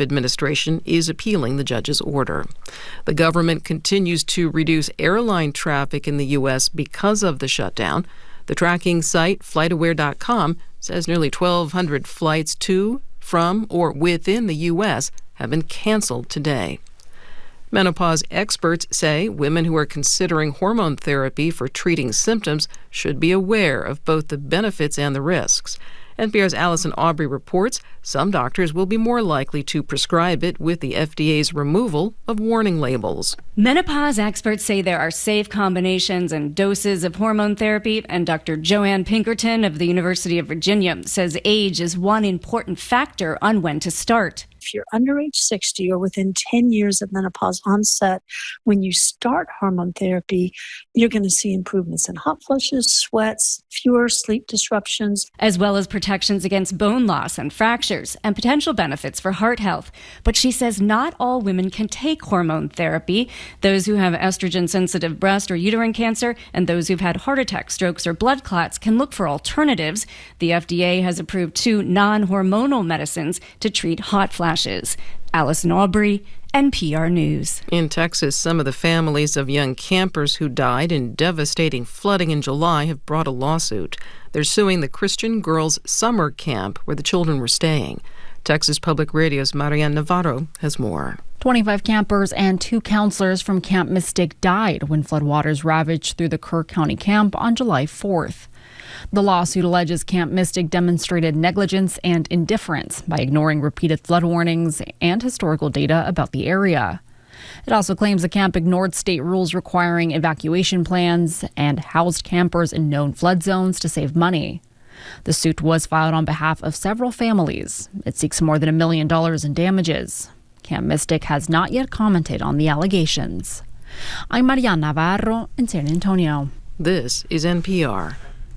administration is appealing the judge's order. The government continues to reduce airline traffic in the U.S. because of the shutdown. The tracking site FlightAware.com says nearly 1,200 flights to, from, or within the U.S. have been canceled today. Menopause experts say women who are considering hormone therapy for treating symptoms should be aware of both the benefits and the risks. NPR's Allison Aubrey reports some doctors will be more likely to prescribe it with the FDA's removal of warning labels. Menopause experts say there are safe combinations and doses of hormone therapy, and Dr. Joanne Pinkerton of the University of Virginia says age is one important factor on when to start. If you're under age 60 or within 10 years of menopause onset, when you start hormone therapy, you're going to see improvements in hot flushes, sweats, fewer sleep disruptions, as well as protections against bone loss and fractures, and potential benefits for heart health. But she says not all women can take hormone therapy. Those who have estrogen-sensitive breast or uterine cancer and those who've had heart attacks, strokes, or blood clots can look for alternatives. The FDA has approved 2 non-hormonal medicines to treat hot flashes. Allison Aubrey, NPR News. In Texas, some of the families of young campers who died in devastating flooding in July have brought a lawsuit. They're suing the Christian Girls Summer Camp where the children were staying. Texas Public Radio's Marianne Navarro has more. 25 campers and 2 counselors from Camp Mystic died when floodwaters ravaged through the Kerr County camp on July 4th. The lawsuit alleges Camp Mystic demonstrated negligence and indifference by ignoring repeated flood warnings and historical data about the area. It also claims the camp ignored state rules requiring evacuation plans and housed campers in known flood zones to save money. The suit was filed on behalf of several families. It seeks more than $1 million in damages. Camp Mystic has not yet commented on the allegations. I'm Marianne Navarro in San Antonio. This is NPR.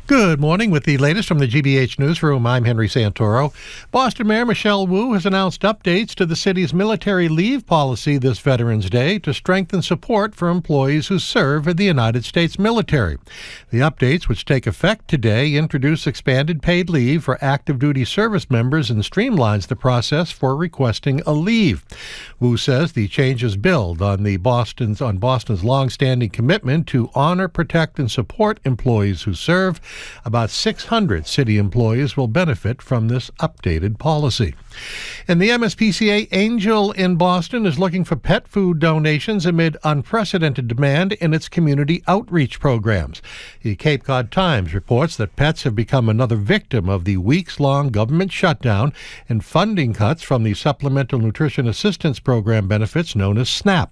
Good morning. With the latest from the GBH Newsroom, I'm Henry Santoro. Boston Mayor Michelle Wu has announced updates to the city's military leave policy this Veterans Day to strengthen support for employees who serve in the United States military. The updates, which take effect today, introduce expanded paid leave for active duty service members and streamlines the process for requesting a leave. Wu says the changes build on Boston's long-standing commitment to honor, protect, and support employees who serve. About 600 city employees will benefit from this updated policy. And the MSPCA Angel in Boston is looking for pet food donations amid unprecedented demand in its community outreach programs. The Cape Cod Times reports that pets have become another victim of the weeks-long government shutdown and funding cuts from the Supplemental Nutrition Assistance Program benefits known as SNAP.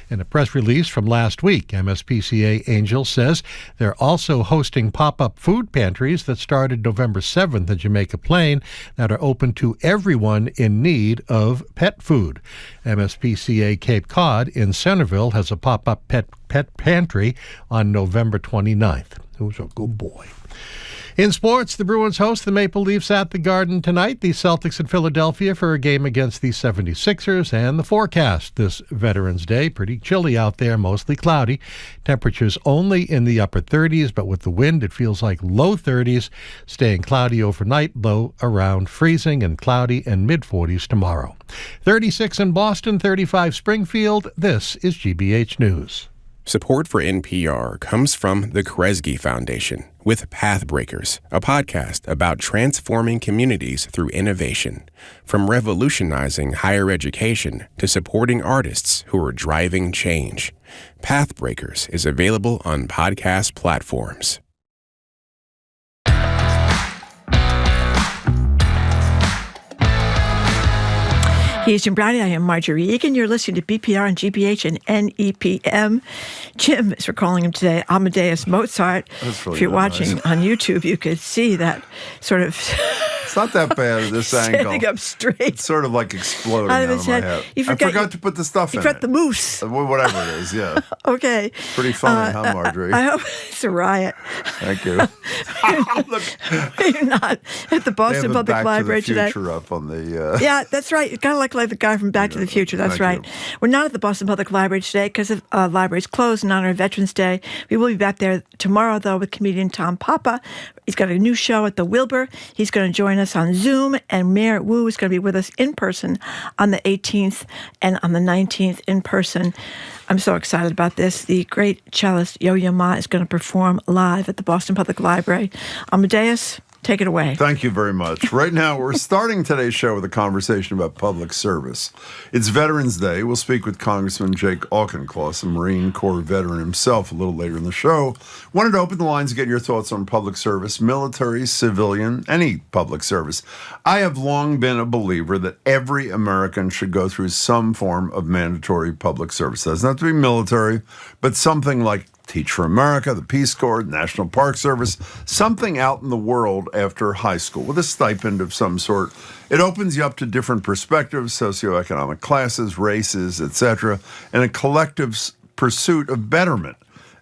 In a press release from last week, MSPCA Angel says they're also hosting pop-up food pantries that started November 7th at Jamaica Plain that are open to everyone in need of pet food. MSPCA Cape Cod in Centerville has a pop-up pet pantry on November 29th. Who's a good boy? In sports, the Bruins host the Maple Leafs at the Garden tonight. The Celtics in Philadelphia for a game against the 76ers. And the forecast this Veterans Day, pretty chilly out there, mostly cloudy. Temperatures only in the upper 30s, but with the wind, it feels like low 30s. Staying cloudy overnight, low around freezing and cloudy and mid-40s tomorrow. 36 in Boston, 35 Springfield. This is GBH News. Support for NPR comes from the Kresge Foundation with Pathbreakers, a podcast about transforming communities through innovation. From revolutionizing higher education to supporting artists who are driving change. Pathbreakers is available on podcast platforms. He's Jim Browning. I am Marjorie Egan. You're listening to BPR and GBH and NEPM. Jim, as we're calling him today, Amadeus Mozart. That's really if you're nice. watching on YouTube, you could see that sort of... It's not that bad at this angle. Standing up straight. It's sort of like exploding out out of of my head. You I forgot to put the stuff in You forgot it. the moose. Whatever it is, yeah. Okay. Pretty funny, huh, Marjorie? I hope it's a riot. Thank you. You're not at the Boston Public Library today. today. Up on the. Yeah, that's right. It's kind of like like the guy from Back to the Future. That's thank right. you. We're not at the Boston Public Library today because the library's closed in honor of Veterans Day. We will be back there tomorrow, though, with comedian Tom Papa. He's got a new show at the Wilbur. He's going to join us on Zoom, and Mayor Wu is going to be with us in person on the 18th and on the 19th in person. I'm so excited about this. The great cellist Yo-Yo Ma is going to perform live at the Boston Public Library. Amadeus, take it away. Thank you very much. Right now, we're starting today's show with a conversation about public service. It's Veterans Day. We'll speak with Congressman Jake Auchincloss, a Marine Corps veteran himself, a little later in the show. Wanted to open the lines to get your thoughts on public service, military, civilian, any public service. I have long been a believer that every American should go through some form of mandatory public service. It doesn't have to be military, but something like Teach for America, the Peace Corps, National Park Service, something out in the world after high school with a stipend of some sort. It opens you up to different perspectives, socioeconomic classes, races, etc., and a collective pursuit of betterment.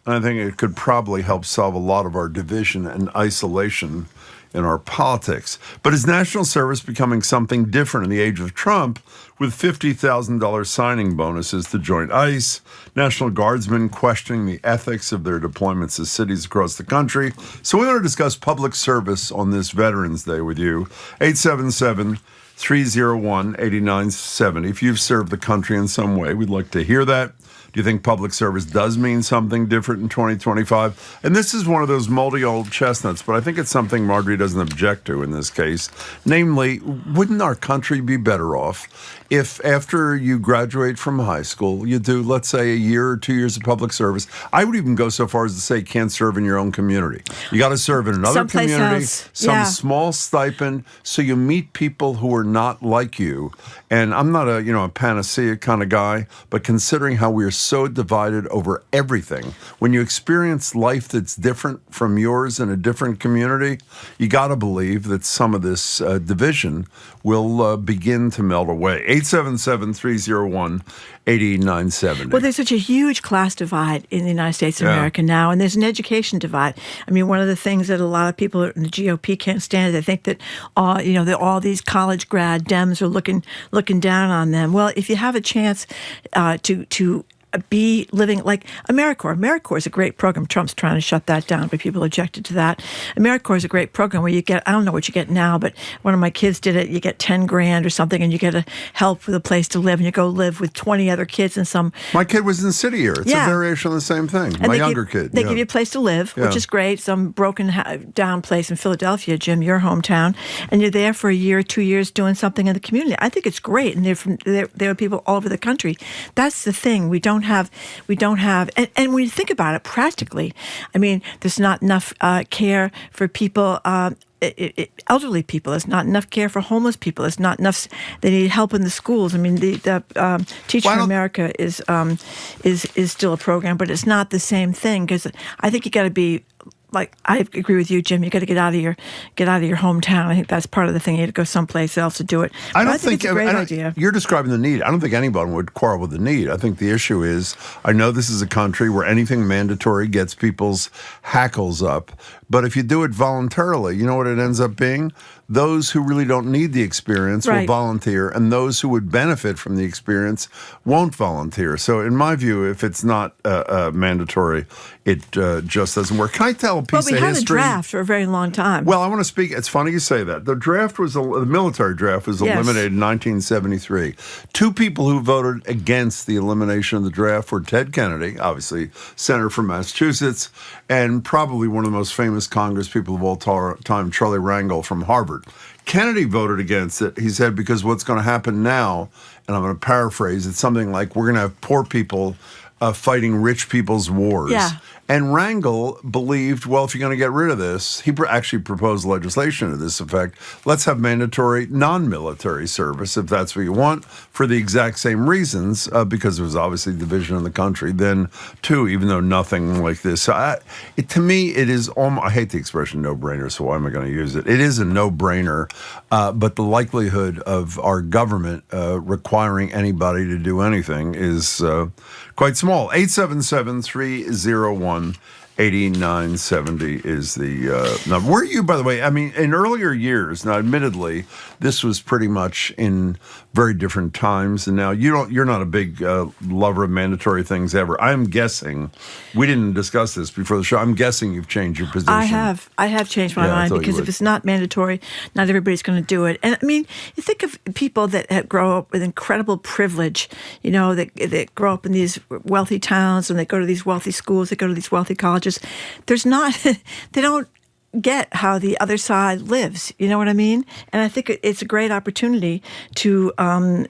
And I think it could probably help solve a lot of our division and isolation in our politics. But is national service becoming something different in the age of Trump, with $50,000 signing bonuses to join ICE, National Guardsmen questioning the ethics of their deployments to cities across the country? So we want to discuss public service on this Veterans Day with you. 877-301-8970. If you've served the country in some way, we'd like to hear that. Do you think public service does mean something different in 2025? And this is one of those moldy old chestnuts, but I think it's something Marjorie doesn't object to in this case. Namely, wouldn't our country be better off if after you graduate from high school, you do, let's say, a year or 2 years of public service? I would even go so far as to say can't serve in your own community. You got to serve in another Someplace community, else. some small stipend, so you meet people who are not like you. And I'm not a panacea kind of guy, but considering how we are so divided over everything, when you experience life that's different from yours in a different community, you got to believe that some of this division will begin to melt away. 877-301-8970. Well, there's such a huge class divide in the United States of America now, and there's an education divide. I mean, one of the things that a lot of people in the GOP can't stand is they think that that all these college grad Dems are looking down on them. Well, if you have a chance to be living like AmeriCorps. AmeriCorps is a great program. Trump's trying to shut that down, but people objected to that. AmeriCorps is a great program where you get, I don't know what you get now, but one of my kids did it. You get $10,000 or something, and you get help with a place to live, and you go live with 20 other kids in some. My kid was in City Year. It's a variation of the same thing. And my younger kid. They give you a place to live, which is great. Some broken down place in Philadelphia, Jim, your hometown, and you're there for a year, 2 years doing something in the community. I think it's great, and there are people all over the country. That's the thing. We don't have, and when you think about it practically, I mean, there's not enough care for people, elderly people. There's not enough care for homeless people. There's not enough. They need help in the schools. I mean, the Teach for America is still a program, but it's not the same thing, because I think you got to be. Like, I agree with you, Jim. You got to get out of your hometown. I think that's part of the thing. You have to go someplace else to do it. I think it's a great idea. You're describing the need. I don't think anyone would quarrel with the need. I think the issue is, I know this is a country where anything mandatory gets people's hackles up. But if you do it voluntarily, you know what it ends up being? Those who really don't need the experience will volunteer, and those who would benefit from the experience won't volunteer. So in my view, if it's not mandatory, it just doesn't work. Can I tell a piece of history? Well, we had a draft for a very long time. Well, I want to speak. It's funny you say that. The military draft was eliminated in 1973. Two people who voted against the elimination of the draft were Ted Kennedy, obviously senator from Massachusetts, and probably one of the most famous Congress people of all time, Charlie Rangel from Harvard. Kennedy voted against it. He said, because what's going to happen now, and I'm going to paraphrase, it's something like we're going to have poor people fighting rich people's wars. Yeah. And Rangel believed, well, if you're going to get rid of this, he actually proposed legislation to this effect. Let's have mandatory non-military service, if that's what you want, for the exact same reasons, because there was obviously division in the country then, too, even though nothing like this. So to me, it is almost, I hate the expression no-brainer, so why am I going to use it? It is a no-brainer, but the likelihood of our government requiring anybody to do anything is quite small. 877-301-8970. 8970 is the number. Were you, by the way, I mean, in earlier years, now admittedly, this was pretty much in very different times, and now you're not a big lover of mandatory things ever. I'm guessing, we didn't discuss this before the show, I'm guessing you've changed your position. I have changed my mind, because if it's not mandatory, not everybody's going to do it. And I mean, you think of people that grow up with incredible privilege, that grow up in these wealthy towns, and they go to these wealthy schools, they go to these wealthy colleges. They don't get how the other side lives. You know what I mean? And I think it's a great opportunity to, I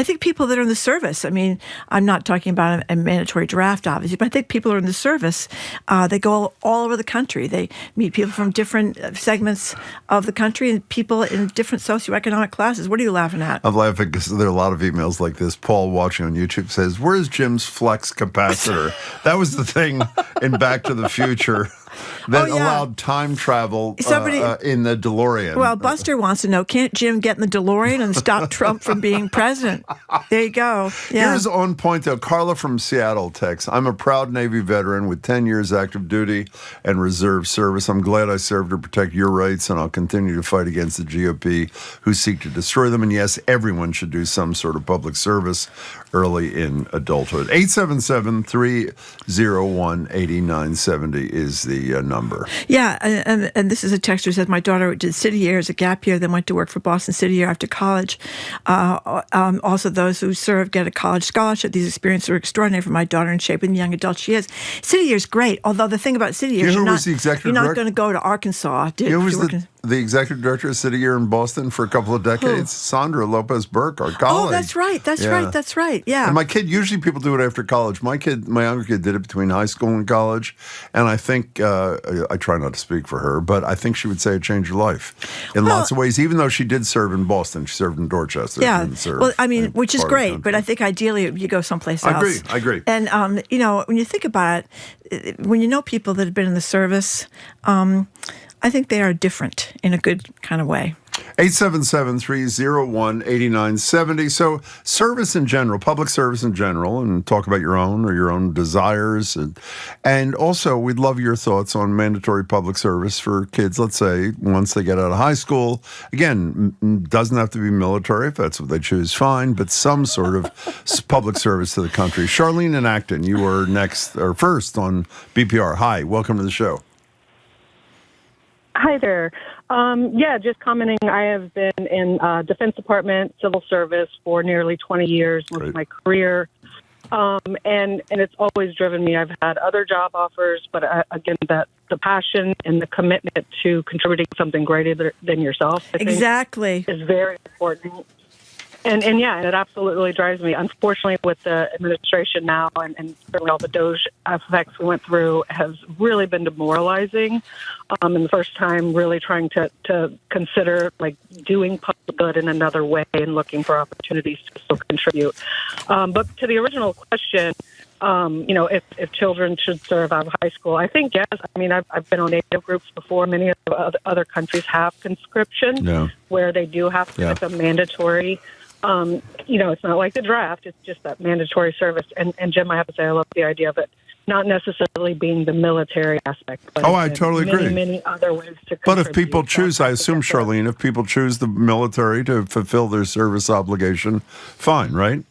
think people that are in the service, I mean, I'm not talking about a mandatory draft, obviously, but I think people who are in the service, they go all over the country. They meet people from different segments of the country and people in different socioeconomic classes. What are you laughing at? I'm laughing because there are a lot of emails like this. Paul, watching on YouTube, says, where's Jim's flex capacitor? That was the thing in Back to the Future that allowed time travel in the DeLorean. Well, Buster wants to know, can't Jim get in the DeLorean and stop Trump from being president? There you go. Yeah. Here's on point, though. Carla from Seattle texts, I'm a proud Navy veteran with 10 years active duty and reserve service. I'm glad I served to protect your rights, and I'll continue to fight against the GOP who seek to destroy them. And yes, everyone should do some sort of public service early in adulthood. 877-301-8970 is the number. Yeah, and this is a texter who says, my daughter did City Year as a gap year, then went to work for Boston City Year after college. Also, those who serve get a college scholarship. These experiences are extraordinary for my daughter in shaping the young adult she is. City Year is great, although the thing about City Year is you're not going to go to Arkansas. Who was the executive director of City Year in Boston for a couple of decades? Sandra Lopez Burke, our colleague. Oh, that's right. Yeah. And my kid, usually people do it after college. My younger kid did it between high school and college. And I think, I try not to speak for her, but I think she would say it changed her life in lots of ways, even though she did serve in Boston. She served in Dorchester. Yeah. Well, I mean, which is great, but I think ideally you go someplace else. I agree. And, when you think about it, when you know people that have been in the service, I think they are different in a good kind of way. 877-301-8970. So service in general, public service in general, and talk about your own desires. And also, we'd love your thoughts on mandatory public service for kids, let's say, once they get out of high school. Again, doesn't have to be military. If that's what they choose, fine. But some sort of public service to the country. Charlene in Acton, you were first on BPR. Hi, welcome to the show. Hi there. Just commenting. I have been in Defense Department, civil service for nearly 20 years, most of my career. And it's always driven me. I've had other job offers, but again, the passion and the commitment to contributing something greater than yourself, I think, is very important. And it absolutely drives me. Unfortunately, with the administration now and certainly all the DOGE effects we went through has really been demoralizing. And the first time really trying to consider like doing public good in another way and looking for opportunities to still contribute. But to the original question, if children should serve out of high school, I think yes. I mean, I've been on NATO groups before. Many of the other countries have conscription where they do have to. It's a mandatory. It's not like the draft. It's just that mandatory service. And Jim, I have to say, I love the idea of it not necessarily being the military aspect. But I totally agree. Many other ways to But if people choose, I assume, Charlene, if people choose the military to fulfill their service obligation, fine, right?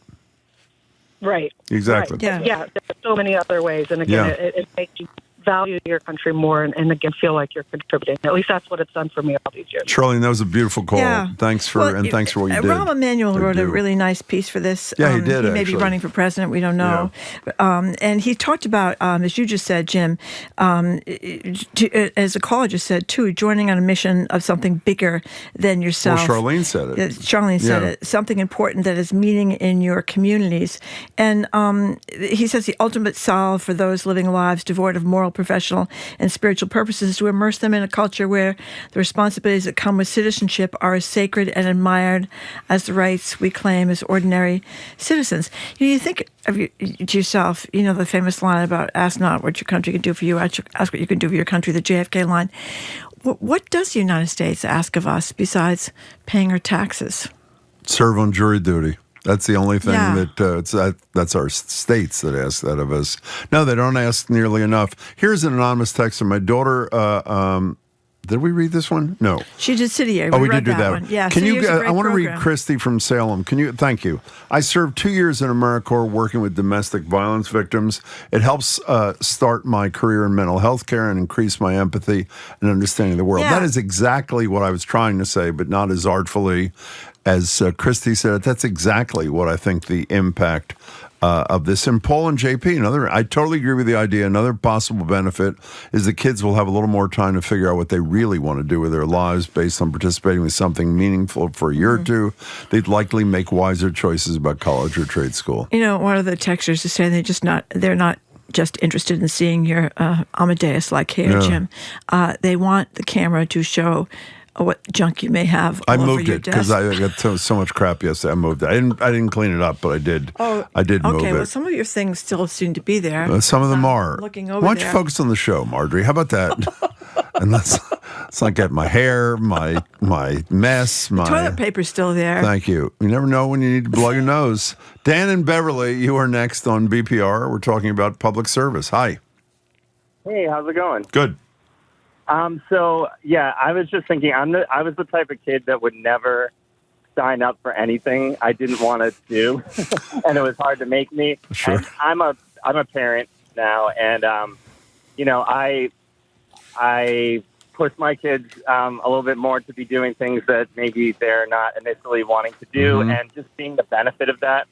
Right. Exactly. Right. Yeah, there's so many other ways. And again, it makes you value your country more and again feel like you're contributing. At least that's what it's done for me all these years. Charlene, that was a beautiful call. Yeah. Thanks for what you did. Rahm Emanuel wrote a really nice piece for this. Yeah, he did. He may be running for president. We don't know. Yeah. And he talked about, as you just said, Jim, as a caller just said too, joining on a mission of something bigger than yourself. Well, Charlene said it. Charlene said it. Something important that has meaning in your communities. And he says the ultimate solve for those living lives devoid of moral, professional, and spiritual purposes is to immerse them in a culture where the responsibilities that come with citizenship are as sacred and admired as the rights we claim as ordinary citizens. You think of to yourself, the famous line about ask not what your country can do for you, ask what you can do for your country, the JFK line. What does the United States ask of us besides paying our taxes? Serve on jury duty. That's the only thing that's our states that ask that of us. No, they don't ask nearly enough. Here's an anonymous text from my daughter. Did we read this one? No. She did City Year. We did do that one. Yeah. Can you? I want to read Christy from Salem. Can you? Thank you. I served 2 years in AmeriCorps working with domestic violence victims. It helps start my career in mental health care and increase my empathy and understanding of the world. Yeah. That is exactly what I was trying to say, but not as artfully as Christy said. That's exactly what I think the impact of this. And Paul and JP, I totally agree with the idea. Another possible benefit is the kids will have a little more time to figure out what they really want to do with their lives based on participating with something meaningful for a year or two. They'd likely make wiser choices about college or trade school. One of the texters is saying they're not just interested in seeing your Amadeus-like hair, Jim. They want the camera to show what junk you may have all over your desk. because I got so much crap yesterday. I moved it. I didn't clean it up, but I did. I did move it. Okay, well, some of your things still seem to be there. Some of them are. Looking over Why don't you focus on the show, Marjorie? How about that? And let's not get my hair, my mess, my toilet paper's still there. Thank you. You never know when you need to blow your nose. Dan and Beverly, you are next on BPR. We're talking about public service. Hi. Hey, how's it going? Good. I was just thinking, I was the type of kid that would never sign up for anything I didn't want to do, and it was hard to make me. Sure. And I'm a parent now, and I push my kids a little bit more to be doing things that maybe they're not initially wanting to do, and just seeing the benefit of that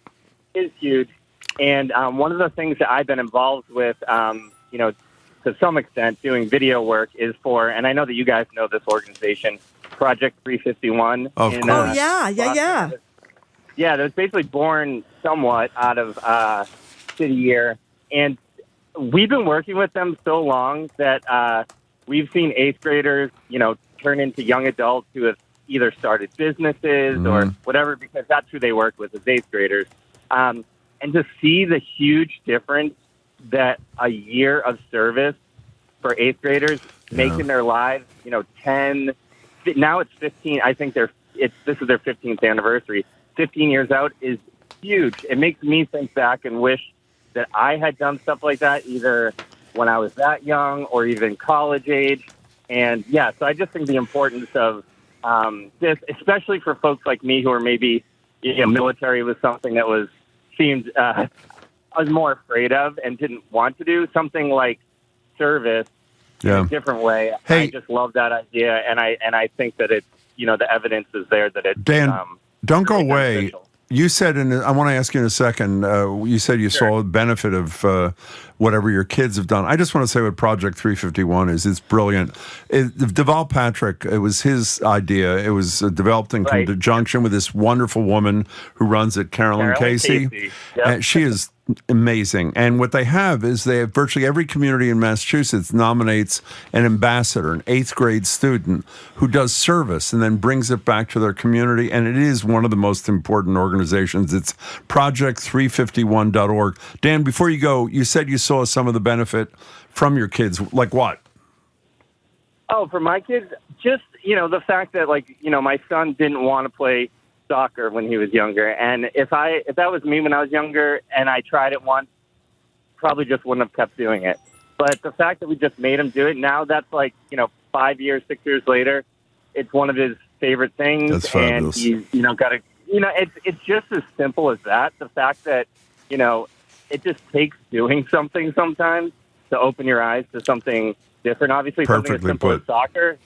is huge. And one of the things that I've been involved with, to some extent, doing video work is for, and I know that you guys know this organization, Project 351. Of course. Yeah. Yeah, that was basically born somewhat out of City Year. And we've been working with them so long that we've seen 8th graders, turn into young adults who have either started businesses or whatever, because that's who they work with, is 8th graders. And to see the huge difference that a year of service for 8th graders making their lives, 10, now it's 15. I think this is their 15th anniversary. 15 years out is huge. It makes me think back and wish that I had done stuff like that either when I was that young or even college age. And so I just think the importance of this, especially for folks like me who are maybe, military was something that seemed I was more afraid of and didn't want to do, something like service in a different way. Hey, I just love that idea, and I think that it's, the evidence is there that it's Dan, don't go really away. beneficial. You said, I want to ask you in a second, you said you saw the benefit of whatever your kids have done. I just want to say what Project 351 is. It's brilliant. Deval Patrick, it was his idea. It was developed in conjunction with this wonderful woman who runs it, Carolyn Casey. Yep. And she is amazing. And what they have is virtually every community in Massachusetts nominates an ambassador, an 8th grade student who does service and then brings it back to their community. And it is one of the most important organizations. It's project351.org. Dan, before you go, you said you saw some of the benefit from your kids. Like what? Oh, for my kids, just, the fact that, my son didn't want to play soccer when he was younger, and if that was me when I was younger and I tried it once, probably just wouldn't have kept doing it. But the fact that we just made him do it, now that's 5 years, 6 years later, it's one of his favorite things. That's fabulous. And he's got to, it's just as simple as that. The fact that it just takes doing something sometimes to open your eyes to something different. Obviously, something as simple as soccer.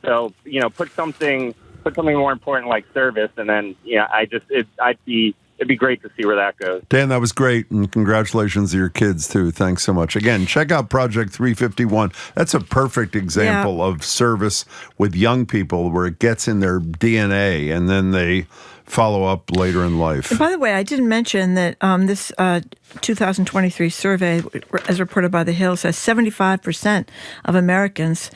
So put something more important like service, and then it'd be great to see where that goes. Dan, that was great, and congratulations to your kids too. Thanks so much. Again, check out Project 351. That's a perfect example of service with young people where it gets in their DNA, and then they follow up later in life. And by the way, I didn't mention that this 2023 survey, as reported by The Hill, says 75% of Americans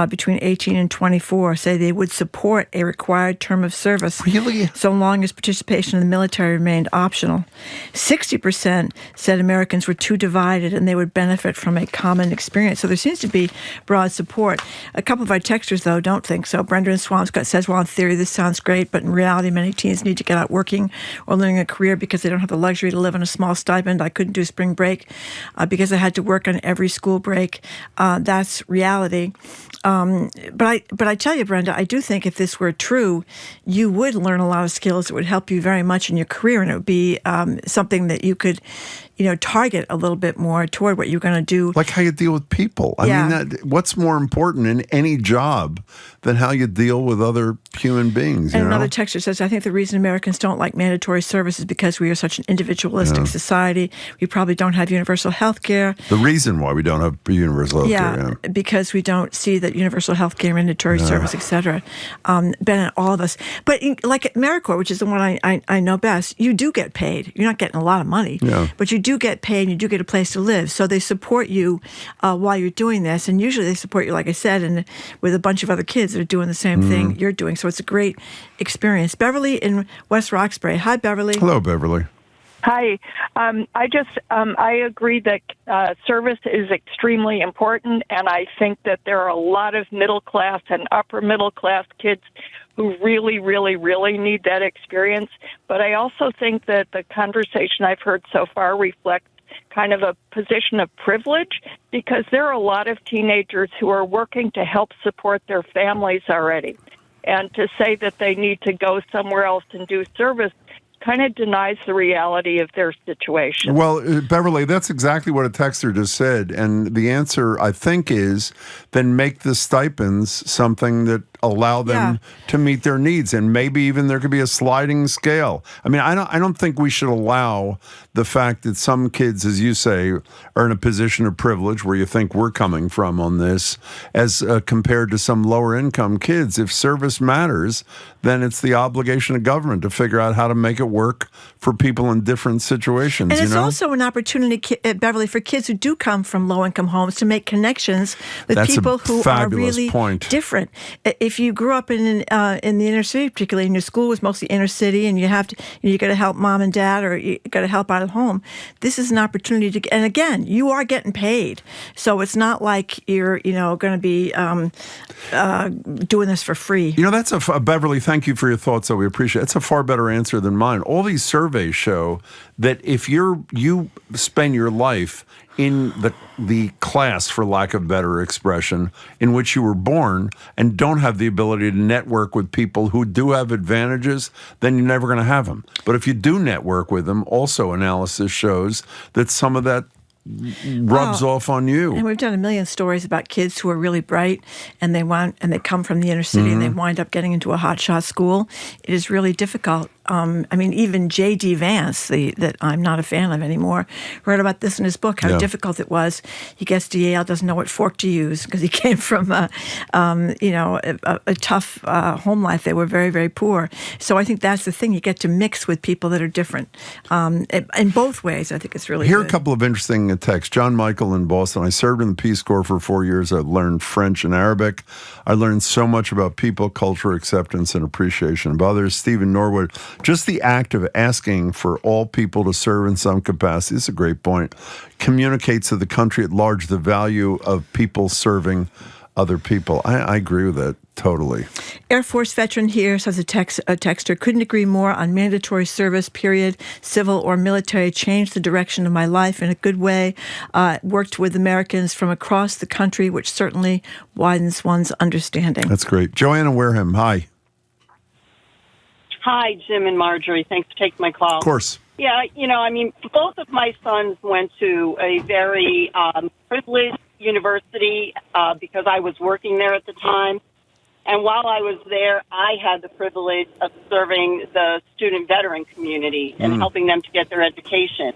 between 18 and 24 say they would support a required term of service. Really? So long as participation in the military remained optional. 60% said Americans were too divided and they would benefit from a common experience. So there seems to be broad support. A couple of our texters, though, don't think so. Brenda in Swampscott says, well, in theory, this sounds great, but in reality, many teens kids need to get out working or learning a career because they don't have the luxury to live on a small stipend. I couldn't do spring break because I had to work on every school break. That's reality. But I tell you, Brenda, I do think if this were true, you would learn a lot of skills that would help you very much in your career, and it would be something that you could, target a little bit more toward what you're going to do. Like how you deal with people. I mean, what's more important in any job than how you deal with other human beings? And another texter says, I think the reason Americans don't like mandatory service is because we are such an individualistic society. We probably don't have universal health care. The reason why we don't have universal health care. Yeah, because we don't see that universal health care, mandatory service, etc. Benefit all of us. But like at AmeriCorps, which is the one I know best, you do get paid. You're not getting a lot of money, but you do get paid and you do get a place to live. So they support you while you're doing this. And usually they support you, like I said, and with a bunch of other kids that are doing the same thing you're doing. So it's a great experience. Beverly in West Roxbury. Hi, Beverly. Hello, Beverly. Hi. I agree that service is extremely important, and I think that there are a lot of middle class and upper middle class kids who really, really, really need that experience. But I also think that the conversation I've heard so far reflects kind of a position of privilege, because there are a lot of teenagers who are working to help support their families already. And to say that they need to go somewhere else and do service kind of denies the reality of their situation. Well, Beverly, that's exactly what a texter just said. And the answer, I think, is then make the stipends something that allow them to meet their needs. And maybe even there could be a sliding scale. I mean, I don't think we should allow the fact that some kids, as you say, are in a position of privilege where you think we're coming from on this as compared to some lower income kids. If service matters, then it's the obligation of government to figure out how to make it work for people in different situations. And it's also an opportunity, Beverly, for kids who do come from low-income homes to make connections with people who are really different. If you grew up in the inner city, particularly, and your school was mostly inner city, and you got to help mom and dad, or you got to help out at home, this is an opportunity to. And again, you are getting paid, so it's not like you're going to be doing this for free. That's Beverly. Thank you for your thoughts. So we appreciate it. It's a far better answer than mine. All these surveys show that if you spend your life in the class, for lack of better expression, in which you were born and don't have the ability to network with people who do have advantages, then you're never going to have them. But if you do network with them, also analysis shows that some of that rubs off on you. And we've done a million stories about kids who are really bright and they come from the inner city and they wind up getting into a hotshot school. It is really difficult. Even J.D. Vance, that I'm not a fan of anymore, wrote about this in his book, how difficult it was. He gets to Yale, doesn't know what fork to use because he came from a tough home life. They were very, very poor. So I think that's the thing. You get to mix with people that are different. In both ways, I think it's really Here good. are a couple of interesting texts. John Michael in Boston. I served in the Peace Corps for 4 years. I learned French and Arabic. I learned so much about people, culture, acceptance, and appreciation of others. Stephen Norwood. Just the act of asking for all people to serve in some capacity, this is a great point, communicates to the country at large the value of people serving other people. I agree with that totally. Air Force veteran here says a texter, couldn't agree more on mandatory service, period, civil or military, changed the direction of my life in a good way. Worked with Americans from across the country, which certainly widens one's understanding. That's great. Joanna Wareham, hi. Hi, Jim and Marjorie. Thanks for taking my call. Of course. Yeah, both of my sons went to a very privileged university because I was working there at the time. And while I was there, I had the privilege of serving the student veteran community and helping them to get their education.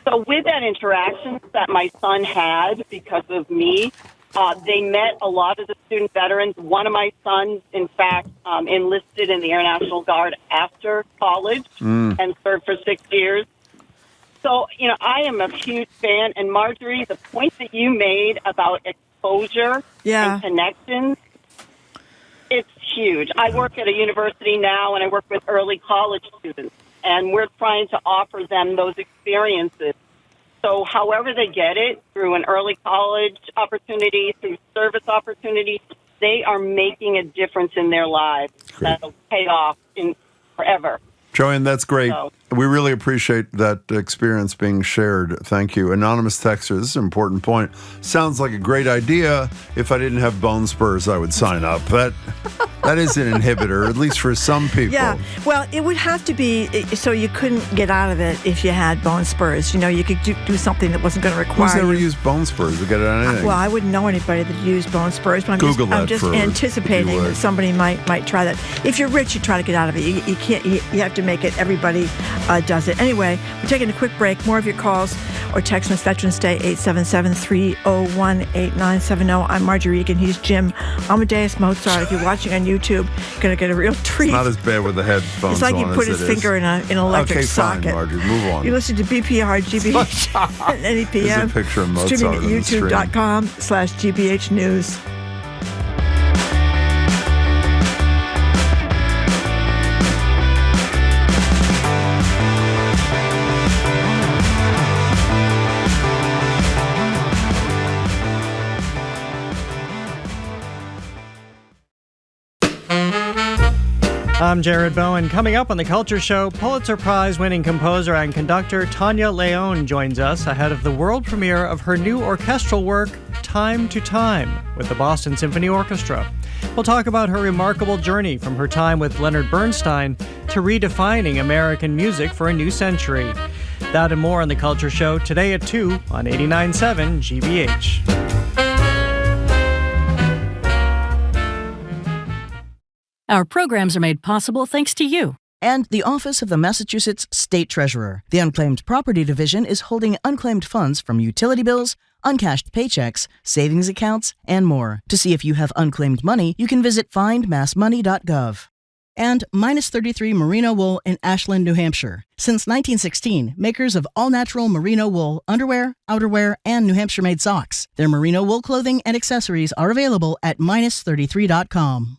So with that interaction that my son had because of me, they met a lot of the student veterans. One of my sons, in fact, enlisted in the Air National Guard after college and served for 6 years. So, I am a huge fan. And Marjorie, the point that you made about exposure and connections, it's huge. I work at a university now, and I work with early college students, and we're trying to offer them those experiences. So however they get it, through an early college opportunity, through service opportunity, they are making a difference in their lives that'll pay off in forever. Joanne, that's great. So. We really appreciate that experience being shared. Thank you. Anonymous texter, this is an important point. Sounds like a great idea. If I didn't have bone spurs, I would sign up. That is an inhibitor, at least for some people. Yeah. Well, it would have to be so you couldn't get out of it if you had bone spurs. You know, you could do something that wasn't going to require Who's ever used bone spurs to get it on anything? Well, I wouldn't know anybody that used bone spurs, but I'm just anticipating that somebody might try that. If you're rich, you try to get out of it. You can't. You have to make it. Everybody does it. Anyway, we're taking a quick break. More of your calls or text us Veterans Day 877-301-8970. I'm Marjorie Egan. He's Jim Amadeus Mozart. If you're watching on YouTube, you're going to get a real treat. It's not as bad with the headphones. It's like he put his finger in an electric socket. Okay, fine, Marjorie. Move on. You listen to BPR, GBH, at any PM. There's a picture of Mozart streaming at youtube.com/GBH News. I'm Jared Bowen. Coming up on The Culture Show, Pulitzer Prize-winning composer and conductor Tanya Leon joins us ahead of the world premiere of her new orchestral work, Time to Time, with the Boston Symphony Orchestra. We'll talk about her remarkable journey from her time with Leonard Bernstein to redefining American music for a new century. That and more on The Culture Show today at 2 on 89.7 GBH. Our programs are made possible thanks to you. And the Office of the Massachusetts State Treasurer. The Unclaimed Property Division is holding unclaimed funds from utility bills, uncashed paychecks, savings accounts, and more. To see if you have unclaimed money, you can visit findmassmoney.gov. And Minus 33 Merino Wool in Ashland, New Hampshire. Since 1916, makers of all-natural merino wool underwear, outerwear, and New Hampshire-made socks. Their merino wool clothing and accessories are available at minus33.com.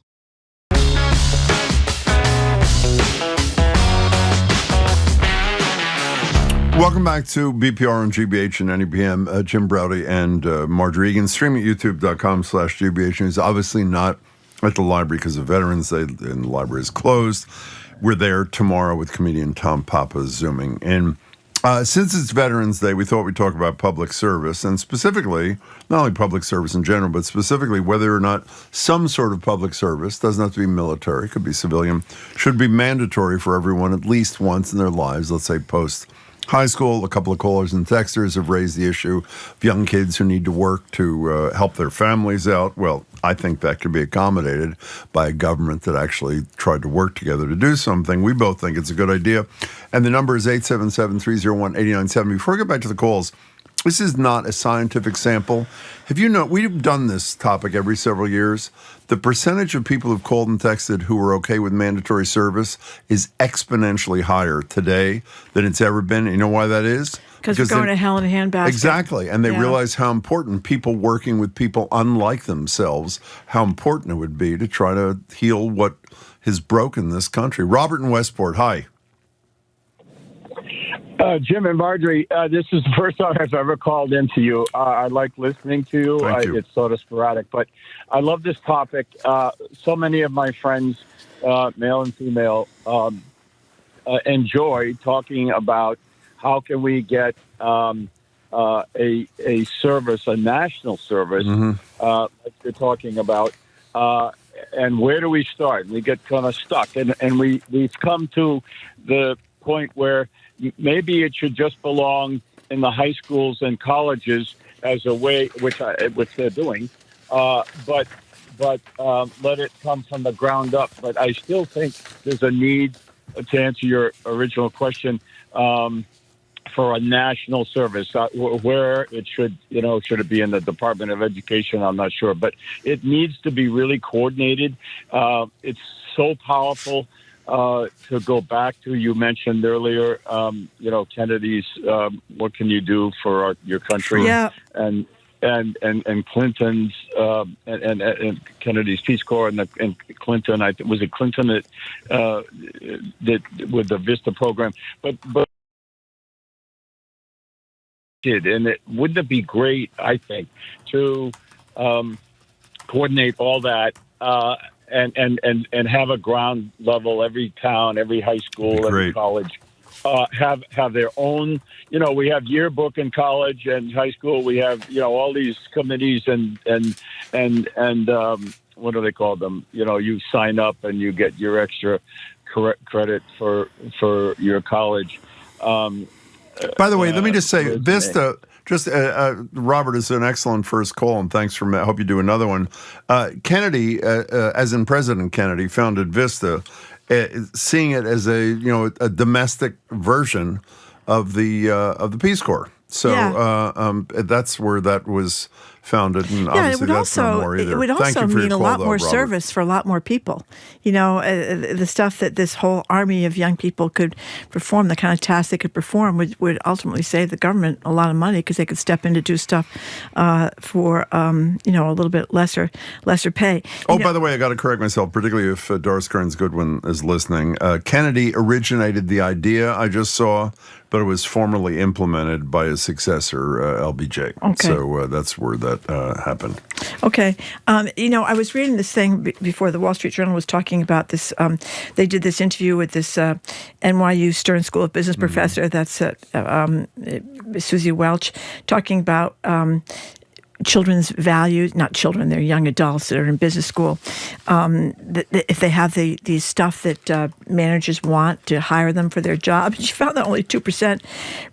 Welcome back to BPR on GBH and NEPM. Jim Browdy and Marjorie Egan. Streaming at youtube.com/GBH News. Obviously not at the library because of Veterans Day and the library is closed. We're there tomorrow with comedian Tom Papa zooming in. Since it's Veterans Day, we thought we'd talk about public service, and specifically, not only public service in general, but specifically whether or not some sort of public service, doesn't have to be military, could be civilian, should be mandatory for everyone at least once in their lives, let's say post high school. A couple of callers and texters have raised the issue of young kids who need to work to help their families out. Well, I think that could be accommodated by a government that actually tried to work together to do something. We both think it's a good idea. And the number is 877-301-8970. Before I get back to the calls, this is not a scientific sample. We've done this topic every several years. The percentage of people who've called and texted who are okay with mandatory service is exponentially higher today than it's ever been. And you know why that is? Because we're going to hell in a handbasket. Exactly. And they realize how important people working with people unlike themselves, how important it would be to try to heal what has broken this country. Robert in Westport, hi. Jim and Marjorie, this is the first time I've ever called into you. I like listening to you. Thank you. It's sort of sporadic, but I love this topic. So many of my friends, male and female, enjoy talking about how can we get a service, a national service, like you're talking about, and where do we start? We get kind of stuck, and we've come to the point where maybe it should just belong in the high schools and colleges as a way, which they're doing, but let it come from the ground up. But I still think there's a need, to answer your original question, for a national service. Where it should it be in the Department of Education? I'm not sure, but it needs to be really coordinated. It's so powerful. To go back to, you mentioned earlier, Kennedy's, what can you do for your country? Yeah. And Clinton's, and Kennedy's Peace Corps and Clinton, was it Clinton that with the VISTA program, but and wouldn't it be great, I think, to coordinate all that, and have a ground level. Every town, every high school, every college have their own. We have yearbook in college and high school. We have all these committees and what do they call them? You sign up and you get your extra credit for your college. By the way, let me just say, Vista. Robert is an excellent first call, and thanks for. I hope you do another one. Kennedy, as in President Kennedy, founded Vista, seeing it as a domestic version of the Peace Corps. So that's where that was founded, and obviously that's no more either. It would also mean a lot more service for a lot more people. The stuff that this whole army of young people could perform, the kind of tasks they could perform, would ultimately save the government a lot of money because they could step in to do stuff for a little bit lesser pay. By the way, I got to correct myself, particularly if Doris Kearns Goodwin is listening. Kennedy originated the idea I just saw, but it was formally implemented by his successor, LBJ. Okay. So that's where that happened. Okay. I was reading this thing before. The Wall Street Journal was talking about this. They did this interview with this NYU Stern School of Business professor, that's Susie Welch, talking about children's values, not children, they're young adults that are in business school. If they have the stuff that managers want to hire them for their job, she found that only 2%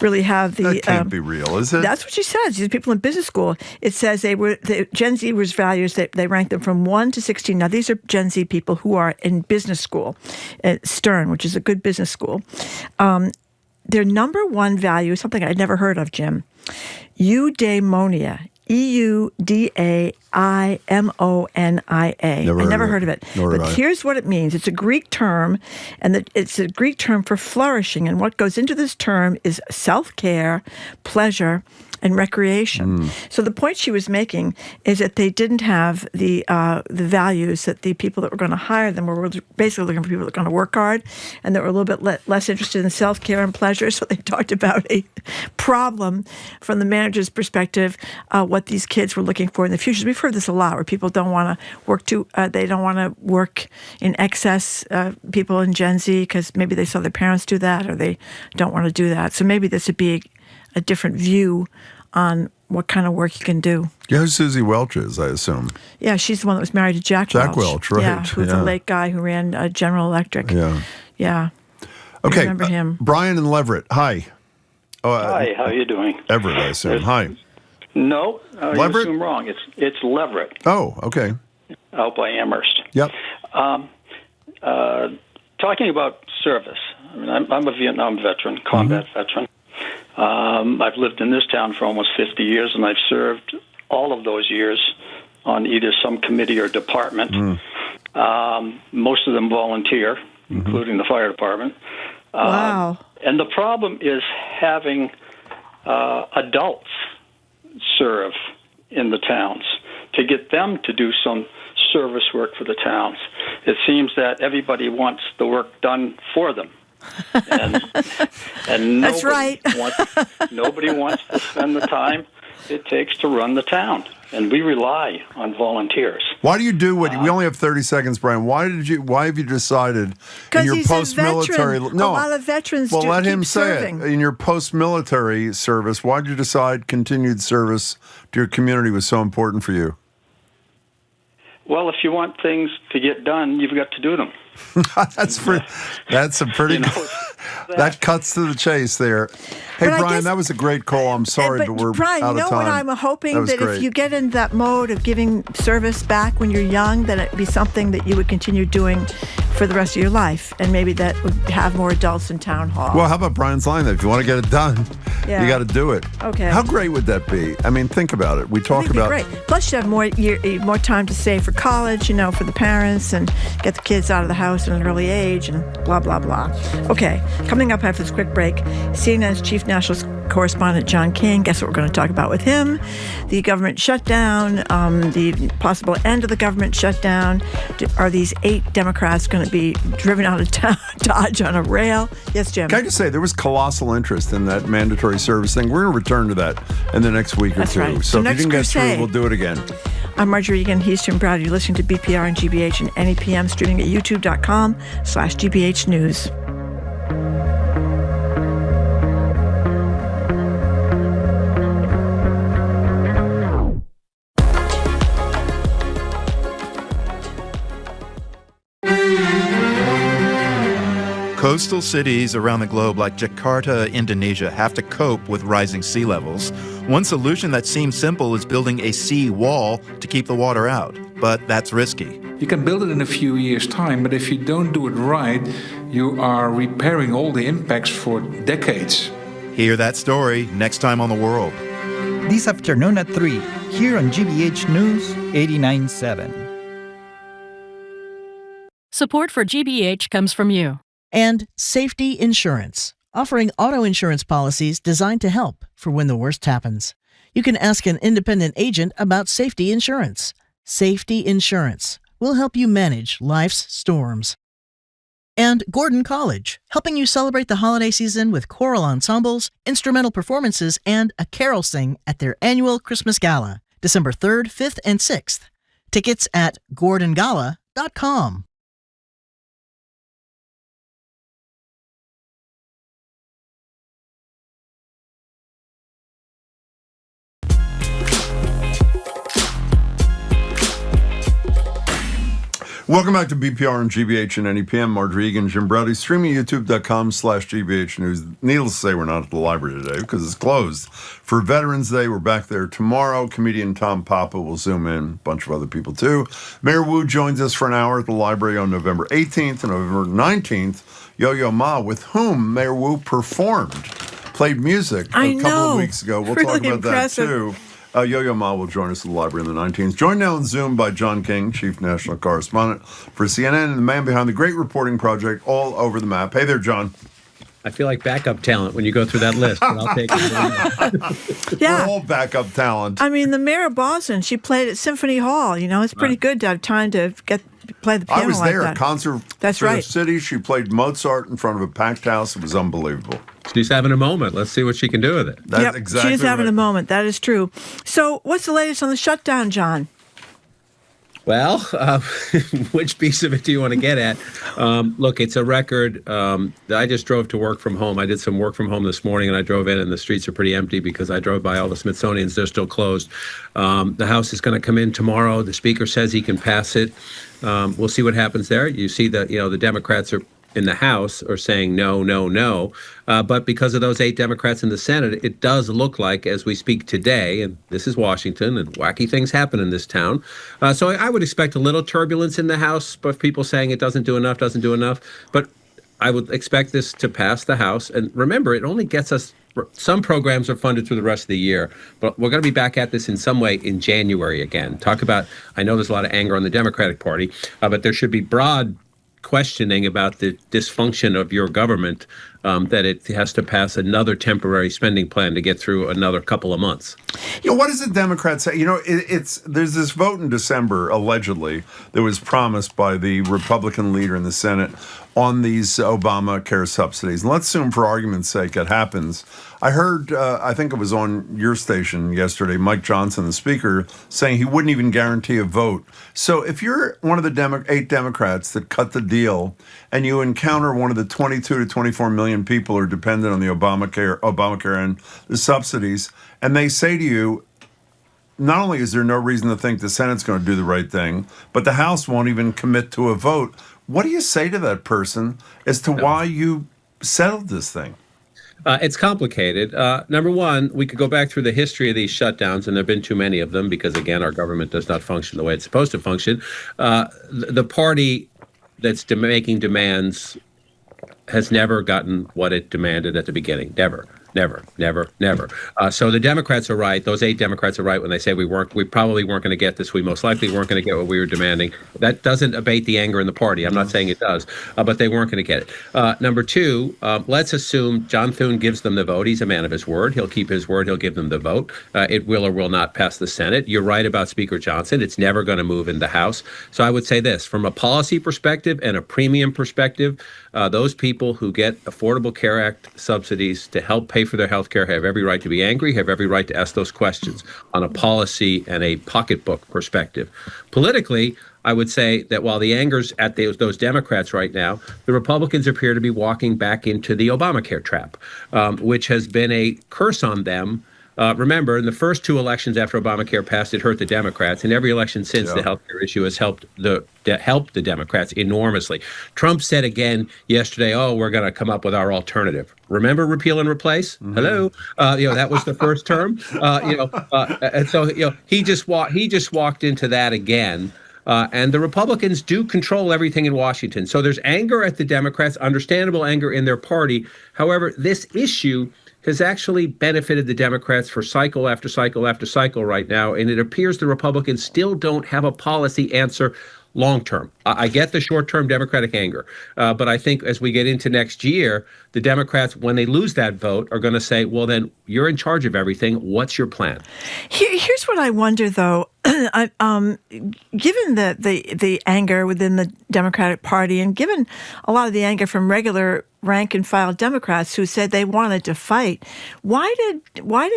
really have the. That can't be real, is it? That's what she says. These people in business school. It says Gen Z was values. They ranked them from 1 to 16. Now these are Gen Z people who are in business school at Stern, which is a good business school. Their number one value is something I'd never heard of, Jim. Eudaimonia. Eudaimonia. I never heard of it. But here's what it means. It's a Greek term, and it's a Greek term for flourishing. And what goes into this term is self-care, pleasure, and recreation. So the point she was making is that they didn't have the values that the people that were going to hire them were basically looking for people that were going to work hard and that were a little bit less interested in self-care and pleasure. So they talked about a problem from the manager's perspective, what these kids were looking for in the future. We've heard this a lot, where people don't want to work they don't want to work in excess. People in Gen Z, because maybe they saw their parents do that, or they don't want to do that. So maybe this would be a different view on what kind of work you can do. Yeah, who Susie Welch is, I assume. Yeah, she's the one that was married to Jack Welch. Jack Welch, right. Yeah, who's a late guy who ran General Electric. Yeah. Okay. I remember him. Brian and Leverett, hi. Hi, how are you doing? Everett, I assume. Hi. No, you Leverett? assume wrong. It's Leverett. Oh, okay. Out by Amherst. Yep. Talking about service, I'm a Vietnam veteran, combat veteran. I've lived in this town for almost 50 years, and I've served all of those years on either some committee or department. Most of them volunteer, including the fire department. Wow. And the problem is having adults serve in the towns to get them to do some service work for the towns. It seems that everybody wants the work done for them. And that's right. Nobody wants to spend the time it takes to run the town, and we rely on volunteers. Why do you do what we only have 30 seconds, Brian? Why have you decided in your post-military? No, a lot of veterans. Well, let him serving. say it. In your post-military service, why did you decide continued service to your community was so important for you? Well, if you want things to get done, you've got to do them. That's a pretty. That cuts to the chase there. Hey, Brian, that was a great call. I'm sorry, but we're Brian, out of time. What I'm hoping that if you get in that mode of giving service back when you're young, that it'd be something that you would continue doing for the rest of your life, and maybe that would have more adults in town hall. Well, how about Brian's line? That if you want to get it done, you got to do it. Okay. How great would that be? I mean, think about it. We talk about great. Plus, you have more time to save for college, for the parents, and get the kids out of the house at an early age, and blah blah blah. Okay. Coming up after this quick break, CNN's chief national correspondent John King. Guess what we're going to talk about with him? The government shutdown, the possible end of the government shutdown. Are these 8 Democrats going to be driven out of Dodge on a rail? Yes, Jim. Can I just say, there was colossal interest in that mandatory service thing. We're going to return to that in the next week or two. Right. So if you didn't get through, we'll do it again. I'm Marjorie Egan. He's Jim Browder. You're listening to BPR and GBH and NEPM, streaming at youtube.com/GBH News. Coastal cities around the globe like Jakarta, Indonesia, have to cope with rising sea levels. One solution that seems simple is building a sea wall to keep the water out, but that's risky. You can build it in a few years' time, but if you don't do it right, you are repairing all the impacts for decades. Hear that story next time on The World. This afternoon at 3, here on GBH News 89.7. Support for GBH comes from you. And Safety Insurance, offering auto insurance policies designed to help for when the worst happens. You can ask an independent agent about safety insurance. Safety Insurance will help you manage life's storms. And Gordon College, helping you celebrate the holiday season with choral ensembles, instrumental performances, and a carol sing at their annual Christmas Gala, December 3rd, 5th, and 6th. Tickets at gordongala.com. Welcome back to BPR and GBH and NEPM. Marjorie Egan, Jim Browder, streaming youtube.com/GBH News. Needless to say, we're not at the library today because it's closed. For Veterans Day, we're back there tomorrow. Comedian Tom Papa will zoom in, a bunch of other people too. Mayor Wu joins us for an hour at the library on November 18th and November 19th. Yo-Yo Ma, with whom Mayor Wu played music a couple of weeks ago. We'll really talk about impressive. that too. Yo-Yo Ma will join us at the library on the 19th. Joined now on Zoom by John King, Chief National Correspondent for CNN and the man behind the great reporting project All Over the Map. Hey there, John. I feel like backup talent when you go through that list, but I'll take it. Yeah. We're all backup talent. I mean, the mayor of Boston, she played at Symphony Hall. You know, it's pretty good to have time to play the piano I was like there, that. a concert That's for the right. city. She played Mozart in front of a packed house. It was unbelievable. She's having a moment. Let's see what she can do with it. That's exactly She's having right. a moment. That is true. So what's the latest on the shutdown, John? Well, which piece of it do you want to get at? Look, it's a record. I just drove to work from home. I did some work from home this morning, and I drove in, and the streets are pretty empty because I drove by all the Smithsonians. They're still closed. The House is going to come in tomorrow. The Speaker says he can pass it. We'll see what happens there. You see that the Democrats are in the House are saying no, no, no. But because of those 8 Democrats in the Senate, it does look like, as we speak today, and this is Washington, and wacky things happen in this town. So I would expect a little turbulence in the House, but people saying it doesn't do enough. But I would expect this to pass the House. And remember, it only gets us, some programs are funded through the rest of the year, but we're going to be back at this in some way in January again. Talk about, I know there's a lot of anger on the Democratic Party, but there should be broad questioning about the dysfunction of your government, that it has to pass another temporary spending plan to get through another couple of months. What does the Democrats say? There's this vote in December, allegedly, that was promised by the Republican leader in the Senate on these Obamacare subsidies. And let's assume, for argument's sake, it happens. I heard, I think it was on your station yesterday, Mike Johnson, the speaker, saying he wouldn't even guarantee a vote. So if you're one of the 8 Democrats that cut the deal and you encounter one of the 22 to 24 million people who are dependent on the Obamacare and the subsidies, and they say to you, not only is there no reason to think the Senate's going to do the right thing, but the House won't even commit to a vote. What do you say to that person as to why you settled this thing? It's complicated. Number one, we could go back through the history of these shutdowns, and there have been too many of them because, again, our government does not function the way it's supposed to function. The party that's making demands has never gotten what it demanded at the beginning, never. Never. So the Democrats are right. Those 8 Democrats are right when they say we probably weren't going to get this. We most likely weren't going to get what we were demanding. That doesn't abate the anger in the party. I'm not saying it does, but they weren't going to get it. Number 2, let's assume John Thune gives them the vote. He's a man of his word. He'll keep his word. He'll give them the vote. It will or will not pass the Senate. You're right about Speaker Johnson. It's never going to move in the House. So I would say this, from a policy perspective and a premium perspective, those people who get Affordable Care Act subsidies to help pay for their health care have every right to be angry, have every right to ask those questions on a policy and a pocketbook perspective. Politically, I would say that while the anger's at those Democrats right now, the Republicans appear to be walking back into the Obamacare trap, which has been a curse on them. Remember, in the first 2 elections after Obamacare passed, it hurt the Democrats. In every election since, the healthcare issue has helped the Democrats enormously. Trump said again yesterday, we're going to come up with our alternative. Remember repeal and replace? Mm-hmm. Hello, that was the first term. And so he just walked into that again. And the Republicans do control everything in Washington. So there's anger at the Democrats, understandable anger in their party. However, this issue has actually benefited the Democrats for cycle after cycle after cycle right now. And it appears the Republicans still don't have a policy answer long term. I get the short term Democratic anger, but I think as we get into next year, the Democrats, when they lose that vote, are going to say, well, then you're in charge of everything. What's your plan? Here's what I wonder, though. Given the anger within the Democratic Party, and given a lot of the anger from regular rank and file Democrats who said they wanted to fight, why did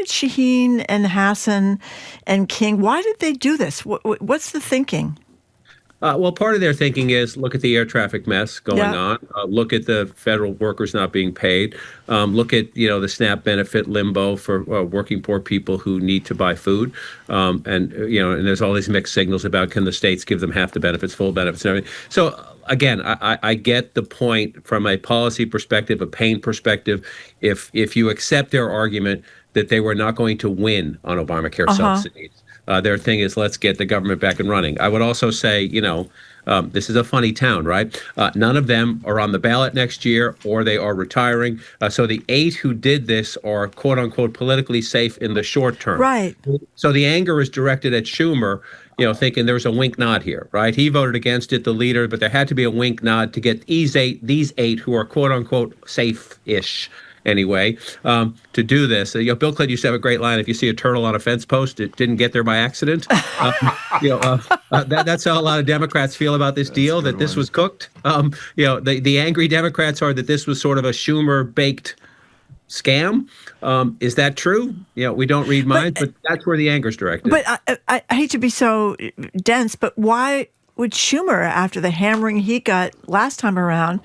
Shaheen and Hassan and King, why did they do this? What's the thinking? Well, part of their thinking is look at the air traffic mess going on. Look at the federal workers not being paid. Look at the SNAP benefit limbo for working poor people who need to buy food. And there's all these mixed signals about can the states give them half the benefits, full benefits, and everything. So again, I get the point from a policy perspective, a pain perspective. If you accept their argument that they were not going to win on Obamacare subsidies. Their thing is, let's get the government back and running. I would also say, this is a funny town, right? None of them are on the ballot next year, or they are retiring. So the 8 who did this are, quote unquote, politically safe in the short term. Right. So the anger is directed at Schumer, thinking there's a wink nod here, right? He voted against it, the leader, but there had to be a wink nod to get these eight who are, quote unquote, safe-ish. Anyway, to do this. Bill Clinton used to have a great line, if you see a turtle on a fence post, it didn't get there by accident. That's how a lot of Democrats feel about this deal, that this was cooked. The angry Democrats are that this was sort of a Schumer-baked scam. Is that true? We don't read minds, but that's where the anger's directed. But I hate to be so dense, but why would Schumer, after the hammering he got last time around,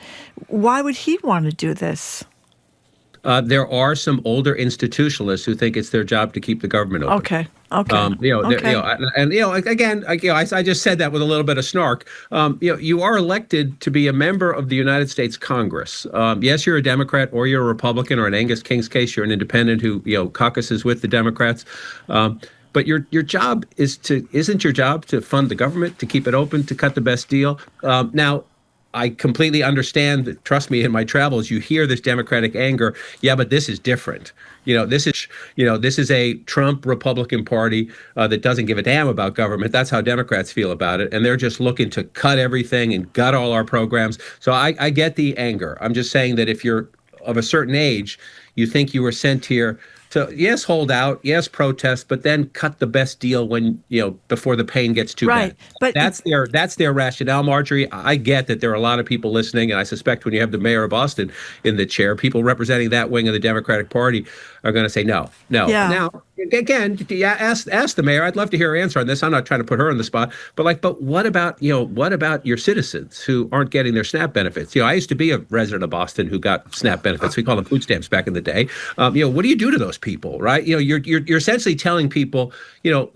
why would he want to do this? There are some older institutionalists who think it's their job to keep the government open. Okay. Again, I just said that with a little bit of snark. You are elected to be a member of the United States Congress. Yes, you're a Democrat, or you're a Republican, or in Angus King's case, you're an independent who caucuses with the Democrats. But your job isn't your job to fund the government, to keep it open, to cut the best deal. Now, I completely understand that, trust me, in my travels, you hear this Democratic anger. Yeah, but this is different. This is a Trump Republican Party that doesn't give a damn about government. That's how Democrats feel about it. And they're just looking to cut everything and gut all our programs. So I get the anger. I'm just saying that if you're of a certain age, you think you were sent here to, yes, hold out, yes, protest, but then cut the best deal when, before the pain gets too bad. But that's their rationale, Marjorie. I get that there are a lot of people listening, and I suspect when you have the mayor of Boston in the chair, people representing that wing of the Democratic Party are going to say no. Yeah. Now, again, ask the mayor. I'd love to hear her answer on this. I'm not trying to put her on the spot, but what about your citizens who aren't getting their SNAP benefits? I used to be a resident of Boston who got SNAP benefits. We called them food stamps back in the day. What do you do to those people, right? You're essentially telling people, can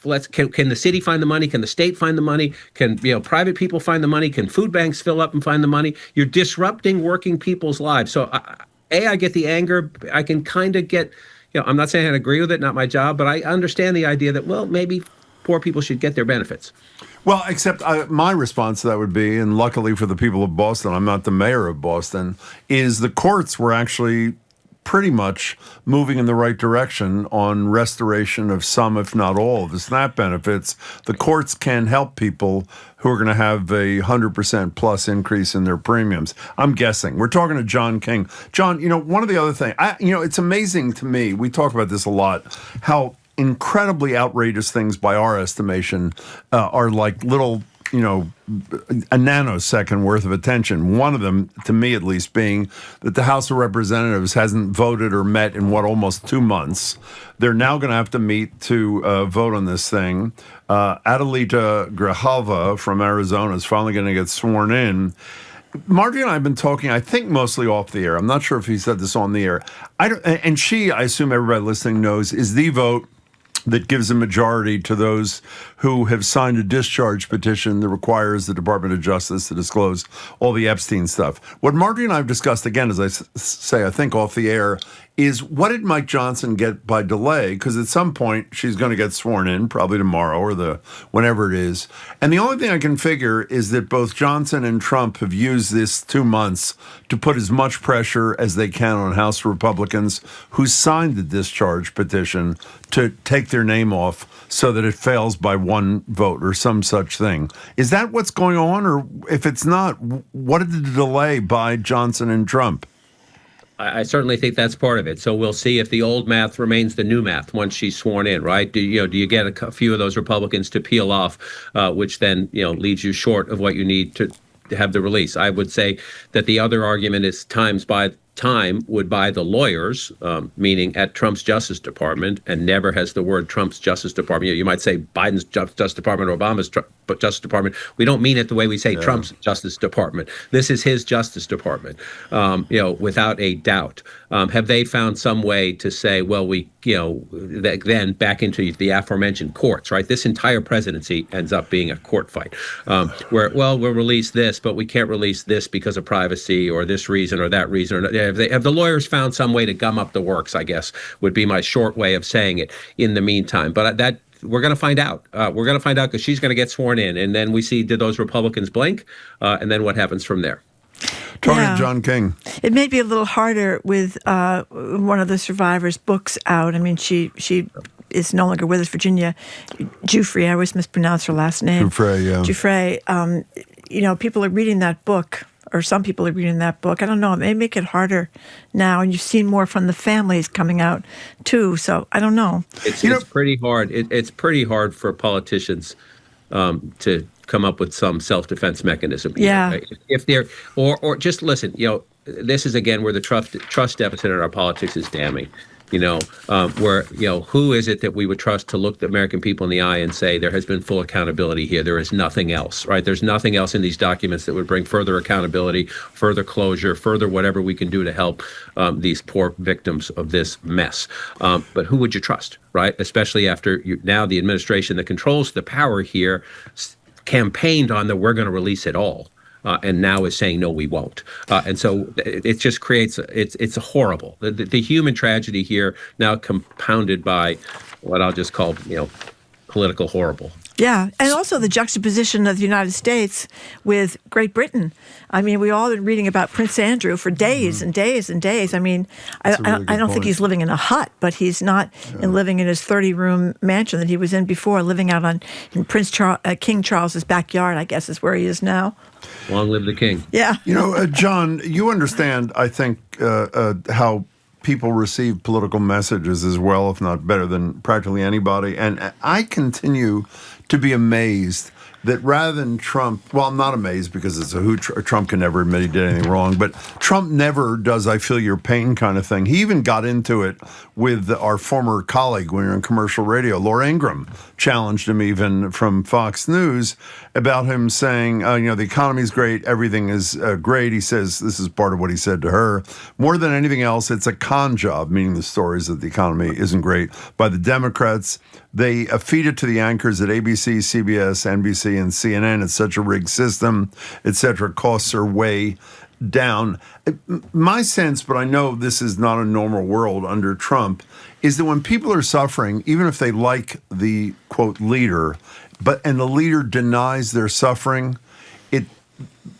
the city find the money? Can the state find the money? Can private people find the money? Can food banks fill up and find the money? You're disrupting working people's lives. So I get the anger. I can kind of get, I'm not saying I agree with it, not my job, but I understand the idea that, well, maybe poor people should get their benefits. Well, except my response to that would be, and luckily for the people of Boston, I'm not the mayor of Boston, is the courts were actually pretty much moving in the right direction on restoration of some, if not all, of the SNAP benefits. The courts can help people who are going to have a 100% plus increase in their premiums. I'm guessing. We're talking to John King. John, one of the other things, it's amazing to me, we talk about this a lot, how incredibly outrageous things by our estimation are like little, a nanosecond worth of attention. One of them, to me at least, being that the House of Representatives hasn't voted or met in almost 2 months. They're now going to have to meet to vote on this thing. Adelita Grijalva from Arizona is finally going to get sworn in. Margie and I have been talking, I think, mostly off the air. I'm not sure if he said this on the air. And she, I assume everybody listening knows, is the vote that gives a majority to those who have signed a discharge petition that requires the Department of Justice to disclose all the Epstein stuff. What Margie and I have discussed, again, as I say, I think off the air, is what did Mike Johnson get by delay? Because at some point she's going to get sworn in, probably tomorrow or whenever it is. And the only thing I can figure is that both Johnson and Trump have used this 2 months to put as much pressure as they can on House Republicans who signed the discharge petition to take their name off so that it fails by one vote or some such thing. Is that what's going on? Or if it's not, what is the delay by Johnson and Trump? I certainly think that's part of it. So we'll see if the old math remains the new math once she's sworn in, right? Do you get a few of those Republicans to peel off, which then leaves you short of what you need to have the release? I would say that the other argument is time would buy the lawyers, meaning at Trump's Justice Department, and never has the word Trump's Justice Department. You might say Biden's Justice Department or Obama's Justice Department. We don't mean it the way we say Trump's Justice Department. This is his Justice Department, without a doubt. Have they found some way to say, well, then back into the aforementioned courts, right? This entire presidency ends up being a court fight where, we'll release this, but we can't release this because of privacy or this reason or that reason. Have the lawyers found some way to gum up the works, I guess, would be my short way of saying it in the meantime. But that we're going to find out. We're going to find out because she's going to get sworn in. And then we see, did those Republicans blink? And then what happens from there? Talking to John King. It may be a little harder with one of the survivors' books out. I mean, she is no longer with us, Virginia Giuffre. I always mispronounce her last name. Giuffre. People are reading that book, or some people are reading that book. I don't know. It may make it harder now, and you've seen more from the families coming out too. So I don't know. It's pretty hard. It's pretty hard for politicians to come up with some self-defense mechanism. Yeah. Right? If they're or just listen. This is again where the trust deficit in our politics is damning. Where who is it that we would trust to look the American people in the eye and say there has been full accountability here? There is nothing else, right? There's nothing else in these documents that would bring further accountability, further closure, further whatever we can do to help these poor victims of this mess. But who would you trust, right? Especially after now the administration that controls the power here campaigned on that we're going to release it all. And now is saying, no, we won't. And so it just creates, it's horrible. The human tragedy here now compounded by what I'll just call, political horrible. Yeah, and also the juxtaposition of the United States with Great Britain. I mean, we all been reading about Prince Andrew for days and days and days. I mean, I don't think he's living in a hut, but he's not living in his 30-room mansion that he was in before, living out in King Charles's backyard, I guess is where he is now. Long live the king. Yeah. John, you understand, I think, how people receive political messages as well, if not better than practically anybody. And I continue to be amazed that rather than Trump, well, I'm not amazed because it's Trump can never admit he did anything wrong, but Trump never does I feel your pain kind of thing. He even got into it with our former colleague when we were in commercial radio. Laura Ingraham challenged him even from Fox News about him saying, the economy's great, everything is great. He says, this is part of what he said to her. More than anything else, it's a con job, meaning the stories that the economy isn't great, by the Democrats. They feed it to the anchors at ABC, CBS, NBC, and CNN. It's such a rigged system, et cetera. Costs are way down. My sense, but I know this is not a normal world under Trump, is that when people are suffering, even if they like the, quote, leader, and the leader denies their suffering, it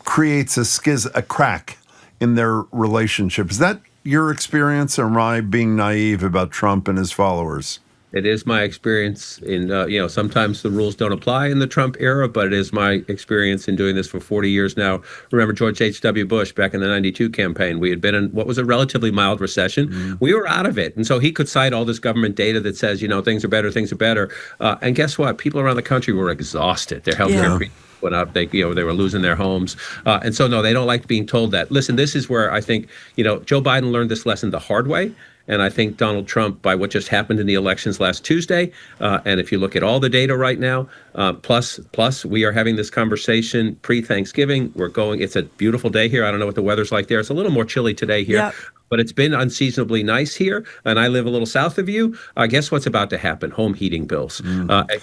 creates a crack in their relationship. Is that your experience, or am I being naive about Trump and his followers? It is my experience in, sometimes the rules don't apply in the Trump era, but it is my experience in doing this for 40 years now. Remember George H.W. Bush back in the 92 campaign? We had been in what was a relatively mild recession. We were out of it. And so he could cite all this government data that says, things are better. And guess what? People around the country were exhausted. Their healthcare went up. They were losing their homes. And so, no, they don't like being told that. Listen, this is where I think, Joe Biden learned this lesson the hard way. And I think Donald Trump, by what just happened in the elections last Tuesday, and if you look at all the data right now, plus we are having this conversation pre-Thanksgiving. It's a beautiful day here. I don't know what the weather's like there. It's a little more chilly today here. Yep. But it's been unseasonably nice here, and I live a little south of you. Guess what's about to happen? Home heating bills.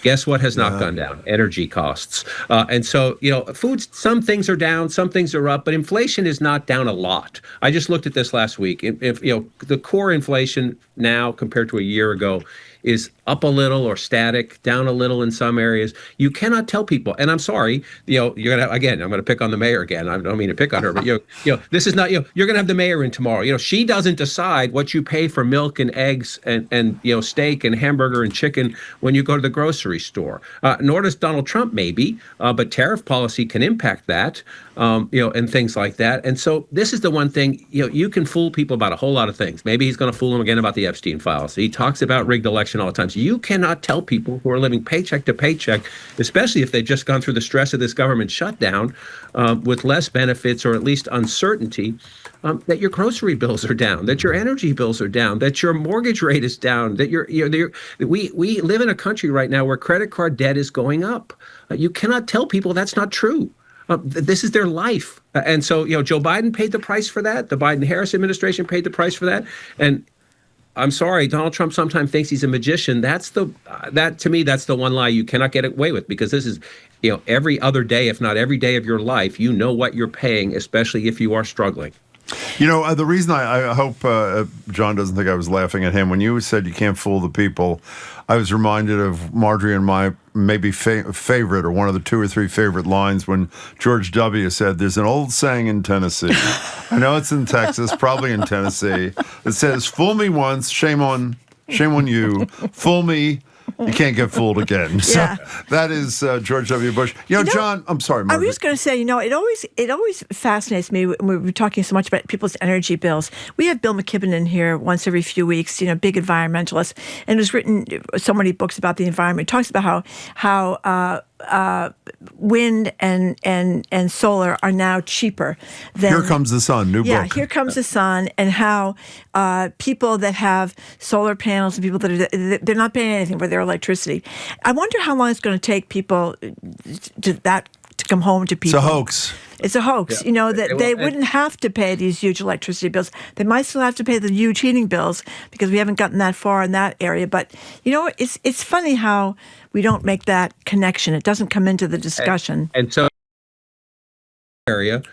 Guess what has not gone down? Energy costs. And so, foods, some things are down, some things are up, but inflation is not down a lot. I just looked at this last week. If the core inflation now compared to a year ago is up a little or static, down a little in some areas. You cannot tell people, and I'm sorry, you're gonna I'm gonna pick on the mayor again. I don't mean to pick on her, but this is not you're gonna have the mayor in tomorrow. She doesn't decide what you pay for milk and eggs and steak and hamburger and chicken when you go to the grocery store. Nor does Donald Trump, maybe, but tariff policy can impact that, and things like that. And so this is the one thing, you can fool people about a whole lot of things. Maybe he's going to fool them again about the Epstein files. He talks about rigged election all the time. So you cannot tell people who are living paycheck to paycheck, especially if they've just gone through the stress of this government shutdown with less benefits or at least uncertainty, that your grocery bills are down, that your energy bills are down, that your mortgage rate is down, that we live in a country right now where credit card debt is going up. You cannot tell people that's not true. This is their life. And so, Joe Biden paid the price for that. The Biden-Harris administration paid the price for that. And I'm sorry, Donald Trump sometimes thinks he's a magician. That to me, that's the one lie you cannot get away with, because this is, every other day, if not every day of your life, what you're paying, especially if you are struggling. The reason I hope John doesn't think I was laughing at him, when you said you can't fool the people, I was reminded of Marjorie and my maybe favorite, or one of the 2 or 3 favorite lines, when George W. said, there's an old saying in Tennessee, I know it's in Texas, probably in Tennessee, that says, fool me once, shame on you, fool me, you can't get fooled again. So that is George W. Bush. John, I'm sorry, Margaret. I was going to say, it always fascinates me when we were talking so much about people's energy bills. We have Bill McKibben in here once every few weeks, big environmentalist, and has written so many books about the environment. He talks about how wind and solar are now cheaper than... Here Comes the Sun, new book. Yeah, Here Comes the Sun, and how people that have solar panels and people that they're not paying anything for their electricity. I wonder how long it's going to take people to come home to people. It's a hoax. It's a hoax. Yeah. That they wouldn't have to pay these huge electricity bills. They might still have to pay the huge heating bills because we haven't gotten that far in that area. But, it's funny how we don't make that connection. It doesn't come into the discussion. And so area,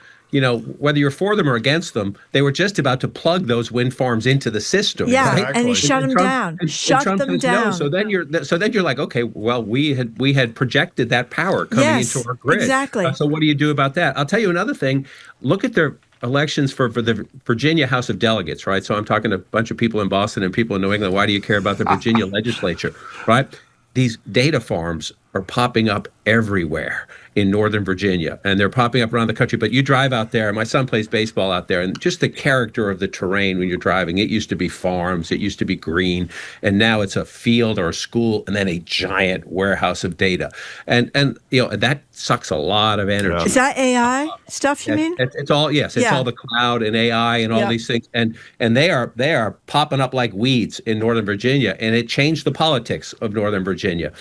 whether you're for them or against them, they were just about to plug those wind farms into the system. Yeah, right? Exactly. And he shut them down. Shut them down. No. So then you're like, okay, well, we had projected that power coming into our grid. Exactly. So what do you do about that? I'll tell you another thing. Look at their elections for the Virginia House of Delegates, right? So I'm talking to a bunch of people in Boston and people in New England. Why do you care about the Virginia legislature, right? These data farms are popping up everywhere in Northern Virginia, and they're popping up around the country. But you drive out there, my son plays baseball out there, and just the character of the terrain when you're driving, it used to be farms, it used to be green, and now it's a field or a school, and then a giant warehouse of data. And that sucks a lot of energy. Is that AI stuff you mean? It's all, yes, it's all the cloud and AI and all these things. And they are popping up like weeds in Northern Virginia, and it changed the politics of Northern Virginia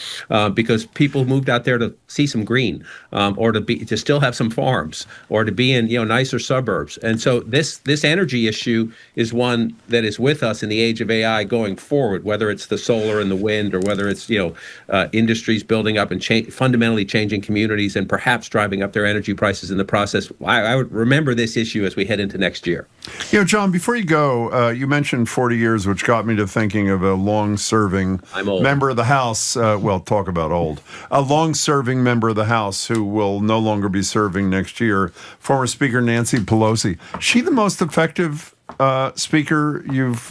because people moved out there to see some green, or to still have some farms, or to be in nicer suburbs. And so this energy issue is one that is with us in the age of AI going forward, whether it's the solar and the wind, or whether it's industries building up and fundamentally changing communities and perhaps driving up their energy prices in the process. I would remember this issue as we head into next year. John, before you go, you mentioned 40 years, which got me to thinking of a long-serving member of the House. Talk about old. A long-serving member of the House who will no longer be serving next year, former Speaker Nancy Pelosi. She the most effective speaker you've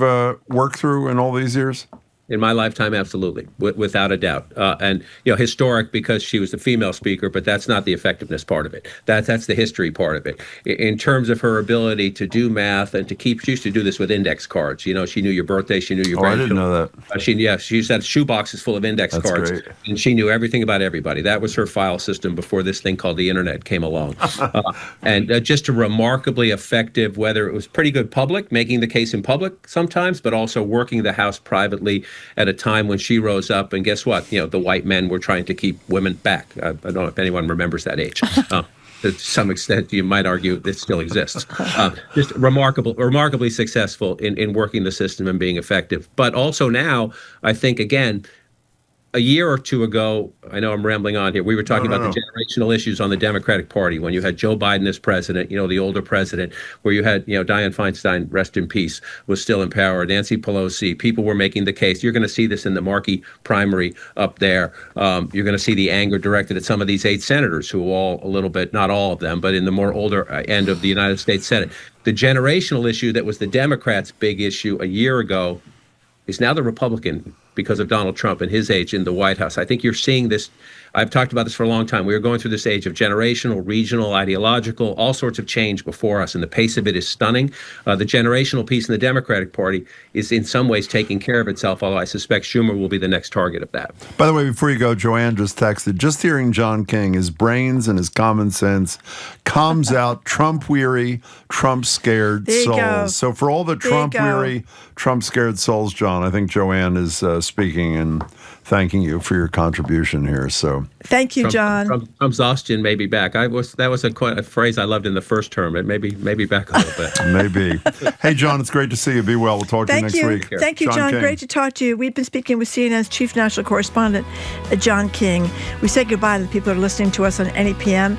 worked through in all these years? In my lifetime, absolutely, without a doubt. And, historic because she was the female speaker, but that's not the effectiveness part of it. That's the history part of it. In terms of her ability to do math and she used to do this with index cards. She knew your birthday, she knew your grandchildren. I didn't know that. She used to have shoe boxes full of index cards. Great. And she knew everything about everybody. That was her file system before this thing called the internet came along. And just a remarkably effective, whether it was pretty good public, making the case in public sometimes, but also working the House privately at a time when she rose up, and guess what? The white men were trying to keep women back. I don't know if anyone remembers that age. To some extent, you might argue it still exists. Just remarkably successful in working the system and being effective. But also now, I think, again, a year or two ago, I know I'm rambling on here, we were talking about the generational issues on the Democratic Party when you had Joe Biden as president, the older president, where you had, Dianne Feinstein, rest in peace, was still in power, Nancy Pelosi. People were making the case. You're going to see this in the Markey primary up there. You're going to see the anger directed at some of these 8 senators who all a little bit, not all of them, but in the more older end of the United States Senate. The generational issue that was the Democrats' big issue a year ago is now the Republican because of Donald Trump and his age in the White House. I think you're seeing this. I've talked about this for a long time. We are going through this age of generational, regional, ideological, all sorts of change before us, and the pace of it is stunning. The generational piece in the Democratic Party is in some ways taking care of itself, although I suspect Schumer will be the next target of that. By the way, before you go, Joanne just texted, just hearing John King, his brains and his common sense calms out Trump-weary, Trump-scared souls. So for all the Trump-weary, Trump-scared souls, John, I think Joanne is speaking and thanking you for your contribution here. So thank you, John. Trump's exhaustion may be back. That was a phrase I loved in the first term. It may be back a little bit. Maybe. Hey, John, it's great to see you. Be well. We'll talk to you next week. Thank you, John. King. Great to talk to you. We've been speaking with CNN's chief national correspondent, John King. We say goodbye to the people who are listening to us on NEPM.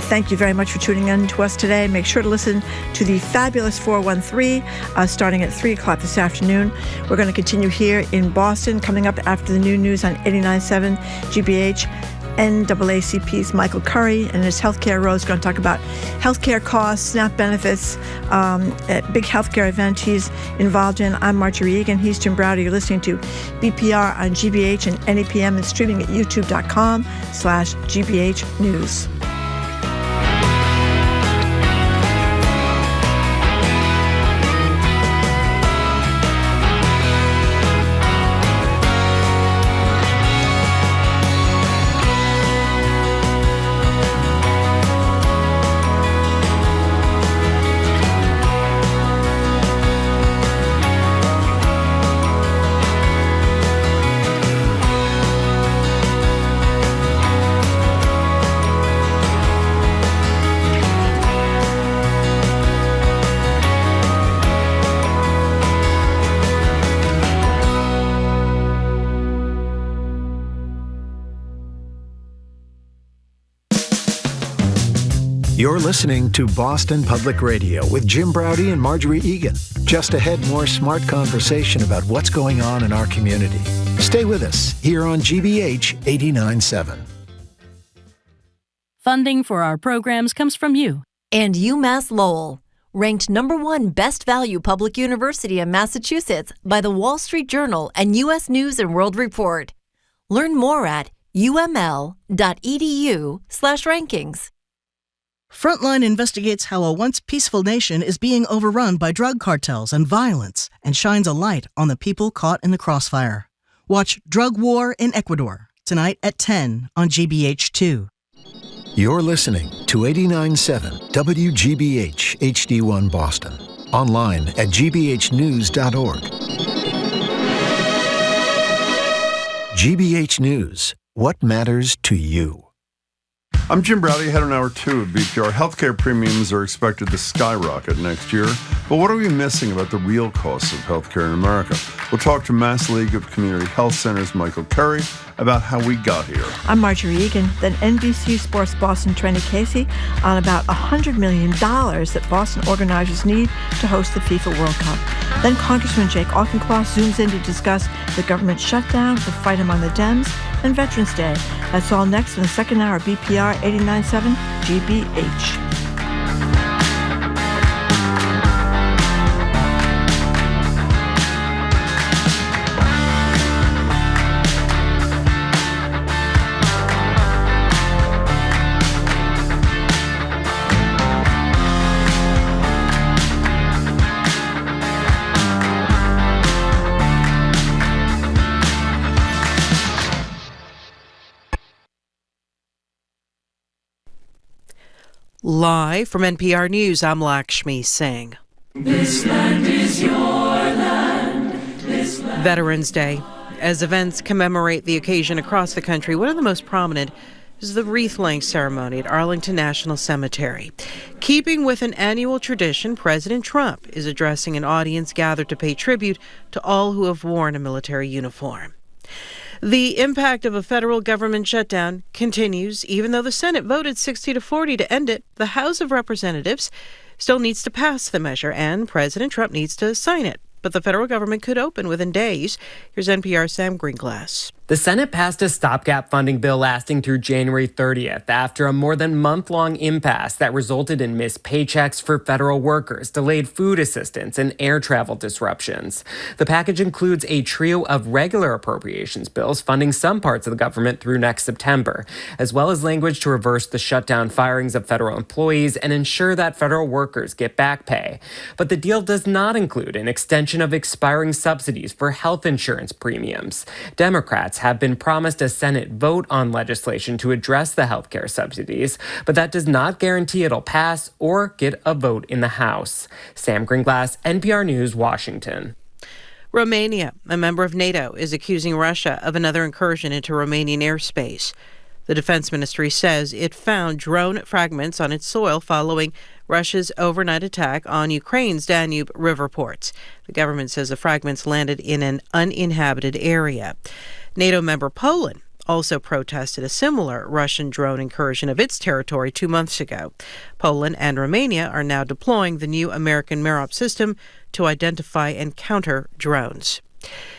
Thank you very much for tuning in to us today. Make sure to listen to the fabulous 413 starting at 3 o'clock this afternoon. We're going to continue here in Boston, coming up after the new news on 89.7 GBH. NAACP's Michael Curry and his Healthcare Row is going to talk about healthcare costs, SNAP benefits, a big healthcare event he's involved in. I'm Marjorie Egan. He's Jim Browder. You're listening to BPR on GBH and NEPM and streaming at youtube.com/GBH News. You're listening to Boston Public Radio with Jim Browder and Marjorie Egan. Just ahead, more smart conversation about what's going on in our community. Stay with us here on GBH 89.7. Funding for our programs comes from you. And UMass Lowell, ranked #1 best value public university in Massachusetts by the Wall Street Journal and U.S. News and World Report. Learn more at uml.edu/rankings. Frontline investigates how a once peaceful nation is being overrun by drug cartels and violence and shines a light on the people caught in the crossfire. Watch Drug War in Ecuador tonight at 10 on GBH2. You're listening to 89.7 WGBH HD1 Boston. Online at gbhnews.org. GBH News. What matters to you? I'm Jim Browder, head on Hour 2 of BPR. Healthcare premiums are expected to skyrocket next year. But what are we missing about the real costs of healthcare in America? We'll talk to Mass League of Community Health Centers' Michael Curry about how we got here. I'm Marjorie Egan. Then NBC Sports Boston Trenni Casey on about $100 million that Boston organizers need to host the FIFA World Cup. Then Congressman Jake Auchincloss zooms in to discuss the government shutdown, the fight among the Dems, and Veterans Day. That's all next in the second hour of BPR 89.7 GBH. Live from NPR News, I'm Lakshmi Singh. This land is your land. Veterans Day. As events commemorate the occasion across the country, one of the most prominent is the wreath-laying ceremony at Arlington National Cemetery. Keeping with an annual tradition, President Trump is addressing an audience gathered to pay tribute to all who have worn a military uniform. The impact of a federal government shutdown continues. Even though the Senate voted 60-40 to end it, the House of Representatives still needs to pass the measure, and President Trump needs to sign it. But the federal government could open within days. Here's NPR's Sam Greenglass. The Senate passed a stopgap funding bill lasting through January 30th after a more than month-long impasse that resulted in missed paychecks for federal workers, delayed food assistance, and air travel disruptions. The package includes a trio of regular appropriations bills funding some parts of the government through next September, as well as language to reverse the shutdown firings of federal employees and ensure that federal workers get back pay. But the deal does not include an extension of expiring subsidies for health insurance premiums. Democrats have been promised a Senate vote on legislation to address the healthcare subsidies, but that does not guarantee it'll pass or get a vote in the House. Sam Greenglass, NPR News, Washington. Romania, a member of NATO, is accusing Russia of another incursion into Romanian airspace. The Defense Ministry says it found drone fragments on its soil following Russia's overnight attack on Ukraine's Danube river ports. The government says the fragments landed in an uninhabited area. NATO member Poland also protested a similar Russian drone incursion of its territory 2 months ago. Poland and Romania are now deploying the new American Menopause system to identify and counter drones.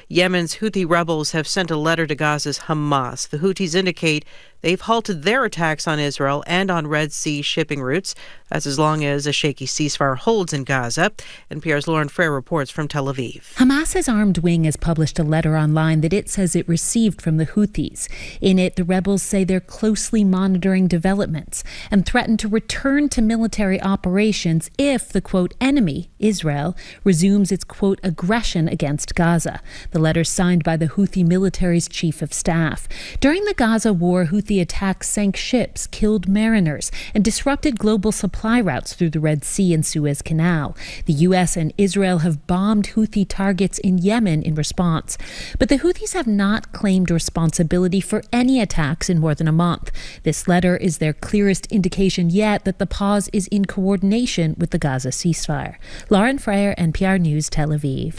Yemen's Houthi rebels have sent a letter to Gaza's Hamas. The Houthis indicate they've halted their attacks on Israel and on Red Sea shipping routes. That's as long as a shaky ceasefire holds in Gaza. NPR's Lauren Frere reports from Tel Aviv. Hamas's armed wing has published a letter online that it says it received from the Houthis. In it, the rebels say they're closely monitoring developments and threaten to return to military operations if the, quote, enemy, Israel, resumes its, quote, aggression against Gaza. The letter signed by the Houthi military's chief of staff. During the Gaza war, Houthi attacks sank ships, killed mariners, and disrupted global supply routes through the Red Sea and Suez Canal. The U.S. and Israel have bombed Houthi targets in Yemen in response. But the Houthis have not claimed responsibility for any attacks in more than a month. This letter is their clearest indication yet that the pause is in coordination with the Gaza ceasefire. Lauren Frere, NPR News, Tel Aviv.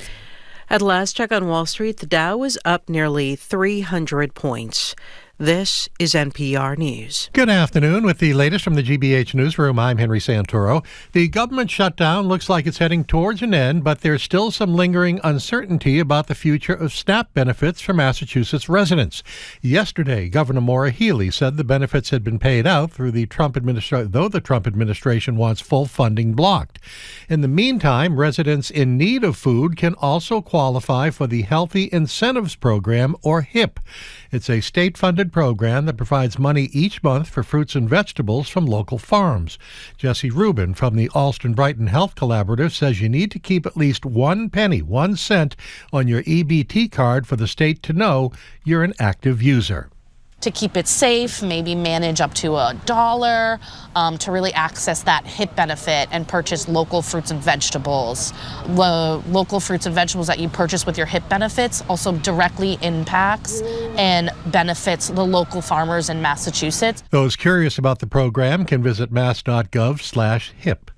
At last check on Wall Street, the Dow was up nearly 300 points. This is NPR News. Good afternoon. With the latest from the GBH Newsroom, I'm Henry Santoro. The government shutdown looks like it's heading towards an end, but there's still some lingering uncertainty about the future of SNAP benefits for Massachusetts residents. Yesterday, Governor Maura Healey said the benefits had been paid out through the Trump administration, though the Trump administration wants full funding blocked. In the meantime, residents in need of food can also qualify for the Healthy Incentives Program, or HIP. It's a state-funded program that provides money each month for fruits and vegetables from local farms. Jesse Rubin from the Alston-Brighton Health Collaborative says you need to keep at least 1 cent on your EBT card for the state to know you're an active user. To keep it safe, maybe manage up to $1 to really access that HIP benefit and purchase local fruits and vegetables. The local fruits and vegetables that you purchase with your HIP benefits also directly impacts and benefits the local farmers in Massachusetts. Those curious about the program can visit mass.gov/HIP.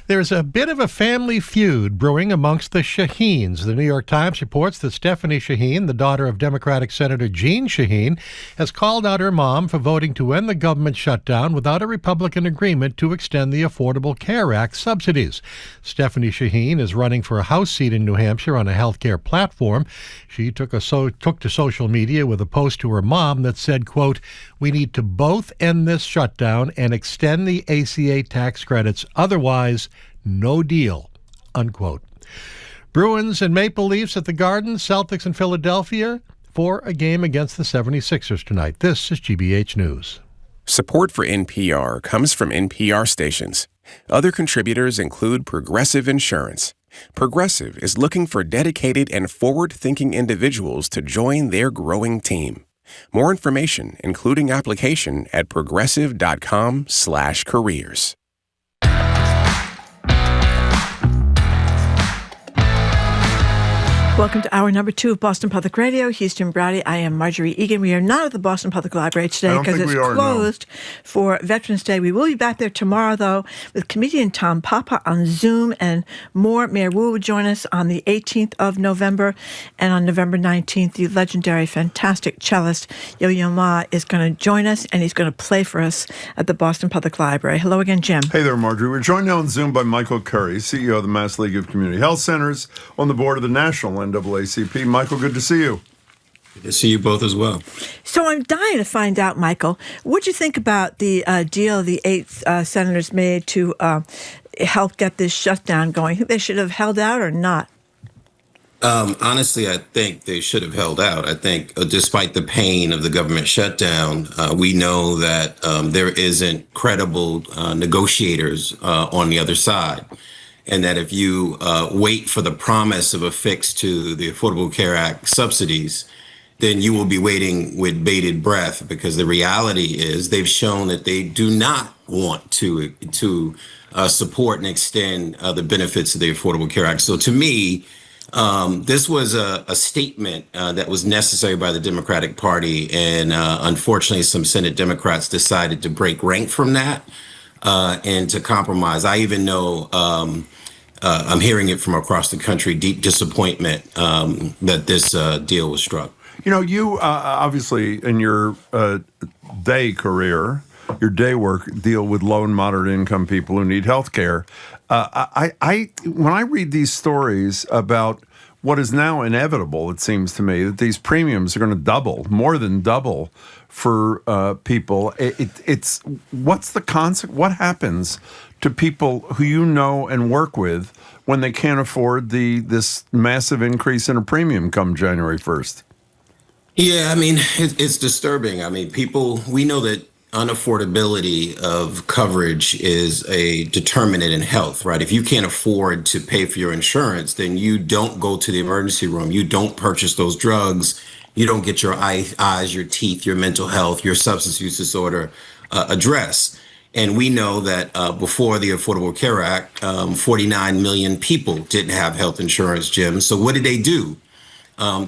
There's a bit of a family feud brewing amongst the Shaheens. The New York Times reports that Stephanie Shaheen, the daughter of Democratic Senator Jean Shaheen, has called out her mom for voting to end the government shutdown without a Republican agreement to extend the Affordable Care Act subsidies. Stephanie Shaheen is running for a House seat in New Hampshire on a healthcare platform. She took to social media with a post to her mom that said, quote, "We need to both end this shutdown and extend the ACA tax credits. Otherwise, no deal," unquote. Bruins and Maple Leafs at the Garden, Celtics in Philadelphia for a game against the 76ers tonight. This is GBH News. Support for NPR comes from NPR stations. Other contributors include Progressive Insurance. Progressive is looking for dedicated and forward-thinking individuals to join their growing team. More information, including application, at progressive.com/careers. Welcome to hour number 2 of Boston Public Radio. He's Jim Browdy. I am Marjorie Egan. We are not at the Boston Public Library today because it's closed for Veterans Day. We will be back there tomorrow, though, with comedian Tom Papa on Zoom and more. Mayor Wu will join us on the 18th of November. And on November 19th, the legendary, fantastic cellist Yo-Yo Ma is going to join us, and he's going to play for us at the Boston Public Library. Hello again, Jim. Hey there, Marjorie. We're joined now on Zoom by Michael Curry, CEO of the Mass League of Community Health Centers, on the board of the National NAACP. Michael, good to see you. Good to see you both as well. So I'm dying to find out, Michael, what do you think about the deal the 8 senators made to help get this shutdown going? Think they should have held out or not? Honestly, I think they should have held out. I think despite the pain of the government shutdown, we know that there isn't credible negotiators on the other side. And that if you wait for the promise of a fix to the Affordable Care Act subsidies, then you will be waiting with bated breath, because the reality is they've shown that they do not want to support and extend the benefits of the Affordable Care Act. So to me, this was a statement that was necessary by the Democratic Party. And unfortunately, some Senate Democrats decided to break rank from that and to compromise. I even know I'm hearing it from across the country, deep disappointment that this deal was struck. You know, you obviously in your day career, your day work, deal with low and moderate income people who need health care. When I read these stories about what is now inevitable, it seems to me that these premiums are going to double, more than double for people. It's what's the concept? What happens to people who you know and work with when they can't afford this massive increase in a premium come January 1st? Yeah, I mean, it's disturbing. I mean, we know that unaffordability of coverage is a determinant in health, right? If you can't afford to pay for your insurance, then you don't go to the emergency room. You don't purchase those drugs. You don't get your eyes, your teeth, your mental health, your substance use disorder addressed. And we know that before the Affordable Care Act, 49 million people didn't have health insurance, Jim. So what did they do?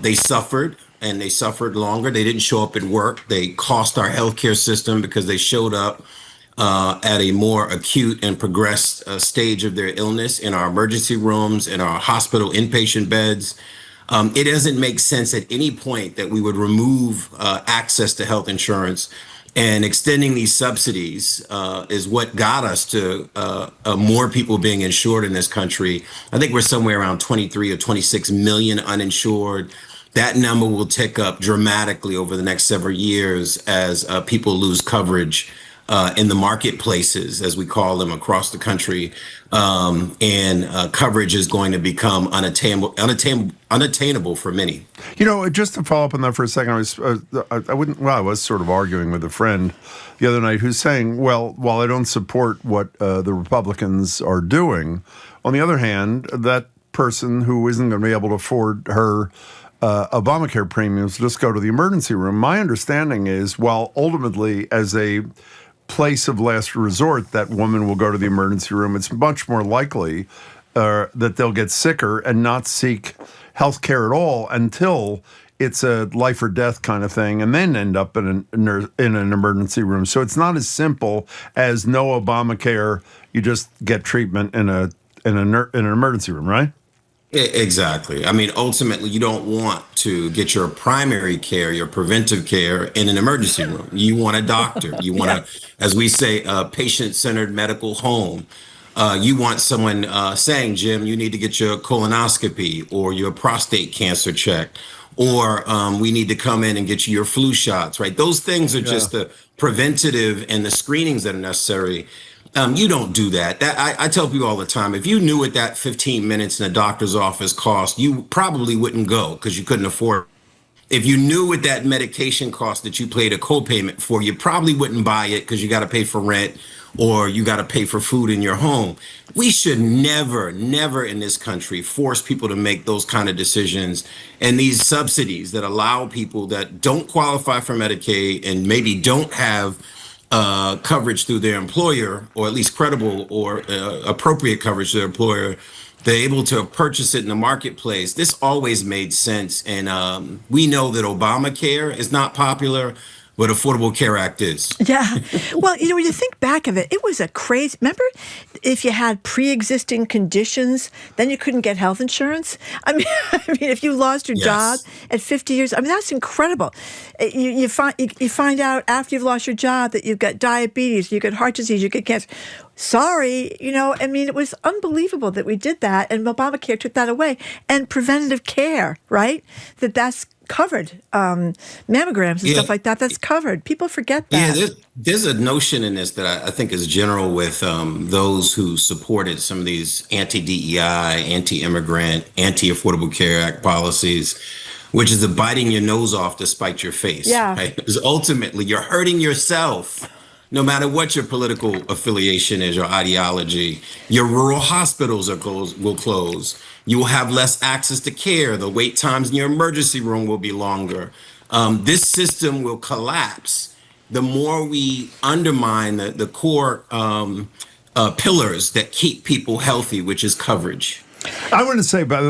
They suffered, and they suffered longer. They didn't show up at work. They cost our healthcare system because they showed up at a more acute and progressed stage of their illness in our emergency rooms, in our hospital inpatient beds. It doesn't make sense at any point that we would remove access to health insurance, and extending these subsidies is what got us to more people being insured in this country. I think we're somewhere around 23 or 26 million uninsured. That number will tick up dramatically over the next several years as people lose coverage in the marketplaces, as we call them, across the country. And coverage is going to become unattainable for many. You know, just to follow up on that for a second, I was sort of arguing with a friend the other night who's saying, well, while I don't support what the Republicans are doing, on the other hand, that person who isn't going to be able to afford her Obamacare premiums just go to the emergency room. My understanding is, while ultimately as a place of last resort, that woman will go to the emergency room, it's much more likely that they'll get sicker and not seek health care at all until it's a life or death kind of thing, and then end up in an emergency room. So it's not as simple as no Obamacare, you just get treatment in an emergency room, right? Exactly. I mean, ultimately, you don't want to get your primary care, your preventive care in an emergency room. You want a doctor. You want as we say, a patient-centered medical home. You want someone saying, Jim, you need to get your colonoscopy or your prostate cancer checked, or we need to come in and get you your flu shots, right? Those things are just the preventative and the screenings that are necessary. You don't do that. I tell people all the time, if you knew what that 15 minutes in a doctor's office cost, you probably wouldn't go because you couldn't afford it. If you knew what that medication cost that you paid a copayment for, you probably wouldn't buy it because you got to pay for rent or you got to pay for food in your home. We should never in this country force people to make those kind of decisions. And these subsidies that allow people that don't qualify for Medicaid and maybe don't have coverage through their employer, or at least credible or appropriate coverage to their employer, they're able to purchase it in the marketplace. This always made sense. And we know that Obamacare is not popular, but Affordable Care Act is. Yeah. Well, when you think back of it, it was a crazy. Remember, if you had pre-existing conditions, then you couldn't get health insurance. I mean, if you lost your job at 50 years, that's incredible. You find out after you've lost your job that you've got diabetes, you've got heart disease, you've got cancer. Sorry, it was unbelievable that we did that, and Obamacare took that away. And preventative care, right? That's covered. Mammograms and stuff like that, that's covered. People forget that. Yeah, there's a notion in this that I think is general with those who supported some of these anti-DEI, anti-immigrant, anti-Affordable Care Act policies, which is the biting your nose off to spite your face. Yeah. Right? Because ultimately, you're hurting yourself. No matter what your political affiliation is or ideology, your rural hospitals will close. You will have less access to care. The wait times in your emergency room will be longer. This system will collapse the more we undermine the core pillars that keep people healthy, which is coverage. I want to say, but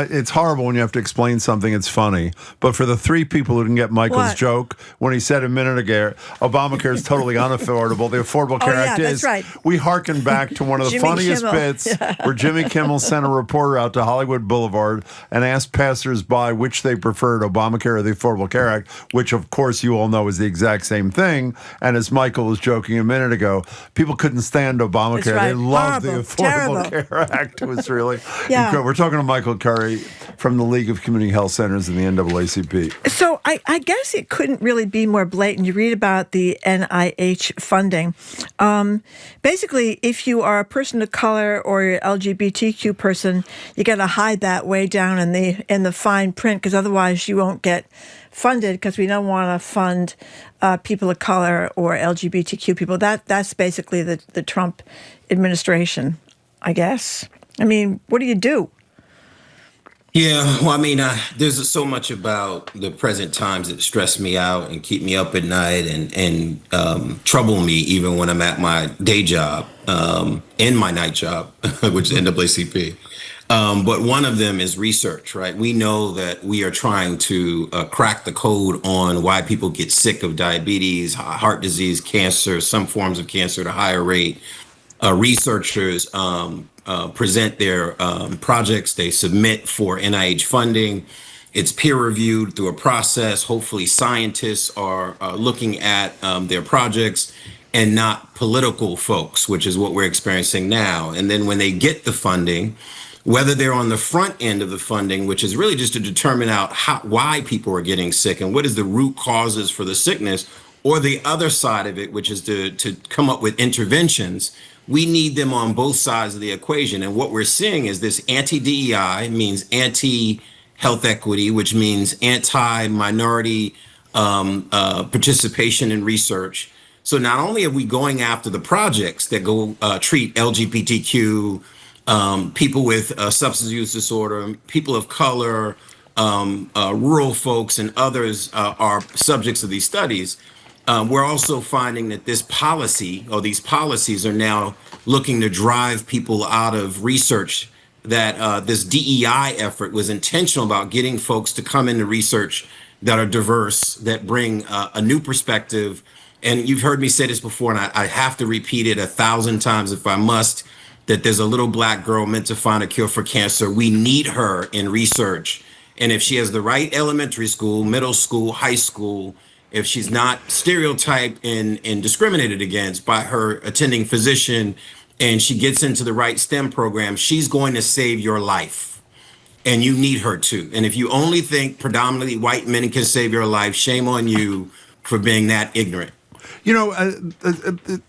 it's horrible when you have to explain something. It's funny, but for the three people who didn't get Michael's joke when he said a minute ago, Obamacare is totally unaffordable. The Affordable Care Act is. That's right. We hearken back to one of the funniest bits where Jimmy Kimmel sent a reporter out to Hollywood Boulevard and asked passersby which they preferred, Obamacare or the Affordable Care Act, which of course you all know is the exact same thing. And as Michael was joking a minute ago, people couldn't stand Obamacare. Right. They loved the Affordable Care Act. It was really. Yeah. We're talking to Michael Curry from the League of Community Health Centers and the NAACP. So I guess it couldn't really be more blatant. You read about the NIH funding. Basically, if you are a person of color or you're an LGBTQ person, you got to hide that way down in the fine print, because otherwise you won't get funded, because we don't want to fund people of color or LGBTQ people. That's basically the Trump administration, I guess. What do you do? Yeah, well, there's so much about the present times that stress me out and keep me up at night and trouble me even when I'm at my day job and my night job, which is NAACP. But one of them is research, right? We know that we are trying to crack the code on why people get sick of diabetes, heart disease, cancer, some forms of cancer at a higher rate. Researchers present their projects. They submit for NIH funding. It's peer reviewed through a process. Hopefully scientists are looking at their projects and not political folks, which is what we're experiencing now. And then when they get the funding, whether they're on the front end of the funding, which is really just to determine out why people are getting sick and what is the root causes for the sickness, or the other side of it, which is to come up with interventions, we need them on both sides of the equation. And what we're seeing is this anti-DEI means anti-health equity, which means anti-minority participation in research. So not only are we going after the projects that go treat LGBTQ, people with substance use disorder, people of color, rural folks, and others are subjects of these studies. We're also finding that this policy, or these policies, are now looking to drive people out of research. That this DEI effort was intentional about getting folks to come into research that are diverse, that bring a new perspective. And you've heard me say this before, and I have to repeat it 1,000 times if I must, that there's a little black girl meant to find a cure for cancer. We need her in research. And if she has the right elementary school, middle school, high school, if she's not stereotyped and discriminated against by her attending physician, and she gets into the right STEM program, she's going to save your life. And you need her to. And if you only think predominantly white men can save your life, shame on you for being that ignorant. You know,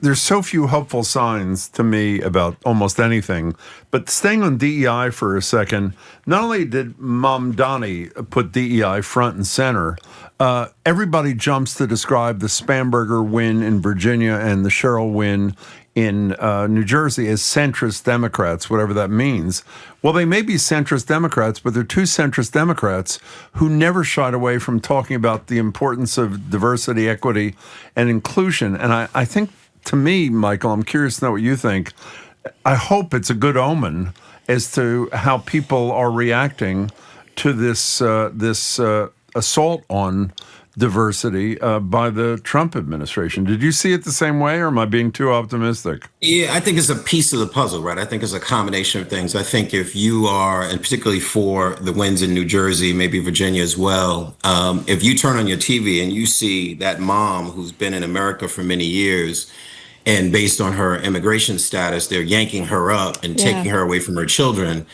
there's so few helpful signs to me about almost anything. But staying on DEI for a second, not only did Mom Donnie put DEI front and center, everybody jumps to describe the Spamberger win in Virginia and the Sherrill win in New Jersey as centrist Democrats, whatever that means. Well, they may be centrist Democrats, but they're two centrist Democrats who never shied away from talking about the importance of diversity, equity, and inclusion. And I think, to me, Michael, I'm curious to know what you think. I hope it's a good omen as to how people are reacting to this assault on diversity by the Trump administration. Did you see it the same way, or am I being too optimistic? Yeah, I think it's a piece of the puzzle, right? I think it's a combination of things. I think if you are, and particularly for the wins in New Jersey, maybe Virginia as well, if you turn on your TV and you see that mom who's been in America for many years, and based on her immigration status, they're yanking her up and taking her away from her children,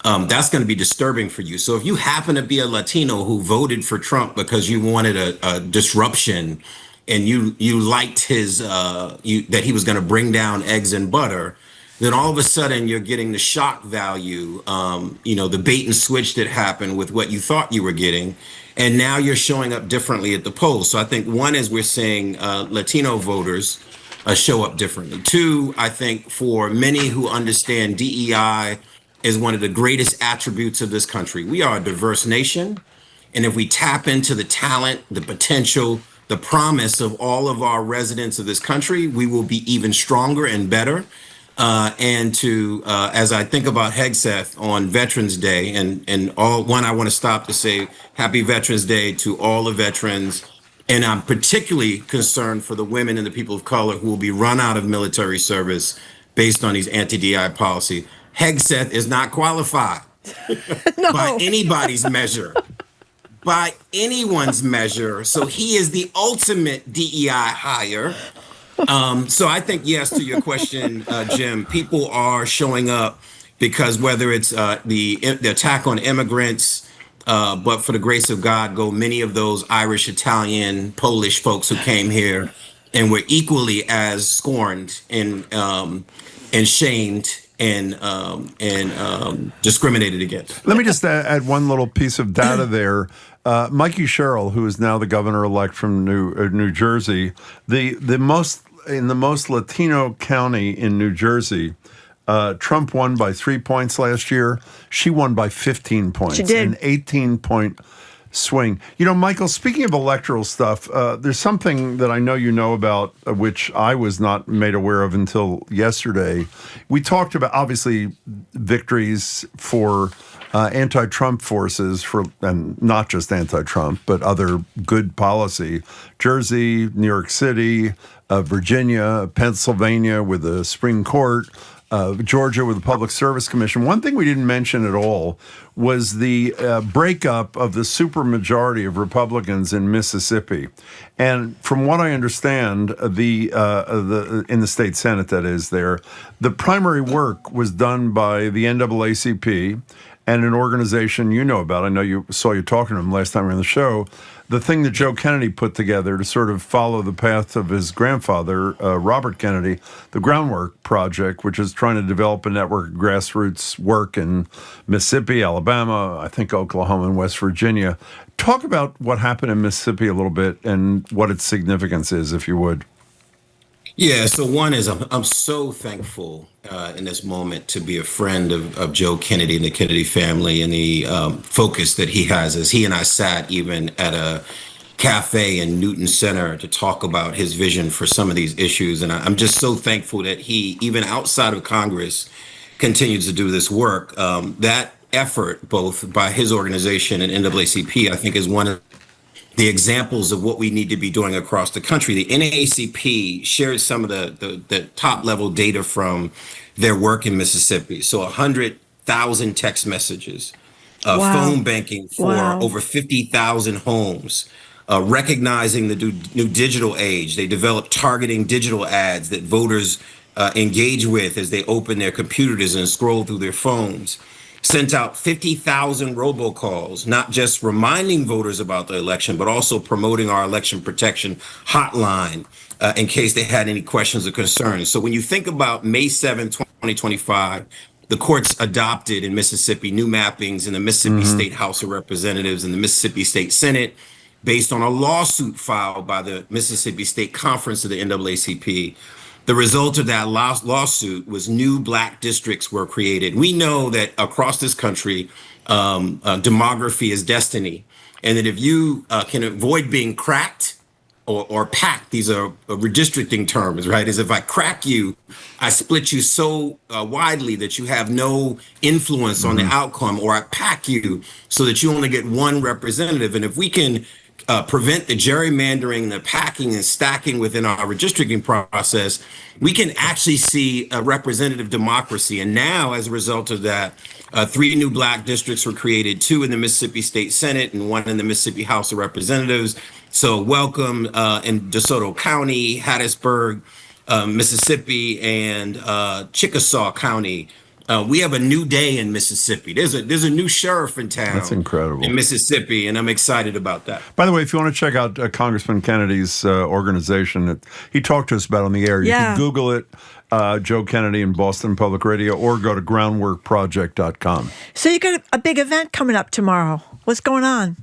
that's going to be disturbing for you. So if you happen to be a Latino who voted for Trump because you wanted a disruption and you liked his that he was going to bring down eggs and butter, then all of a sudden you're getting the shock value, the bait and switch that happened with what you thought you were getting. And now you're showing up differently at the polls. So I think one is we're seeing Latino voters show up differently. Two, I think for many who understand DEI is one of the greatest attributes of this country. We are a diverse nation. And if we tap into the talent, the potential, the promise of all of our residents of this country, we will be even stronger and better. As I think about Hegseth on Veterans Day, I want to stop to say Happy Veterans Day to all the veterans. And I'm particularly concerned for the women and the people of color who will be run out of military service based on these anti-DI policy. Hegseth is not qualified by anybody's measure, by anyone's measure. So he is the ultimate DEI hire. So I think, yes, to your question, Jim, people are showing up because whether it's the attack on immigrants, but for the grace of God, go many of those Irish, Italian, Polish folks who came here and were equally as scorned and shamed and discriminated against. Let me just add one little piece of data there. Mikey Sherrill, who is now the governor-elect from New Jersey, the most Latino county in New Jersey, Trump won by 3 points last year. She won by 15 points. She did. An 18-point swing. Michael, speaking of electoral stuff, there's something that I know you know about, which I was not made aware of until yesterday. We talked about, obviously, victories for anti-Trump forces, and not just anti-Trump, but other good policy. Jersey, New York City, Virginia, Pennsylvania with the Supreme Court, Georgia with the Public Service Commission. One thing we didn't mention at all was the breakup of the supermajority of Republicans in Mississippi. And from what I understand, in the state Senate, that is there, the primary work was done by the NAACP and an organization you know about. I know you talking to him last time we were on the show. The thing that Joe Kennedy put together to sort of follow the path of his grandfather, Robert Kennedy, the Groundwork Project, which is trying to develop a network of grassroots work in Mississippi, Alabama, I think Oklahoma, and West Virginia. Talk about what happened in Mississippi a little bit and what its significance is, if you would. Yeah, so one is I'm so thankful in this moment to be a friend of Joe Kennedy and the Kennedy family and the focus that he has, as he and I sat even at a cafe in Newton Center to talk about his vision for some of these issues. And I'm just so thankful that he, even outside of Congress, continues to do this work. That effort, both by his organization and NAACP, I think is one of the examples of what we need to be doing across the country. The NAACP shared some of the top level data from their work in Mississippi. So 100,000 text messages, phone banking for over 50,000 homes, recognizing the new digital age. They developed targeting digital ads that voters engage with as they open their computers and scroll through their phones. Sent out 50,000 robocalls, not just reminding voters about the election, but also promoting our election protection hotline in case they had any questions or concerns. So when you think about May 7th, 2025, the courts adopted in Mississippi new mappings in the Mississippi State House of Representatives and the Mississippi State Senate. based on a lawsuit filed by the Mississippi State Conference of the NAACP. The result of that lawsuit was new black districts were created. We know that across this country, demography is destiny, and that if you can avoid being cracked or packed, these are redistricting terms, right? Is if I crack you, I split you so widely that you have no influence on the outcome, or I pack you so that you only get one representative. And if we can prevent the gerrymandering, the packing and stacking within our redistricting process, we can actually see a representative democracy. And now, as a result of that, 3 new black districts were created, 2 in the Mississippi State Senate and 1 in the Mississippi House of Representatives. So welcome in DeSoto County, Hattiesburg, Mississippi, and Chickasaw County. We have a new day in Mississippi. There's a new sheriff in town. That's incredible. In Mississippi, and I'm excited about that. By the way, if you want to check out Congressman Kennedy's organization, he talked to us about it on the air. You can Google it, Joe Kennedy in Boston Public Radio, or go to groundworkproject.com. So you got a big event coming up tomorrow. What's going on?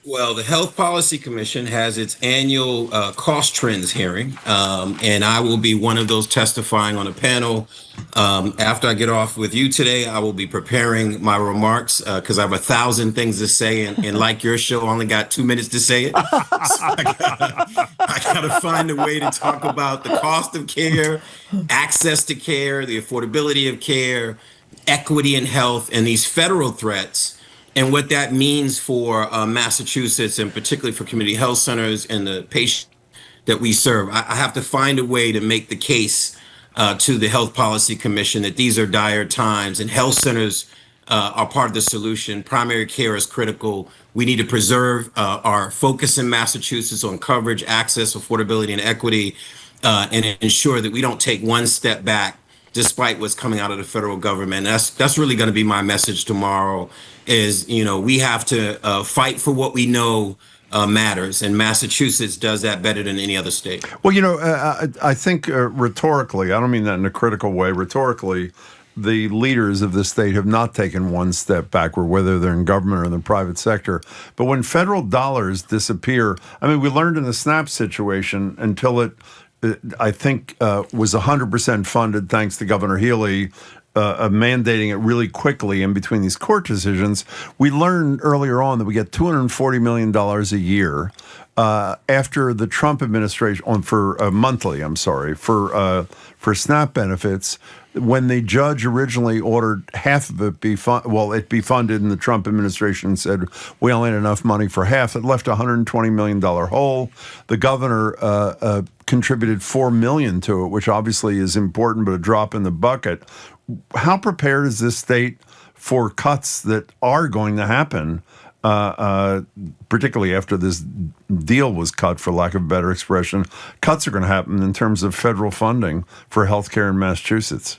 Well, the Health Policy Commission has its annual cost trends hearing, and I will be one of those testifying on a panel. After I get off with you today, I will be preparing my remarks because I have 1,000 things to say, and like your show, I only got 2 minutes to say it. So I gotta find a way to talk about the cost of care, access to care, the affordability of care, equity in health, and these federal threats, and what that means for Massachusetts, and particularly for community health centers and the patients that we serve. I have to find a way to make the case to the Health Policy Commission that these are dire times, and health centers are part of the solution. Primary care is critical. We need to preserve our focus in Massachusetts on coverage, access, affordability, and equity, and ensure that we don't take one step back despite what's coming out of the federal government. That's really going to be my message tomorrow. Is, we have to fight for what we know matters, and Massachusetts does that better than any other state. Well, I think rhetorically, I don't mean that in a critical way, rhetorically, the leaders of the state have not taken one step backward, whether they're in government or in the private sector. But when federal dollars disappear, we learned in the SNAP situation until it, I think, was 100% funded, thanks to Governor Healy, mandating it really quickly in between these court decisions. We learned earlier on that we get $240 million a year after the Trump administration, for SNAP benefits. When the judge originally ordered half of it be funded, and the Trump administration said we only had enough money for half, it left a $120 million hole. The governor contributed $4 million to it, which obviously is important, but a drop in the bucket. How prepared is this state for cuts that are going to happen, particularly after this deal was cut, for lack of a better expression? Cuts are going to happen in terms of federal funding for healthcare in Massachusetts.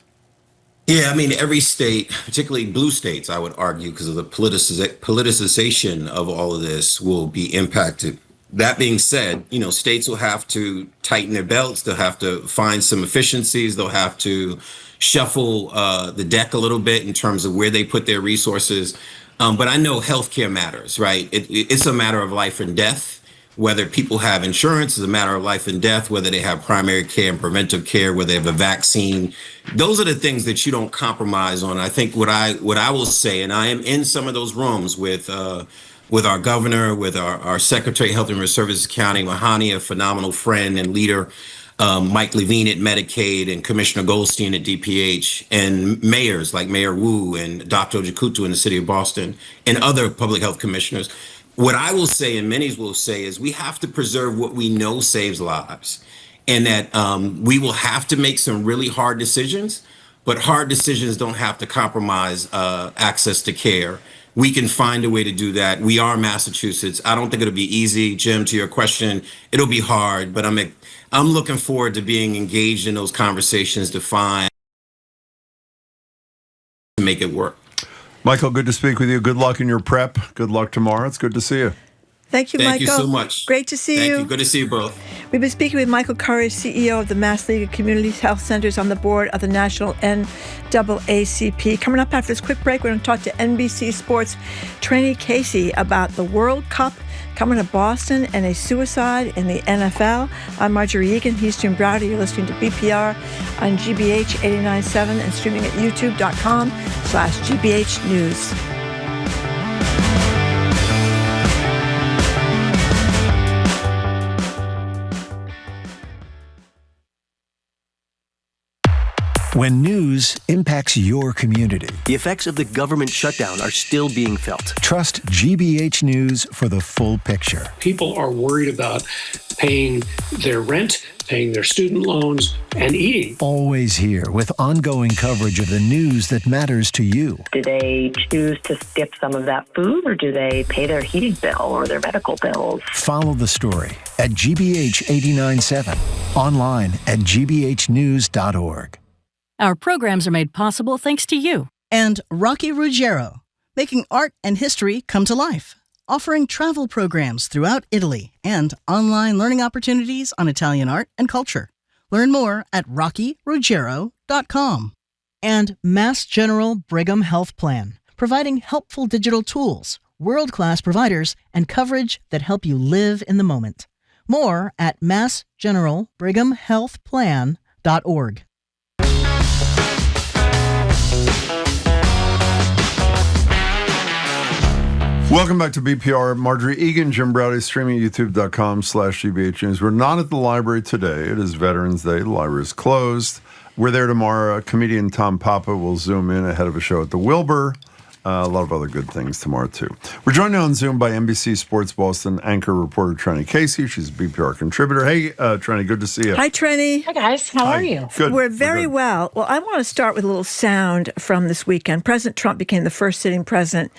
Yeah, every state, particularly blue states, I would argue, because of the politicization of all of this, will be impacted. That being said, states will have to tighten their belts. They'll have to find some efficiencies. They'll have to shuffle the deck a little bit in terms of where they put their resources. But I know healthcare matters, right? It's a matter of life and death. Whether people have insurance is a matter of life and death, whether they have primary care and preventive care, whether they have a vaccine. Those are the things that you don't compromise on. I think what I will say, and I am in some of those rooms with our governor, with our Secretary of Health and Human Services County, Mahani, a phenomenal friend and leader, Mike Levine at Medicaid, and Commissioner Goldstein at DPH, and mayors like Mayor Wu and Dr. Ojikutu in the city of Boston, and other public health commissioners. What I will say, and many will say, is we have to preserve what we know saves lives, and that we will have to make some really hard decisions, but hard decisions don't have to compromise access to care. We can find a way to do that. We are Massachusetts. I don't think it'll be easy, Jim, to your question. It'll be hard, but I'm looking forward to being engaged in those conversations to make it work. Michael, good to speak with you. Good luck in your prep. Good luck tomorrow. It's good to see you. Thank you, Michael. Thank you so much. Great to see you. Thank you. Good to see you both. We've been speaking with Michael Curry, CEO of the Mass League of Community Health Centers, on the board of the National NAACP. Coming up after this quick break, we're going to talk to NBC Sports' Trenni Casey about the World Cup Coming to Boston and a suicide in the NFL. I'm Marjorie Egan. He's Jim Browder. You're listening to BPR on GBH 89.7 and streaming at youtube.com/GBH News. When news impacts your community, the effects of the government shutdown are still being felt. Trust GBH News for the full picture. People are worried about paying their rent, paying their student loans, and eating. Always here with ongoing coverage of the news that matters to you. Do they choose to skip some of that food, or do they pay their heating bill or their medical bills? Follow the story at GBH 89.7, online at gbhnews.org. Our programs are made possible thanks to you. And Rocky Ruggiero, making art and history come to life, offering travel programs throughout Italy and online learning opportunities on Italian art and culture. Learn more at rockyruggiero.com. And Mass General Brigham Health Plan, providing helpful digital tools, world-class providers, and coverage that help you live in the moment. More at massgeneralbrighamhealthplan.org. Welcome back to BPR. Marjorie Egan, Jim Browdy, streaming at youtube.com/GBH News. We're not at the library today. It is Veterans Day. The library is closed. We're there tomorrow. Comedian Tom Papa will Zoom in ahead of a show at the Wilbur. A lot of other good things tomorrow, too. We're joined on Zoom by NBC Sports Boston anchor reporter Trenni Casey. She's a BPR contributor. Hey, Trenni, good to see you. Hi, Trenni. Hi, guys. How are you? Good. We're very well. Well, I want to start with a little sound from this weekend. President Trump became the first sitting president,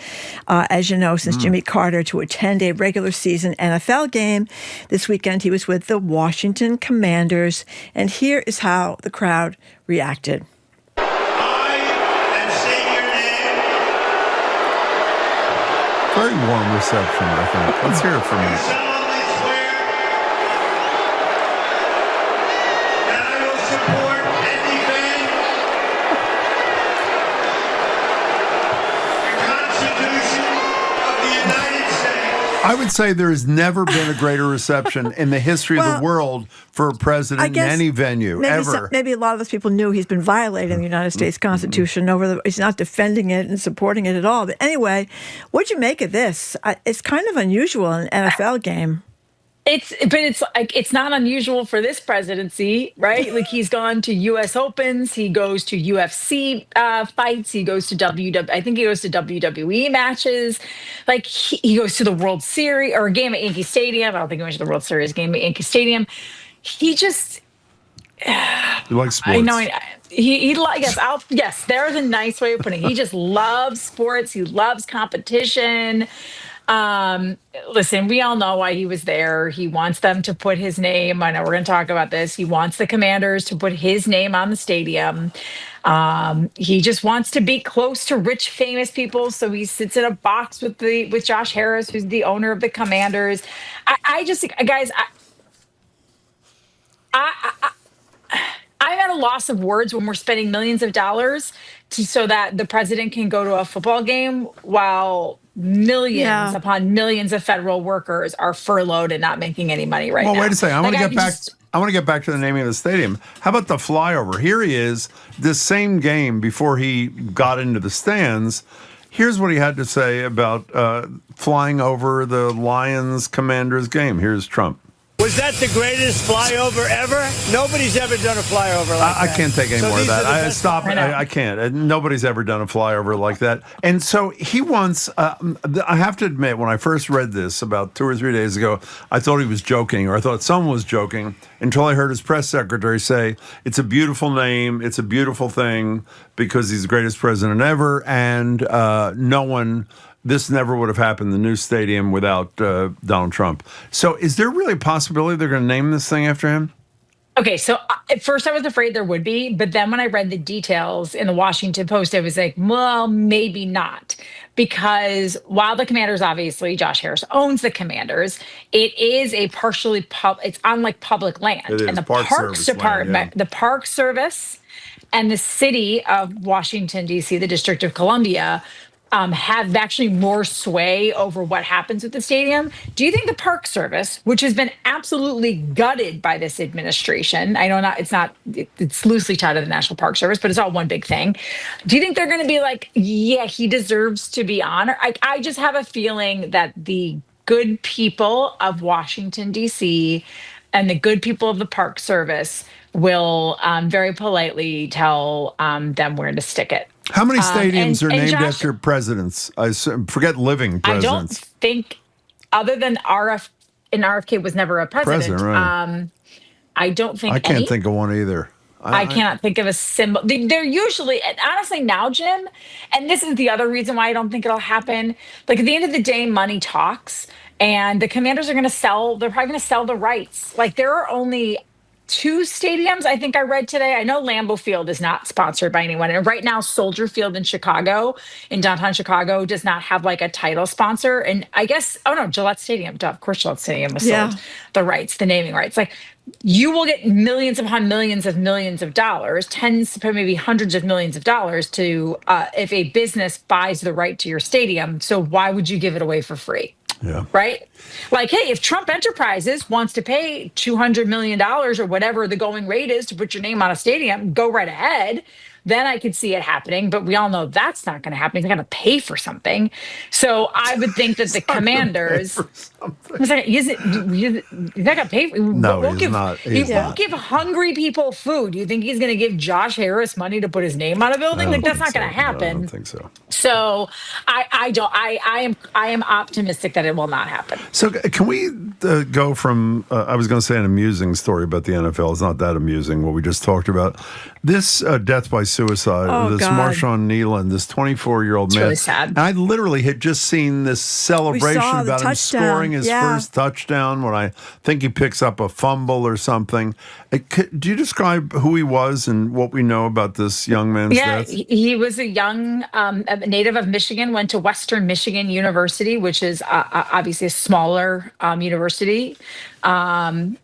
as you know, since Jimmy Carter to attend a regular season NFL game. This weekend, he was with the Washington Commanders. And here is how the crowd reacted. Very warm reception, I think. Let's hear it from you. That I will support and defend the Constitution of the United States. I would say there has never been a greater reception in the history of the world for a president in any venue, ever. Maybe a lot of those people knew he's been violating the United States Constitution. He's not defending it and supporting it at all. But anyway, what'd you make of this? It's kind of unusual in an NFL game. It's not unusual for this presidency, right? Like, he's gone to U.S. Opens, he goes to UFC fights, he goes to I think he goes to WWE matches, like he goes to the World Series or a game at Yankee Stadium. I don't think he went to the World Series game at Yankee Stadium. He just he likes sports. I know. Yes, there's a nice way of putting it. He just loves sports. He loves competition. Listen, we all know why he was there. He wants them to put his name. I know we're going to talk about this. He wants the Commanders to put his name on the stadium. He just wants to be close to rich, famous people. So he sits in a box with Josh Harris, who's the owner of the Commanders. I'm at a loss of words when we're spending millions of dollars so that the president can go to a football game while millions upon millions of federal workers are furloughed and not making any money right now. Well, wait a second. I want to get back to the naming of the stadium. How about the flyover? Here he is, this same game before he got into the stands. Here's what he had to say about flying over the Lions-Commanders game. Here's Trump. Was that the greatest flyover ever? Nobody's ever done a flyover like that. I can't take any more of that. I can't. Nobody's ever done a flyover like that. And so he wants, I have to admit, when I first read this about 2 or 3 days ago, I thought he was joking, or I thought someone was joking, until I heard his press secretary say, it's a beautiful name, it's a beautiful thing, because he's the greatest president ever, and this never would have happened, the new stadium, without Donald Trump. So is there really a possibility they're going to name this thing after him? Okay, so at first I was afraid there would be, but then when I read the details in the Washington Post, I was like, well, maybe not. Because while the Commanders, obviously, Josh Harris owns the Commanders, it is a partially it's on like public land. It is, and the Parks Department, the Park Service and the city of Washington, D.C., the District of Columbia, have actually more sway over what happens with the stadium. Do you think the Park Service, which has been absolutely gutted by this administration, I know it's loosely tied to the National Park Service, but it's all one big thing. Do you think they're going to be like, yeah, he deserves to be honored? I just have a feeling that the good people of Washington, D.C., and the good people of the Park Service will very politely tell them where to stick it. How many stadiums are named Josh, after presidents? I forget living presidents. I don't think, other than RFK was never a president. Right. I don't think I can't think of one either. I cannot think of a symbol. They're usually, and honestly now, Jim, and this is the other reason why I don't think it'll happen. Like at the end of the day, money talks, and the Commanders are going to sell. They're probably going to sell the rights. Like there are only 2 stadiums, I think I read today. I know Lambeau Field is not sponsored by anyone. And right now, Soldier Field in Chicago, in downtown Chicago, does not have like a title sponsor. And I guess, Gillette Stadium. Of course, Gillette Stadium was sold the rights, the naming rights. Like you will get millions upon millions of dollars, tens to maybe hundreds of millions of dollars to if a business buys the right to your stadium. So why would you give it away for free? Yeah. Right? Like, hey, if Trump Enterprises wants to pay $200 million or whatever the going rate is to put your name on a stadium, go right ahead. Then I could see it happening. But we all know that's not going to happen. He's going to pay for something. So I would think that the Commanders. He's not going to pay for No, he's not. He won't give hungry people food. You think he's going to give Josh Harris money to put his name on a building? Like that's not going to happen. I don't think so. So I am optimistic that it will not happen. So can we go from, I was going to say an amusing story about the NFL. It's not that amusing, what we just talked about. This death by suicide, Marshawn Nealon, this 24-year-old man. Really sad. And I literally had just seen this celebration about him scoring his first touchdown when I think he picks up a fumble or something. Do you describe who he was and what we know about this young man's death? He was a young native of Michigan, went to Western Michigan University, which is obviously a smaller university. And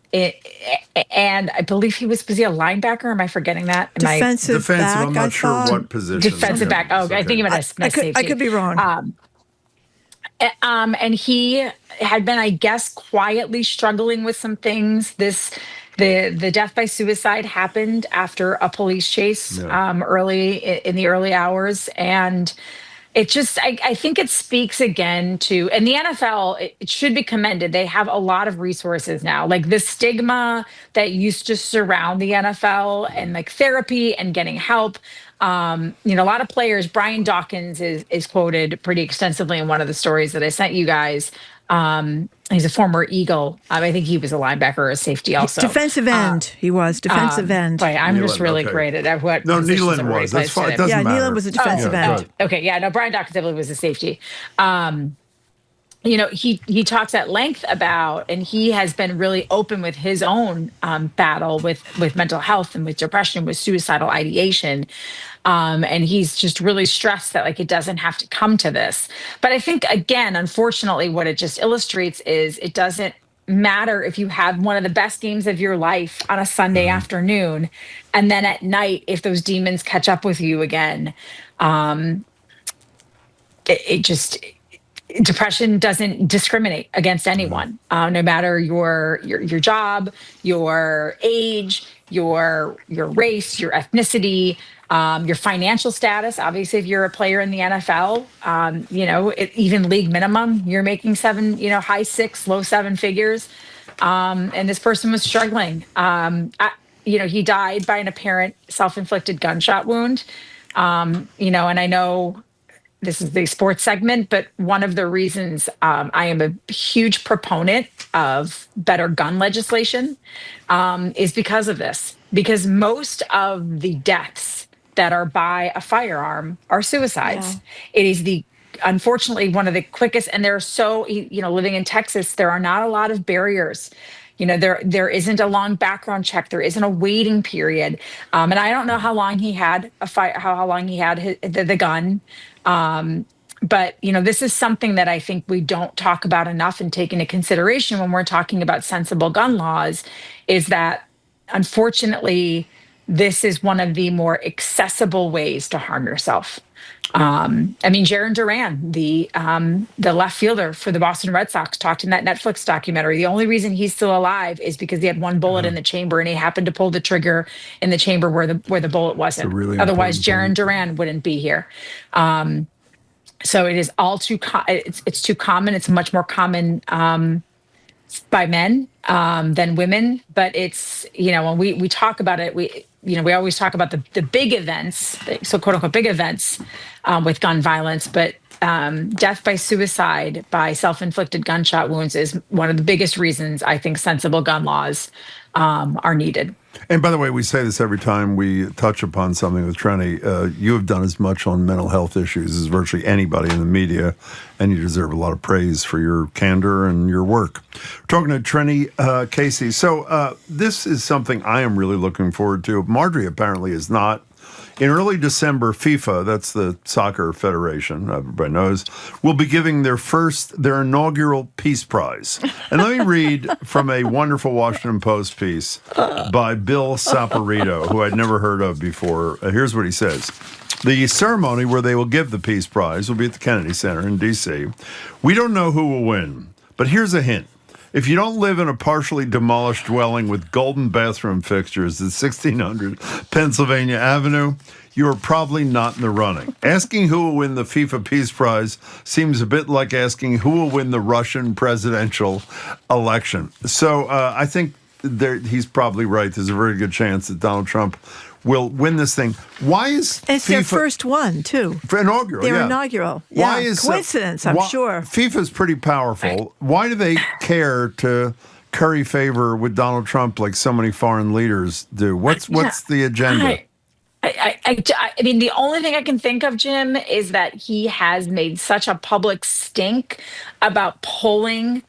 I believe he was he a linebacker? Am I forgetting that? Defensive back, I'm not sure what position. Defensive back. Oh, okay. I think he meant safety. I could be wrong. And he had been, I guess, quietly struggling with some things. The death by suicide happened after a police chase early in the early hours, and it just, I think it speaks again to, and the NFL, it should be commended. They have a lot of resources now. Like the stigma that used to surround the NFL and like therapy and getting help. A lot of players, Brian Dawkins is quoted pretty extensively in one of the stories that I sent you guys. He's a former Eagle. I think he was a linebacker or a safety also. Defensive end. He was defensive end. Boy, I'm just really great at what. No, Nealon was. That's fine. It doesn't matter. Nealon was a defensive end. Good. Okay, Brian Dawkins, I believe, was a safety. He talks at length about, and he has been really open with his own battle with mental health and with depression, with suicidal ideation. And he's just really stressed that like it doesn't have to come to this. But I think, again, unfortunately, what it just illustrates is it doesn't matter if you have one of the best games of your life on a Sunday afternoon, and then at night, if those demons catch up with you again, depression doesn't discriminate against anyone, no matter your job, your age, your race, your ethnicity, your financial status. Obviously, if you're a player in the NFL, even league minimum, you're making high 6, low 7 figures. And this person was struggling. He died by an apparent self-inflicted gunshot wound. And I know this is the sports segment, but one of the reasons I am a huge proponent of better gun legislation is because of this. Because most of the deaths that are by a firearm are suicides. Yeah. It is unfortunately one of the quickest, and they're so, living in Texas, there are not a lot of barriers. There isn't a long background check. There isn't a waiting period. And I don't know how long he had how long he had the gun. But, this is something that I think we don't talk about enough and take into consideration when we're talking about sensible gun laws, is that unfortunately this is one of the more accessible ways to harm yourself. Jaron Duran, the left fielder for the Boston Red Sox, talked in that Netflix documentary. The only reason he's still alive is because he had one bullet in the chamber, and he happened to pull the trigger in the chamber where the bullet wasn't. Really Otherwise, Jaron Duran wouldn't be here. So it is all too. It's too common. It's much more common by men than women. But it's when we talk about it, we always talk about the big events, so quote unquote big events with gun violence, but death by suicide by self-inflicted gunshot wounds is one of the biggest reasons I think sensible gun laws are needed. And by the way, we say this every time we touch upon something with Trenni. You have done as much on mental health issues as virtually anybody in the media, and you deserve a lot of praise for your candor and your work. We're talking to Trenni Casey. So this is something I am really looking forward to. Marjorie apparently is not. In early December, FIFA, that's the soccer federation, everybody knows, will be giving their inaugural Peace Prize. And let me read from a wonderful Washington Post piece by Bill Saporito, who I'd never heard of before. Here's what he says. The ceremony where they will give the Peace Prize will be at the Kennedy Center in D.C. We don't know who will win, but here's a hint. If you don't live in a partially demolished dwelling with golden bathroom fixtures at 1600 Pennsylvania Avenue, you are probably not in the running. Asking who will win the FIFA Peace Prize seems a bit like asking who will win the Russian presidential election. So I think he's probably right. There's a very good chance that Donald Trump will win this thing. Why is it's FIFA, their first one, too. For inaugural, Their inaugural. Why is coincidence, I'm sure. FIFA's pretty powerful. Why do they care to curry favor with Donald Trump like so many foreign leaders do? What's the agenda? I mean, the only thing I can think of, Jim, is that he has made such a public stink about pulling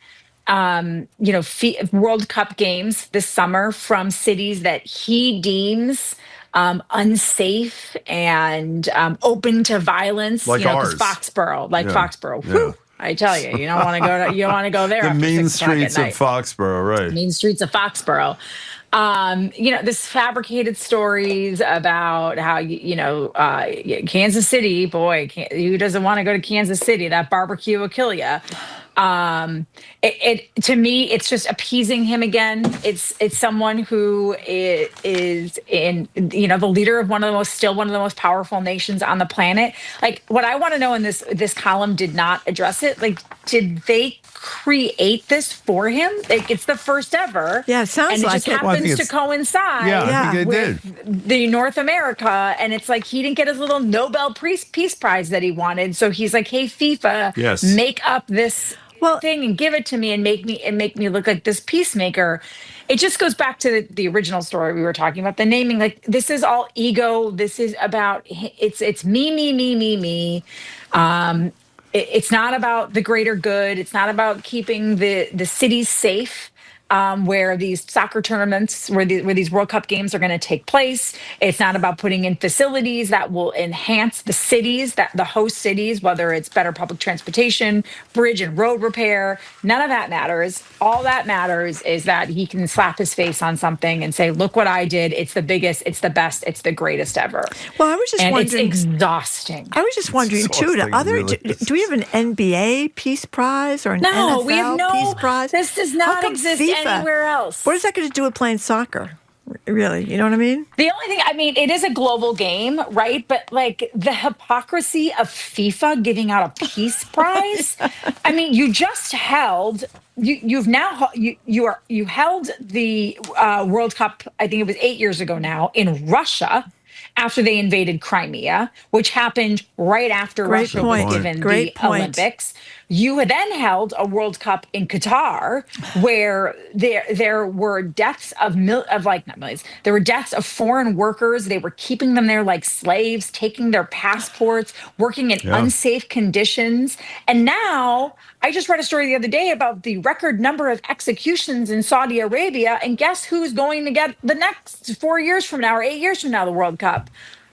World Cup games this summer from cities that he deems unsafe and open to violence, like ours. Foxborough, Foxborough. Whew, I tell you, you don't want to go there. The after mean 6 o'clock at streets of night. Foxborough, right? Mean streets of Foxborough. This fabricated stories about how Kansas City, boy, who doesn't want to go to Kansas City? That barbecue will kill you. To me, it's just appeasing him again. It's someone who is in, the leader of one of the most powerful nations on the planet. Like, what I want to know in this column did not address it. Like, did they create this for him? Like, it's the first ever. Yeah, it sounds like it. Happens to coincide. Yeah, I think they with the North America, and it's like he didn't get his little Nobel Peace Prize that he wanted. So he's like, "Hey, FIFA, make up this." Thing and give it to me and make me look like this peacemaker. It just goes back to the original story we were talking about, the naming. Like, this is all ego. This is about it's me. It's not about the greater good. It's not about keeping the cities safe. Where these soccer tournaments, where these World Cup games are going to take place. It's not about putting in facilities that will enhance the cities, the host cities, whether it's better public transportation, bridge and road repair. None of that matters. All that matters is that he can slap his face on something and say, "Look what I did. It's the biggest. It's the best. It's the greatest ever." Well, I was just wondering. It's exhausting. I was just wondering too. Do we have an NBA Peace Prize or an NFL we have no Peace Prize? This does not exist anywhere else. What is that going to do with playing soccer? Really, you know what I mean? The only thing, it is a global game, right? But like the hypocrisy of FIFA giving out a peace prize. You just held. You held the World Cup. I think it was 8 years ago now in Russia, after they invaded Crimea, which happened right after Russia was given the Olympics. You then held a World Cup in Qatar, where there were deaths there were deaths of foreign workers. They were keeping them there like slaves, taking their passports, working in unsafe conditions. And now, I just read a story the other day about the record number of executions in Saudi Arabia, and guess who's going to get the next 4 years from now or 8 years from now the World Cup?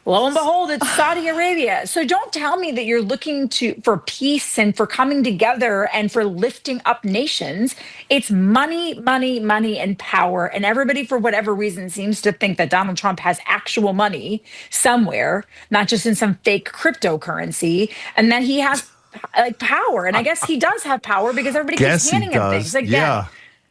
Lo and behold, it's Saudi Arabia. So don't tell me that you're looking for peace and for coming together and for lifting up nations. It's money, money, money, and power. And everybody, for whatever reason, seems to think that Donald Trump has actual money somewhere, not just in some fake cryptocurrency, and that he has power. And I guess he does have power because everybody keeps handing him things. Yeah.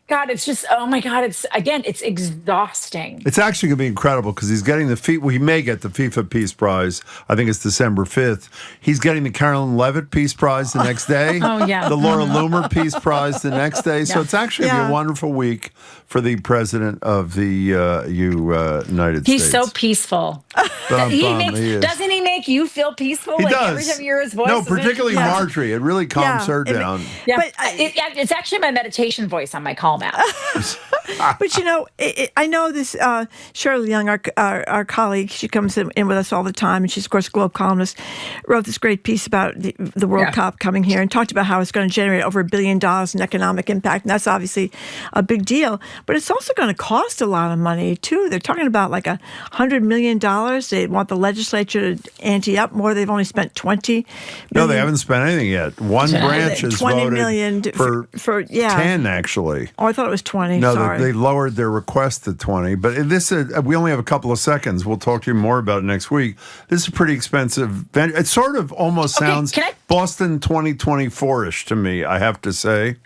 God, it's just, oh my God, it's exhausting. It's actually going to be incredible because he's getting he may get the FIFA Peace Prize. I think it's December 5th. He's getting the Carolyn Levitt Peace Prize the next day. Oh, yeah. The Laura Loomer Peace Prize the next day. So it's actually going to be a wonderful week for the president of the United States. He's so peaceful. Doesn't he make you feel peaceful? He like does. Every time you hear his voice? No, particularly Marjorie. It really calms her down. Yeah, but it's actually my meditation voice on my call now. But I know this. Shirley Young, our colleague, she comes in with us all the time, and she's of course a Globe columnist. Wrote this great piece about the World Cup coming here, and talked about how it's going to generate over $1 billion in economic impact, and that's obviously a big deal. But it's also going to cost a lot of money too. They're talking about like $100 million. They want the legislature to ante up more. They've only spent $20 million. No, they haven't spent anything yet. One branch has voted million for 10, actually. Oh, I thought it was 20. No, sorry. they lowered their request to 20. But this we only have a couple of seconds. We'll talk to you more about it next week. This is a pretty expensive venue. It sort of almost sounds Boston 2024-ish to me, I have to say.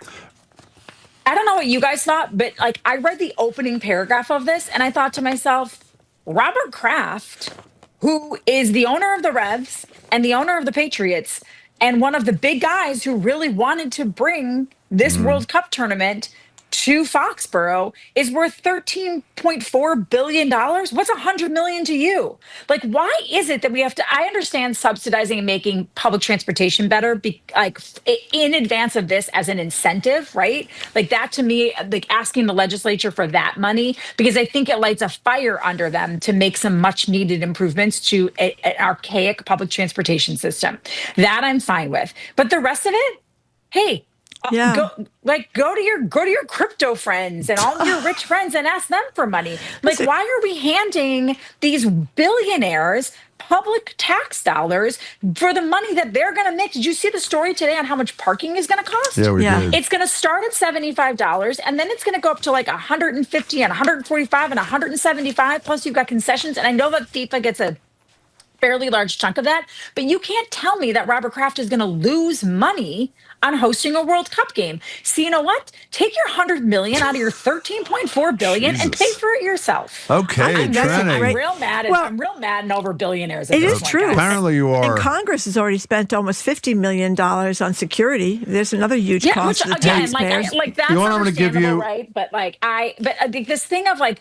I don't know what you guys thought, but I read the opening paragraph of this, and I thought to myself, Robert Kraft, who is the owner of the Revs and the owner of the Patriots, and one of the big guys who really wanted to bring this World Cup tournament to Foxborough, is worth $13.4 billion. What's $100 million to you? Why is it that we have to? I understand subsidizing and making public transportation better, in advance of this as an incentive, right? That to me, asking the legislature for that money, because I think it lights a fire under them to make some much needed improvements to an archaic public transportation system. That I'm fine with, but the rest of it, hey. Go to your crypto friends and all your rich friends and ask them for money. Why are we handing these billionaires public tax dollars for the money that they're going to make? Did you see the story today on how much parking is going to cost? Yeah, we did. It's going to start at $75, and then it's going to go up to $150 and $145 and $175. Plus, you've got concessions, and I know that FIFA gets a fairly large chunk of that, but you can't tell me that Robert Kraft is going to lose money on hosting a World Cup game. So you know what? Take your $100 million out of your $13.4 billion and pay for it yourself. Okay, I'm real mad. I'm real mad and over billionaires. It is true. Apparently, you are. And Congress has already spent almost $50 million on security. There's another huge cost to the taxpayers. That's understandable, right? But I think this thing of what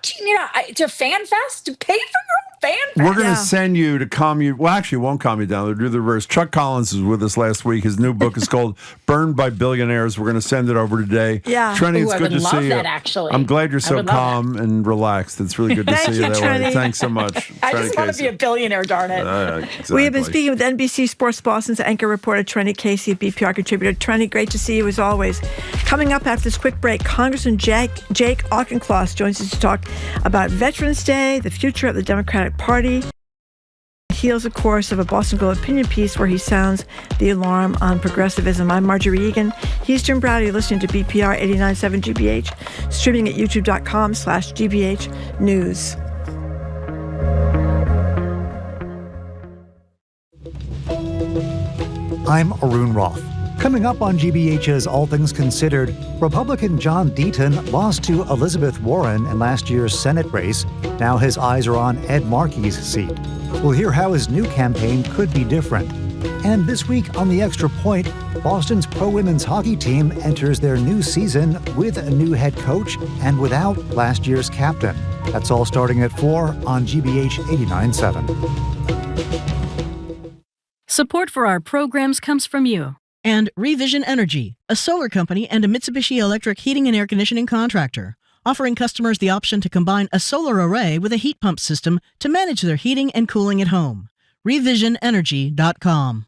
do you need to fan fest to pay for your own fan fest? We're going to send you to calm you. Well, actually, it won't calm you down. They'll do the reverse. Chuck Collins is with us last week. His new book is called Burned by Billionaires. We're going to send it over today. Yeah. Trenni, it's good to see you. That, actually. I'm glad you're so calm and relaxed. It's really good to see you that Trenni. way. Thanks so much. I just want to be a billionaire, darn it. Exactly. We have been speaking with NBC Sports Boston's anchor reporter Trenni Casey, BPR contributor. Trenni, great to see you as always. Coming up after this quick break, Congressman Jake Auchincloss joins us to talk about Veterans Day, the future of the Democratic Party. Heels, of course, of a Boston Globe opinion piece where he sounds the alarm on progressivism. I'm Marjorie Egan. He's Jim Browdy, listening to BPR 89.7 GBH, streaming at youtube.com/GBH News. I'm Arun Roth. Coming up on GBH's All Things Considered, Republican John Deaton lost to Elizabeth Warren in last year's Senate race. Now his eyes are on Ed Markey's seat. We'll hear how his new campaign could be different. And this week on The Extra Point, Boston's pro-women's hockey team enters their new season with a new head coach and without last year's captain. That's all starting at 4 on GBH 89.7. Support for our programs comes from you. And Revision Energy, a solar company and a Mitsubishi Electric heating and air conditioning contractor, offering customers the option to combine a solar array with a heat pump system to manage their heating and cooling at home. RevisionEnergy.com.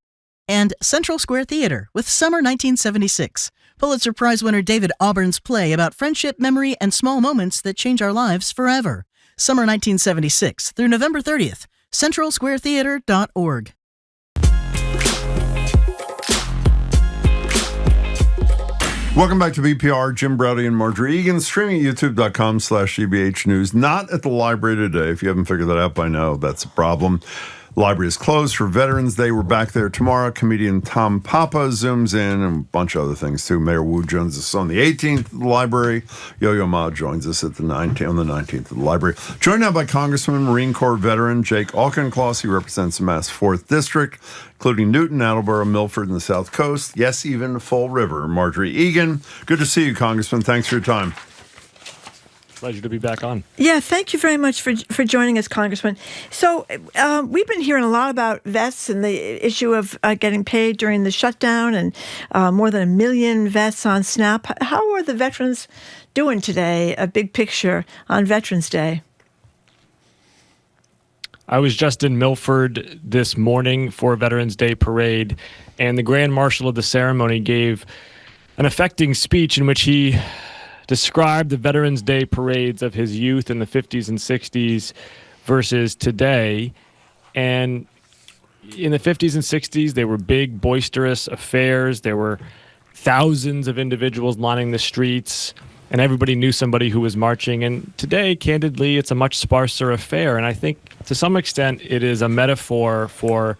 And Central Square Theater with Summer 1976, Pulitzer Prize winner David Auburn's play about friendship, memory, and small moments that change our lives forever. Summer 1976 through November 30th. CentralSquareTheater.org. Welcome back to BPR. Jim Browdy and Marjorie Egan, streaming at youtube.com/GBH News. Not at the library today. If you haven't figured that out by now, that's a problem. Library is closed for Veterans Day. We're back there tomorrow. Comedian Tom Papa zooms in, and a bunch of other things too. Mayor Wu joins us on the 18th at the library. Yo-Yo Ma joins us at on the 19th at the library. Joined now by Congressman, Marine Corps veteran Jake Auchincloss. He represents the Mass 4th District, including Newton, Attleboro, Milford, and the South Coast. Yes, even Fall River. Marjorie Egan. Good to see you, Congressman. Thanks for your time. Pleasure to be back on. Yeah, thank you very much for joining us, Congressman. So we've been hearing a lot about vets and the issue of getting paid during the shutdown, and more than 1 million vets on SNAP. How are the veterans doing today, a big picture on Veterans Day? I was just in Milford this morning for a Veterans Day parade, and the Grand Marshal of the ceremony gave an affecting speech in which he described the Veterans Day parades of his youth in the 50s and 60s versus today. And in the 50s and 60s, they were big, boisterous affairs. There were thousands of individuals lining the streets, and everybody knew somebody who was marching. And today, candidly, it's a much sparser affair. And I think to some extent, it is a metaphor for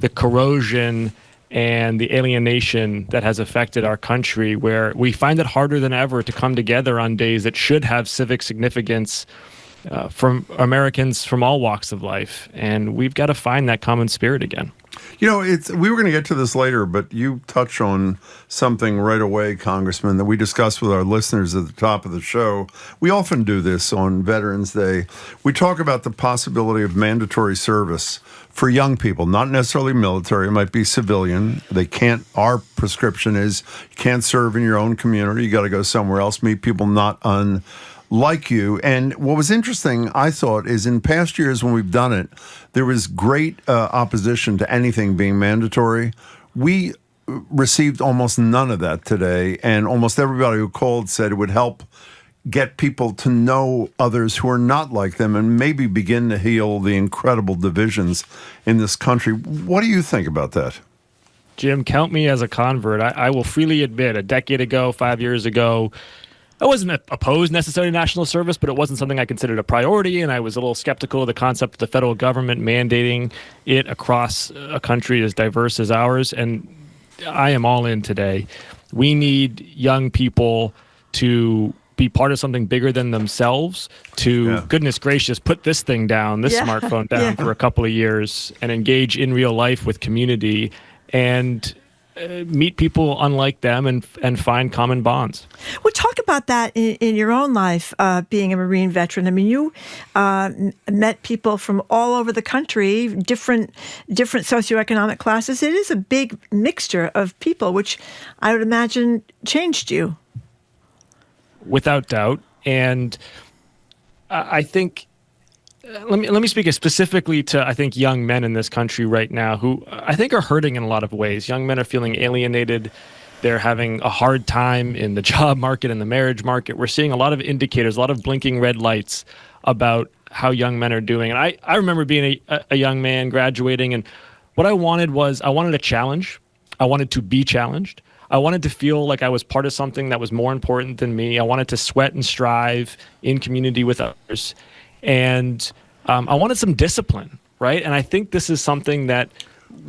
the corrosion and the alienation that has affected our country, where we find it harder than ever to come together on days that should have civic significance from Americans from all walks of life. And we've got to find that common spirit again. You know, we were going to get to this later, but you touch on something right away, Congressman, that we discussed with our listeners at the top of the show. We often do this on Veterans Day. We talk about the possibility of mandatory service for young people, not necessarily military. It might be civilian. Our prescription is you can't serve in your own community. You got to go somewhere else, meet people not unlike you. And what was interesting, I thought, is in past years when we've done it, there was great opposition to anything being mandatory. We received almost none of that today, and almost everybody who called said it would help get people to know others who are not like them and maybe begin to heal the incredible divisions in this country. What do you think about that? Jim, count me as a convert. I will freely admit, a decade ago, 5 years ago, I wasn't opposed necessarily to national service, but it wasn't something I considered a priority, and I was a little skeptical of the concept of the federal government mandating it across a country as diverse as ours, and I am all in today. We need young people to be part of something bigger than themselves, to, goodness gracious, put this thing down, this smartphone down for a couple of years and engage in real life with community and meet people unlike them and find common bonds. Well, talk about that in your own life, being a Marine veteran. I mean, you met people from all over the country, different socioeconomic classes. It is a big mixture of people, which I would imagine changed you. Without doubt. And I think, let me speak specifically to, I think, young men in this country right now who I think are hurting in a lot of ways. Young men are feeling alienated. They're having a hard time in the job market and the marriage market. We're seeing a lot of indicators, a lot of blinking red lights about how young men are doing. And I remember being a young man graduating, and what I wanted a challenge. I wanted to be challenged. I wanted to feel like I was part of something that was more important than me. I wanted to sweat and strive in community with others. And I wanted some discipline, right? And I think this is something that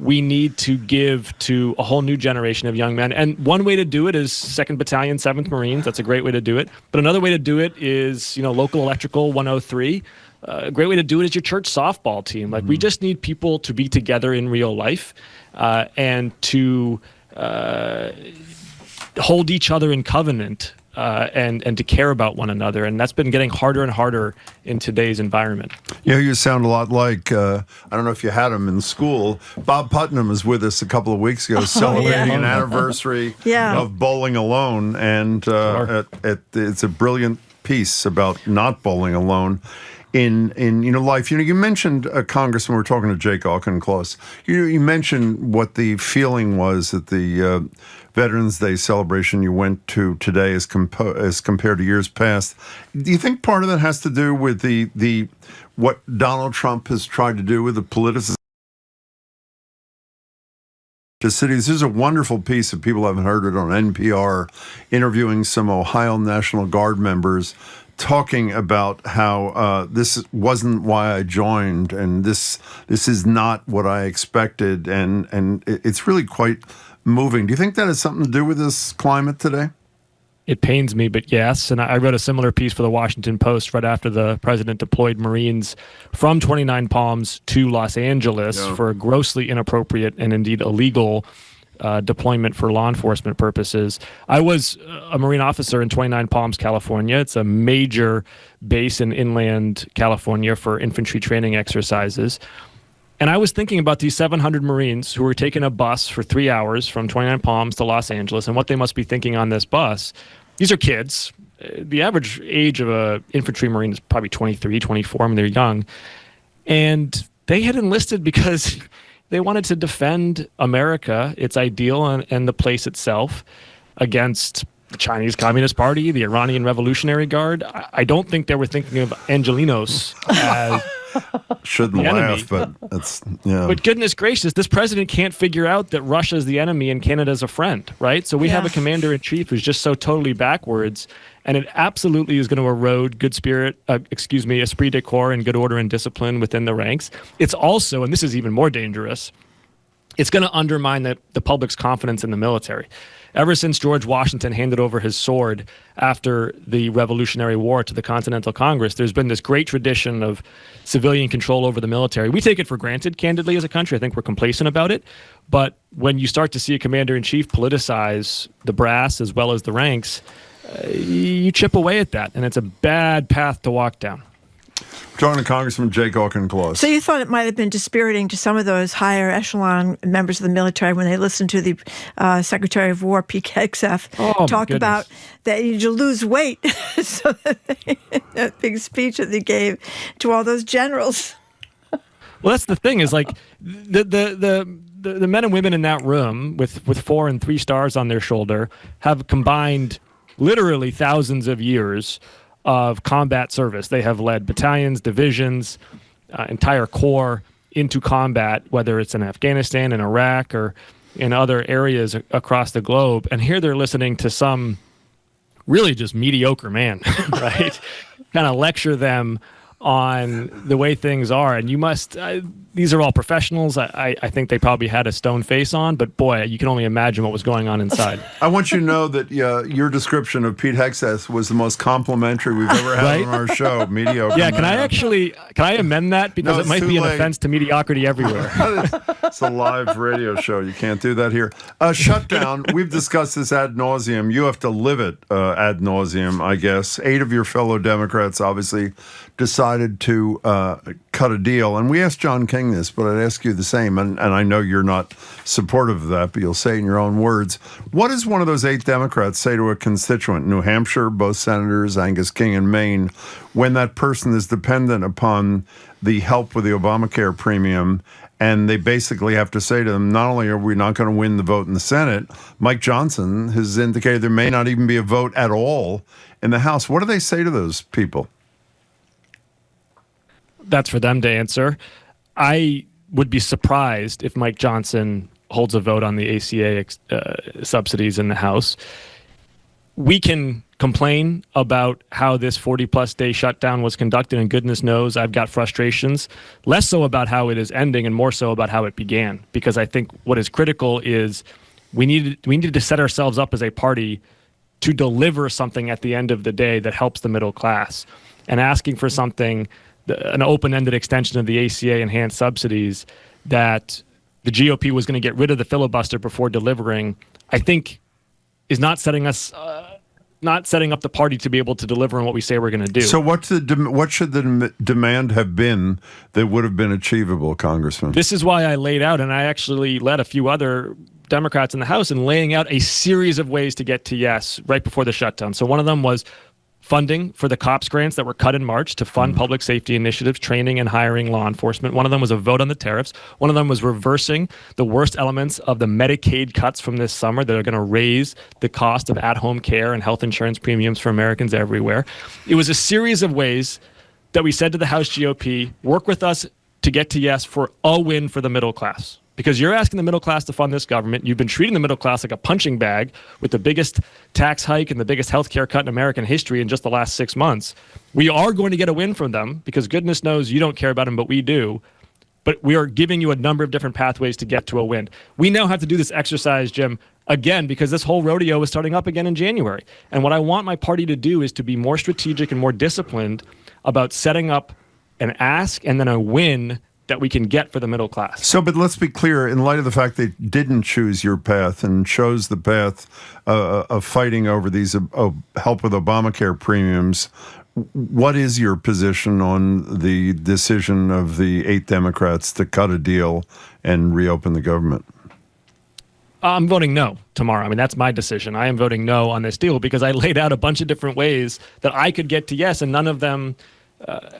we need to give to a whole new generation of young men. And one way to do it is 2nd Battalion, 7th Marines. That's a great way to do it. But another way to do it is, local electrical 103. A great way to do it is your church softball team. Like, we just need people to be together in real life and to hold each other in covenant and to care about one another. And that's been getting harder and harder in today's environment. Yeah, you sound a lot like, I don't know if you had him in school. Bob Putnam was with us a couple of weeks ago celebrating an anniversary of Bowling Alone. And it's a brilliant piece about not bowling alone. in life. You mentioned Congressman. We're talking to Jake Auchincloss. You mentioned what the feeling was at the Veterans Day celebration you went to today as compared to years past. Do you think part of that has to do with the what Donald Trump has tried to do with the politicization to cities? There's a wonderful piece, if people haven't heard it, on NPR, interviewing some Ohio National Guard members, talking about how this wasn't why I joined, and this is not what I expected, and it's really quite moving. Do you think that has something to do with this climate today? It pains me, but yes. And I wrote a similar piece for the Washington Post right after the president deployed Marines from 29 Palms to Los Angeles for a grossly inappropriate and indeed illegal deployment for law enforcement purposes. I was a Marine officer in 29 Palms, California. It's a major base in inland California for infantry training exercises. And I was thinking about these 700 Marines who were taking a bus for 3 hours from 29 Palms to Los Angeles, and what they must be thinking on this bus. These are kids. The average age of an infantry Marine is probably 23, 24. I mean, they're young. And they had enlisted because they wanted to defend America, its ideal, and the place itself against the Chinese Communist Party, the Iranian Revolutionary Guard. I don't think they were thinking of Angelinos as shouldn't laugh, but it's But goodness gracious, this president can't figure out that Russia is the enemy and Canada is a friend, right? So we have a commander-in-chief who's just so totally backwards, and it absolutely is going to erode esprit de corps and good order and discipline within the ranks. It's also, and this is even more dangerous, it's going to undermine the public's confidence in the military. Ever since George Washington handed over his sword after the Revolutionary War to the Continental Congress, there's been this great tradition of civilian control over the military. We take it for granted, candidly, as a country. I think we're complacent about it. But when you start to see a commander-in-chief politicize the brass as well as the ranks, you chip away at that, and it's a bad path to walk down. Talking to Congressman Jake Auchincloss. So you thought it might have been dispiriting to some of those higher echelon members of the military when they listened to the Secretary of War, Pete Hegseth, talk about that you need to lose weight. So that big speech that they gave to all those generals. Well, that's the thing is like the men and women in that room with 4 and 3 stars on their shoulder have combined literally thousands of years of combat service. They have led battalions, divisions, entire corps into combat, whether it's in Afghanistan, in Iraq, or in other areas across the globe. And here they're listening to some really just mediocre man, right? Kind of lecture them on the way things are. And you must, these are all professionals. I think they probably had a stone face on, but boy, you can only imagine what was going on inside. I want you to know that your description of Pete Hegseth was the most complimentary we've ever had on our show. Mediocre. Yeah, can I amend that? Because it might be an offense to mediocrity everywhere. It's a live radio show. You can't do that here. Shutdown, we've discussed this ad nauseum. You have to live it ad nauseum, I guess. 8 of your fellow Democrats obviously decided to cut a deal. And we asked John King this, but I'd ask you the same. And I know you're not supportive of that, but you'll say it in your own words. What does one of those 8 Democrats say to a constituent, New Hampshire, both senators, Angus King in Maine, when that person is dependent upon the help with the Obamacare premium, and they basically have to say to them, not only are we not going to win the vote in the Senate, Mike Johnson has indicated there may not even be a vote at all in the House. What do they say to those people? That's for them to answer. I would be surprised if Mike Johnson holds a vote on the ACA subsidies in the House. We can complain about how this 40-plus day shutdown was conducted, and goodness knows I've got frustrations, less so about how it is ending and more so about how it began, because I think what is critical is we needed to set ourselves up as a party to deliver something at the end of the day that helps the middle class. And asking for something, an open-ended extension of the ACA enhanced subsidies that the GOP was going to get rid of the filibuster before delivering, I think is not setting us, not setting up the party to be able to deliver on what we say we're going to do. So what should the demand have been that would have been achievable, Congressman? This is why I laid out, and I actually led a few other Democrats in the House in laying out a series of ways to get to yes right before the shutdown. So one of them was funding for the COPS grants that were cut in March to fund public safety initiatives, training and hiring law enforcement. One of them was a vote on the tariffs. One of them was reversing the worst elements of the Medicaid cuts from this summer that are going to raise the cost of at-home care and health insurance premiums for Americans everywhere. It was a series of ways that we said to the House GOP, work with us to get to yes for a win for the middle class. Because you're asking the middle class to fund this government. You've been treating the middle class like a punching bag with the biggest tax hike and the biggest health care cut in American history in just the last 6 months. We are going to get a win from them because goodness knows you don't care about them, but we do. But we are giving you a number of different pathways to get to a win. We now have to do this exercise, Jim, again, because this whole rodeo is starting up again in January. And what I want my party to do is to be more strategic and more disciplined about setting up an ask and then a win that we can get for the middle class. So, but let's be clear, in light of the fact they didn't choose your path and chose the path of fighting over these help with Obamacare premiums, what is your position on the decision of the 8 Democrats to cut a deal and reopen the government? I'm voting no tomorrow. I mean, that's my decision. I am voting no on this deal because I laid out a bunch of different ways that I could get to yes, and none of them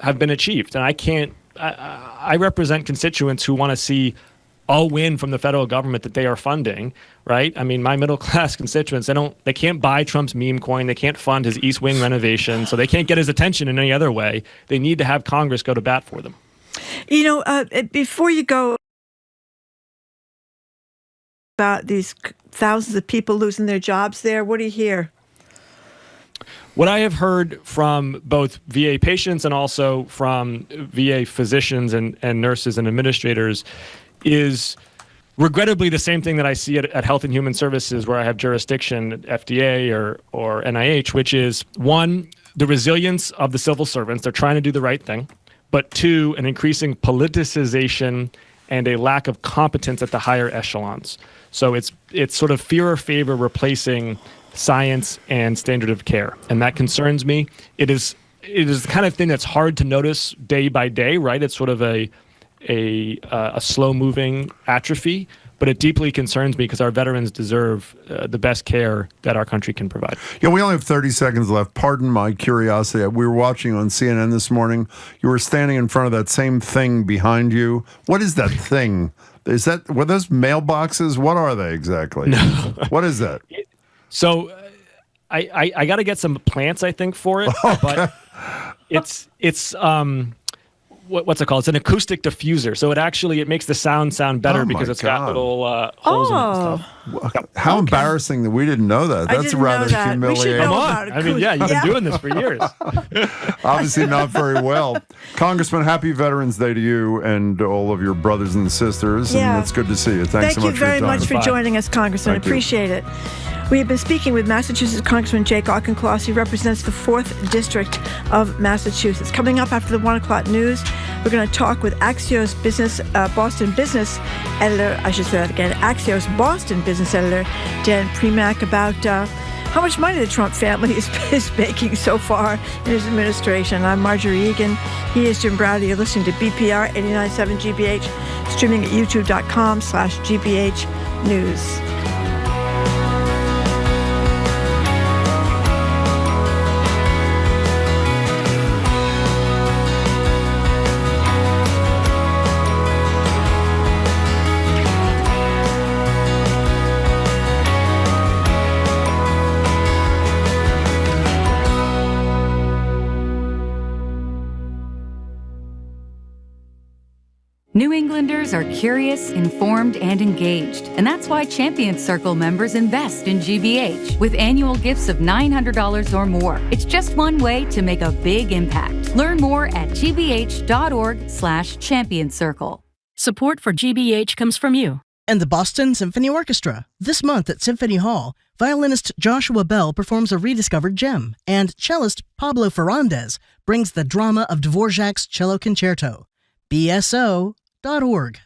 have been achieved. And I can't. I represent constituents who want to see a win from the federal government that they are funding, right? I mean, my middle class constituents, they can't buy Trump's meme coin. They can't fund his East Wing renovation. So they can't get his attention in any other way. They need to have Congress go to bat for them. You know, before you go about these thousands of people losing their jobs there, what do you hear? What I have heard from both VA patients and also from VA physicians and nurses and administrators is regrettably the same thing that I see at Health and Human Services where I have jurisdiction, FDA or NIH, which is, one, the resilience of the civil servants. They're trying to do the right thing. But two, an increasing politicization and a lack of competence at the higher echelons. So it's sort of fear or favor replacing science and standard of care, and that concerns me. It is the kind of thing that's hard to notice day by day, right? It's sort of a slow-moving atrophy, but it deeply concerns me because our veterans deserve the best care that our country can provide. Yeah, we only have 30 seconds left. Pardon my curiosity. We were watching on CNN this morning. You were standing in front of that same thing behind you. What is that thing? Were those mailboxes? What are they exactly? No. What is that? So I got to get some plants, I think, for it. Okay. But it's what's it called? It's an acoustic diffuser. So it makes the sound better because it's got little holes in it and stuff. How embarrassing that we didn't know that. That's rather humiliating. Come on. I mean, you've been doing this for years. Obviously not very well. Congressman, happy Veterans Day to you and all of your brothers and sisters. Yeah. And it's good to see you. Thanks so much for your time. Thank you very much for joining us, Congressman. Appreciate it. We have been speaking with Massachusetts Congressman Jake Auchincloss. He represents the 4th District of Massachusetts. Coming up after the 1 o'clock news, we're going to talk with Axios Boston Business Editor, Axios Boston Business Editor Dan Primack about how much money the Trump family is making so far in his administration. I'm Marjorie Egan. He is Jim Browder. You're listening to BPR 89.7 GBH, streaming at youtube.com/GBH News. New Englanders are curious, informed, and engaged. And that's why Champions Circle members invest in GBH with annual gifts of $900 or more. It's just one way to make a big impact. Learn more at gbh.org/championscircle. Support for GBH comes from you. And the Boston Symphony Orchestra. This month at Symphony Hall, violinist Joshua Bell performs a rediscovered gem, and cellist Pablo Ferrandez brings the drama of Dvorak's Cello Concerto. BSO.org.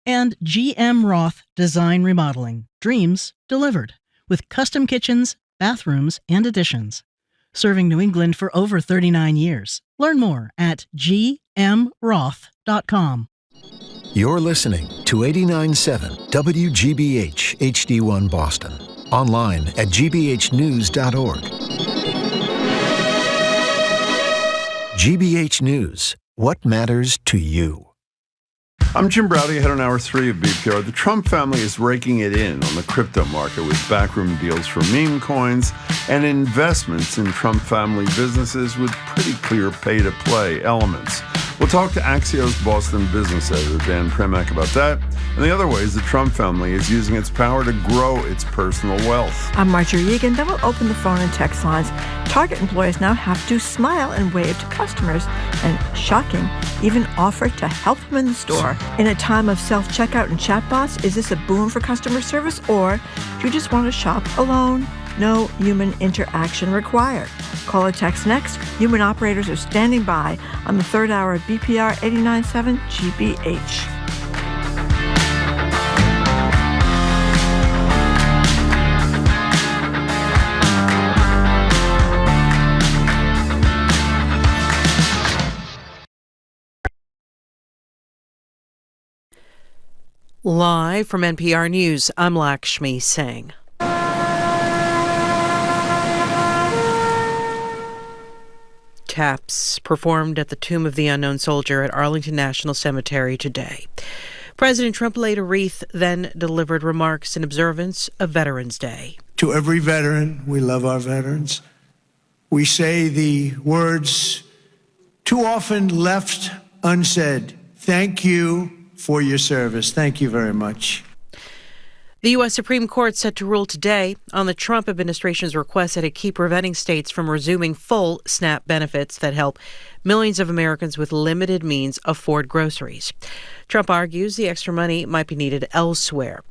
And GM Roth Design Remodeling. Dreams delivered. With custom kitchens, bathrooms, and additions. Serving New England for over 39 years. Learn more at gmroth.com. You're listening to 89.7 WGBH HD1 Boston. Online at gbhnews.org. GBH News. What matters to you? I'm Jim Browdy, ahead on Hour 3 of BPR. The Trump family is raking it in on the crypto market with backroom deals for meme coins and investments in Trump family businesses with pretty clear pay-to-play elements. We'll talk to Axios Boston business editor Dan Primack about that and the other ways the Trump family is using its power to grow its personal wealth. I'm Marjorie Egan. Then we'll open the phone and text lines. Target employees now have to smile and wave to customers and, shocking, even offer to help them in the store. In a time of self-checkout and chatbots, is this a boon for customer service, or do you just want to shop alone? No human interaction required. Call or text next. Human operators are standing by on the third hour of BPR 89.7 GBH. Live from NPR News, I'm Lakshmi Singh. Taps performed at the Tomb of the Unknown Soldier at Arlington National Cemetery today. President Trump laid a wreath, then delivered remarks in observance of Veterans Day. To every veteran, we love our veterans. We say the words too often left unsaid. Thank you for your service. Thank you very much. The U.S. Supreme Court set to rule today on the Trump administration's request that it keep preventing states from resuming full SNAP benefits that help millions of Americans with limited means afford groceries. Trump argues the extra money might be needed elsewhere.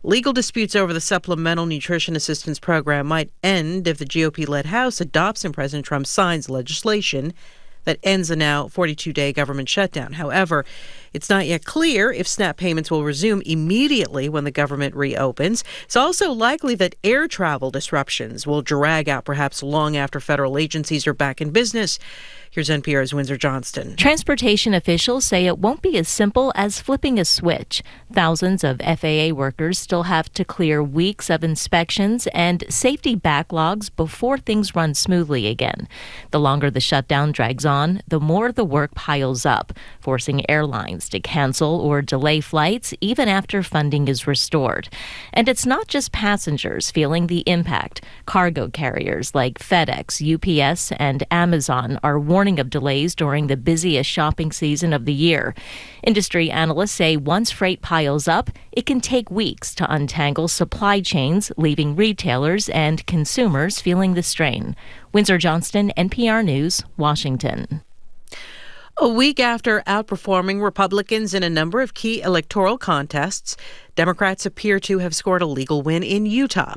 Legal disputes over the Supplemental Nutrition Assistance Program might end if the GOP-led House adopts and President Trump signs legislation that ends a now 42-day government shutdown. However, it's not yet clear if SNAP payments will resume immediately when the government reopens. It's also likely that air travel disruptions will drag out perhaps long after federal agencies are back in business. Here's NPR's Windsor Johnston. Transportation officials say it won't be as simple as flipping a switch. Thousands of FAA workers still have to clear weeks of inspections and safety backlogs before things run smoothly again. The longer the shutdown drags on, the more the work piles up, forcing airlines to cancel or delay flights even after funding is restored. And it's not just passengers feeling the impact. Cargo carriers like FedEx, UPS, and Amazon are warning of delays during the busiest shopping season of the year. Industry analysts say once freight piles up, it can take weeks to untangle supply chains, leaving retailers and consumers feeling the strain. Windsor Johnston, NPR News, Washington. A week after outperforming Republicans in a number of key electoral contests, Democrats appear to have scored a legal win in Utah.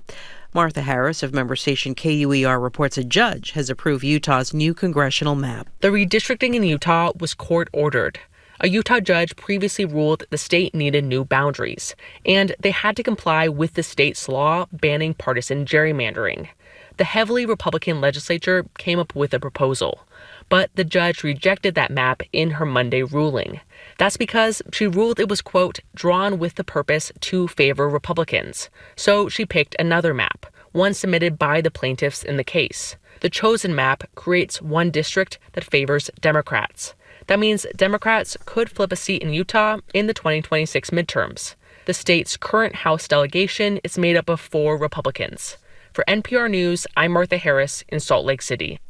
Martha Harris of member station KUER reports a judge has approved Utah's new congressional map. The redistricting in Utah was court-ordered. A Utah judge previously ruled the state needed new boundaries, and they had to comply with the state's law banning partisan gerrymandering. The heavily Republican legislature came up with a proposal, but the judge rejected that map in her Monday ruling. That's because she ruled it was, quote, drawn with the purpose to favor Republicans. So she picked another map, one submitted by the plaintiffs in the case. The chosen map creates one district that favors Democrats. That means Democrats could flip a seat in Utah in the 2026 midterms. The state's current House delegation is made up of 4 Republicans. For NPR News, I'm Martha Harris in Salt Lake City.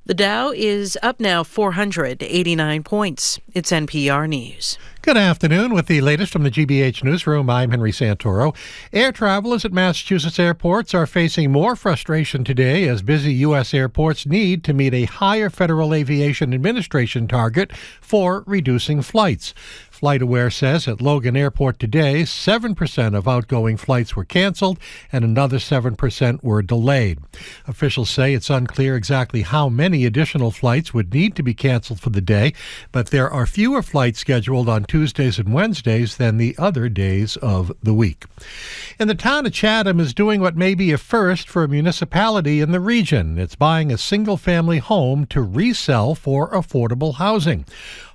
The Dow is up now 489 points. It's NPR News. Good afternoon. With the latest from the GBH Newsroom, I'm Henry Santoro. Air travelers at Massachusetts airports are facing more frustration today as busy U.S. airports need to meet a higher Federal Aviation Administration target for reducing flights. FlightAware says at Logan Airport today, 7% of outgoing flights were canceled and another 7% were delayed. Officials say it's unclear exactly how many additional flights would need to be canceled for the day, but there are fewer flights scheduled on Tuesdays and Wednesdays than the other days of the week. And the town of Chatham is doing what may be a first for a municipality in the region. It's buying a single-family home to resell for affordable housing.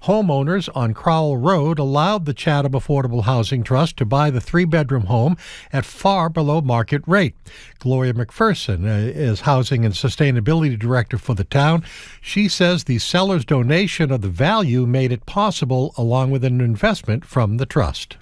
Homeowners on Crowell Road allowed the Chatham Affordable Housing Trust to buy the 3-bedroom home at far below market rate. Gloria McPherson is Housing and Sustainability Director for the town. Shutdown. She says the seller's donation of the value made it possible, along with an investment from the trust.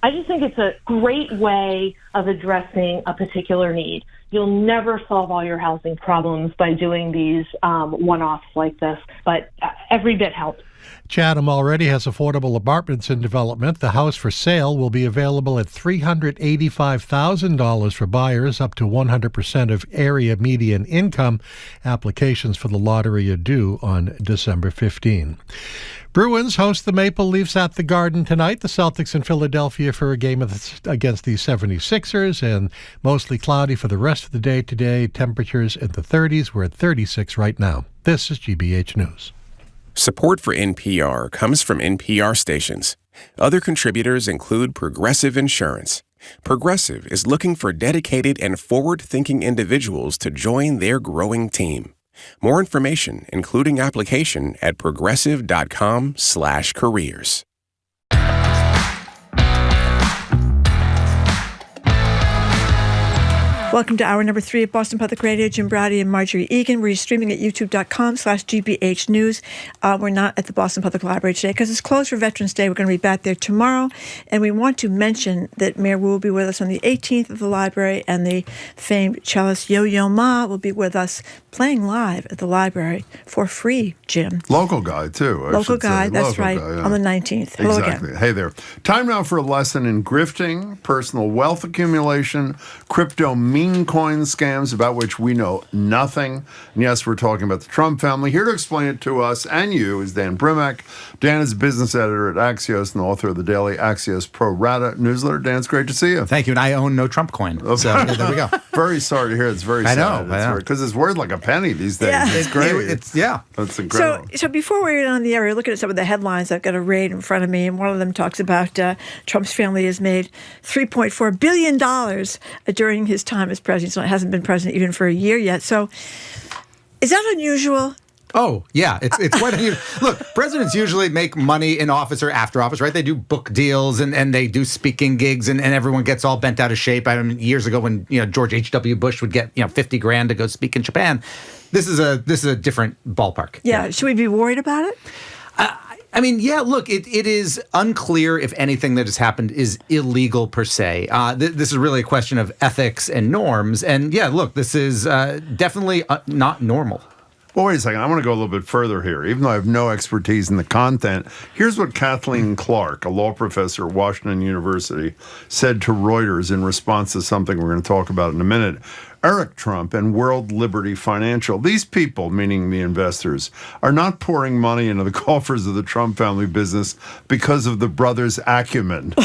I just think it's a great way of addressing a particular need. You'll never solve all your housing problems by doing these one-offs like this, but every bit helps. Chatham already has affordable apartments in development. The house for sale will be available at $385,000 for buyers, up to 100% of area median income. Applications for the lottery are due on December 15. Bruins host the Maple Leafs at the Garden tonight. The Celtics in Philadelphia for a game against the 76ers, and mostly cloudy for the rest of the day today. Temperatures in the 30s. We're at 36 right now. This is GBH News. Support for NPR comes from NPR stations. Other contributors include Progressive Insurance. Progressive is looking for dedicated and forward-thinking individuals to join their growing team. More information, including application, at progressive.com/careers. Welcome to hour number 3 of Boston Public Radio. Jim Braude and Marjorie Egan. We're streaming at youtube.com/GBH News. We're not at the Boston Public Library today because it's closed for Veterans Day. We're going to be back there tomorrow. And we want to mention that Mayor Wu will be with us on the 18th at the library, and the famed cellist Yo-Yo Ma will be with us playing live at the library for free, Jim. Local guy, too. Local guy, that's Local right, guy, yeah. on the 19th. Hello exactly. again. Hey there. Time now for a lesson in grifting, personal wealth accumulation, crypto meme coin scams about which we know nothing. And yes, we're talking about the Trump family. Here to explain it to us and you is Dan Primack. Dan is business editor at Axios and the author of the daily Axios Pro Rata newsletter. Dan, it's great to see you. Thank you. And I own no Trump coin. So yeah, there we go. Very sorry to hear. It's very sad. I know. Because it's worth like a penny these days. Yeah. It's great. Yeah. That's incredible. So before we get on the air, we're looking at some of the headlines. I've got a raid in front of me, and one of them talks about Trump's family has made $3.4 billion during his time as president. So it hasn't been president even for a year yet. So is that unusual? Oh, yeah. It's quite unusual. Look, presidents usually make money in office or after office, right? They do book deals and they do speaking gigs and everyone gets all bent out of shape. I mean, years ago when, George H.W. Bush would get, $50,000 to go speak in Japan. This is a different ballpark. Yeah. Should we be worried about it? I mean, yeah, look, it is unclear if anything that has happened is illegal per se. This is really a question of ethics and norms. And yeah, look, this is definitely not normal. Well, wait a second. I want to go a little bit further here. Even though I have no expertise in the content, here's what Kathleen Clark, a law professor at Washington University, said to Reuters in response to something we're going to talk about in a minute. Eric Trump and World Liberty Financial, these people, meaning the investors, are not pouring money into the coffers of the Trump family business because of the brothers' acumen.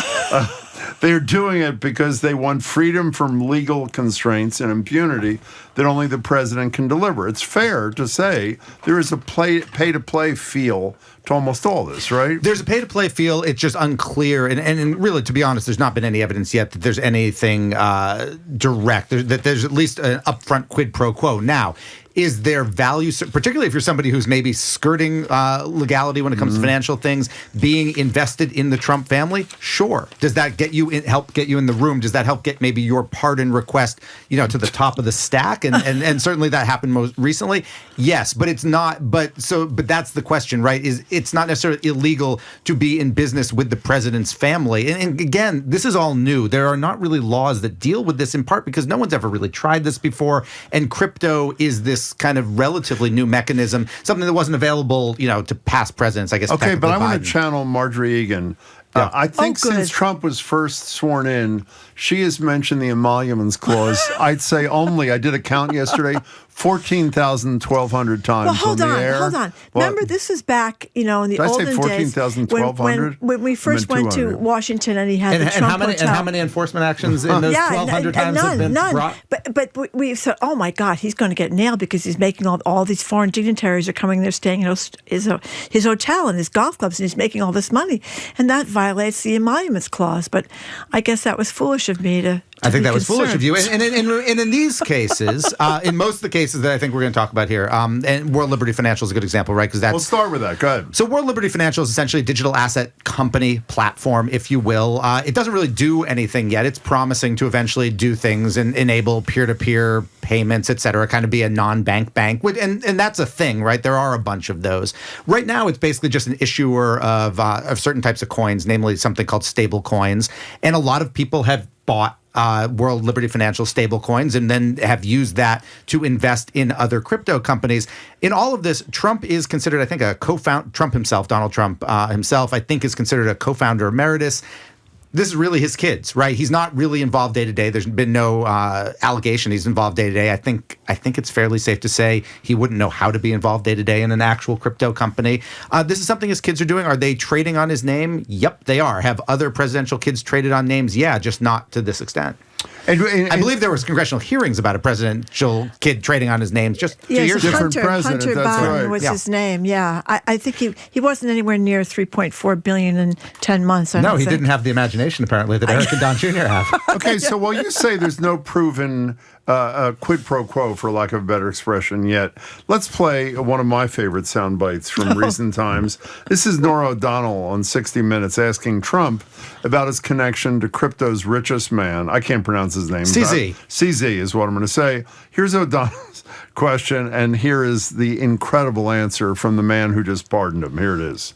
They're doing it because they want freedom from legal constraints and impunity that only the president can deliver. It's fair to say there is a pay-to-play feel to almost all this, right? There's a pay-to-play feel. It's just unclear. And really, to be honest, there's not been any evidence yet that there's anything direct, that there's at least an upfront quid pro quo. Now, is there value, particularly if you're somebody who's maybe skirting legality when it comes to financial things, being invested in the Trump family? Sure. Does that help get you in the room? Does that help get maybe your pardon request, to the top of the stack? And certainly that happened most recently. Yes, but it's not. But that's the question, right? It's not necessarily illegal to be in business with the president's family. And again, this is all new. There are not really laws that deal with this in part because no one's ever really tried this before. And crypto is this kind of relatively new mechanism, something that wasn't available, to past presidents, I guess. Okay, but I want Biden. to channel Marjorie Egan. I think since Trump was first sworn in, she has mentioned the emoluments clause. I'd say only, I did a count yesterday, 14,100 times. Well, hold on. What? Remember, this is back, in the olden days. 14,100? When we first went to Washington and he had the Trump hotel. And how many enforcement actions in those 1,200 times have been brought? But we said, oh my God, he's going to get nailed because he's making all these foreign dignitaries are coming there, staying in his hotel and his golf clubs, and he's making all this money. And that violates the emoluments clause. But I guess that was foolish of me to I think that was foolish of you. And in these cases, in most of the cases that I think we're going to talk about here, and World Liberty Financial is a good example, right? Because we'll start with that. Go ahead. So World Liberty Financial is essentially a digital asset company platform, if you will. It doesn't really do anything yet. It's promising to eventually do things and enable peer-to-peer payments, et cetera, kind of be a non-bank bank. And that's a thing, right? There are a bunch of those. Right now, it's basically just an issuer of certain types of coins, namely something called stable coins. And a lot of people have bought World Liberty Financial stable coins and then have used that to invest in other crypto companies. In all of this, Trump is considered, I think, Donald Trump himself, I think is considered a co-founder emeritus. This is really his kids, right? He's not really involved day to day. There's been no allegation he's involved day to day. I think it's fairly safe to say he wouldn't know how to be involved day to day in an actual crypto company. This is something his kids are doing. Are they trading on his name? Yep, they are. Have other presidential kids traded on names? Yeah, just not to this extent. And I believe there was congressional hearings about a presidential kid trading on his name just 2 years ago. Hunter Biden was his name. Yeah, I think he wasn't anywhere near $3.4 billion in 10 months. No, he didn't have the imagination apparently that Eric and Don Jr. have. Okay, so while you say there's no proven quid pro quo, for lack of a better expression, yet, let's play one of my favorite sound bites from recent times. This is Norah O'Donnell on 60 Minutes asking Trump about his connection to crypto's richest man. I can't pronounce his name. CZ. CZ is what I'm going to say. Here's O'Donnell's question, and here is the incredible answer from the man who just pardoned him. Here it is.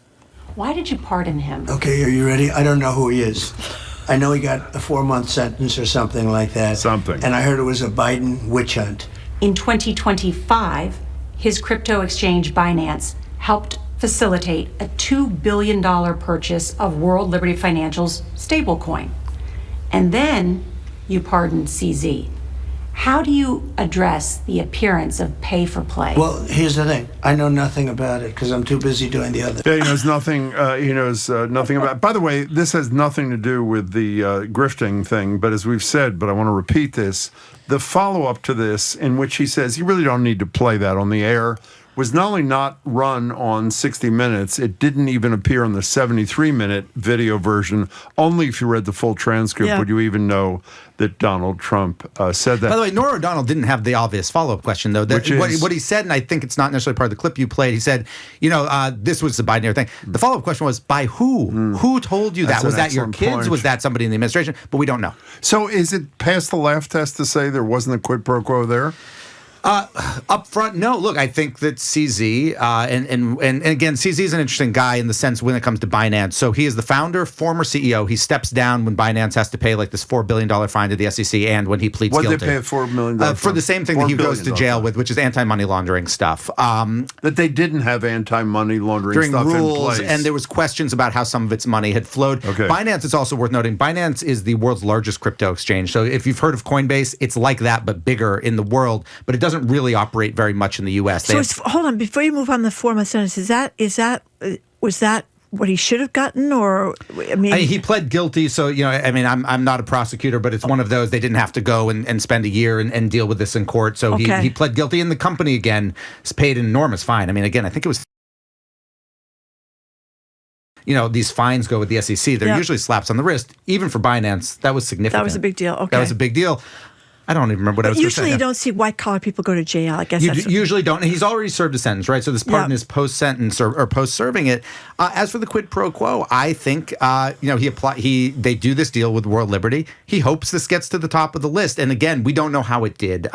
Why did you pardon him? Okay, are you ready? I don't know who he is. I know he got a 4-month sentence or something like that. Something. And I heard it was a Biden witch hunt. In 2025, his crypto exchange Binance helped facilitate a $2 billion purchase of World Liberty Financial's stablecoin. And then you pardoned CZ. How do you address the appearance of pay for play? Well, here's the thing. I know nothing about it because I'm too busy doing the other. Yeah, he knows nothing. Nothing about. By the way, this has nothing to do with the grifting thing. But as we've said, but I want to repeat this: the follow-up to this, in which he says you really don't need to play that on the air, was not only not run on 60 Minutes, it didn't even appear on the 73-minute video version. Only if you read the full transcript would you even know that Donald Trump said that. By the way, Norah O'Donnell didn't have the obvious follow-up question, though. What he said, and I think it's not necessarily part of the clip you played, he said, this was the Biden era thing. The follow-up question was, by who? Who told you that? Was that your kids? Point. Was that somebody in the administration? But we don't know. So is it past the laugh test to say there wasn't a quid pro quo there? Up front, no. Look, I think that CZ, and again, CZ is an interesting guy in the sense when it comes to Binance. So he is the founder, former CEO. He steps down when Binance has to pay like this $4 billion fine to the SEC and when he pleads guilty. What did they pay $4 million for the same thing that he goes to jail with, which is anti-money laundering stuff. That they didn't have anti-money laundering stuff rules, in place. And there was questions about how some of its money had flowed. Okay. Binance is also worth noting. Binance is the world's largest crypto exchange. So if you've heard of Coinbase, it's like that, but bigger in the world. But it doesn't really operate very much in the U.S. So hold on, before you move on the 4-month sentence, was that what he should have gotten, or he pled guilty. So I'm not a prosecutor, but it's one of those. They didn't have to go and spend a year and deal with this in court. So he pled guilty, and the company again has paid an enormous fine. I mean, again, I think it was. These fines go with the SEC. They're usually slaps on the wrist. Even for Binance, that was significant. That was a big deal. Okay, that was a big deal. I don't even remember what I was going to say. Usually you don't see white-collar people go to jail. I guess you usually don't. And he's already served a sentence, right? So this pardon is post-sentence or post-serving it. As for the quid pro quo, I think, they do this deal with World Liberty. He hopes this gets to the top of the list. And again, we don't know how it did.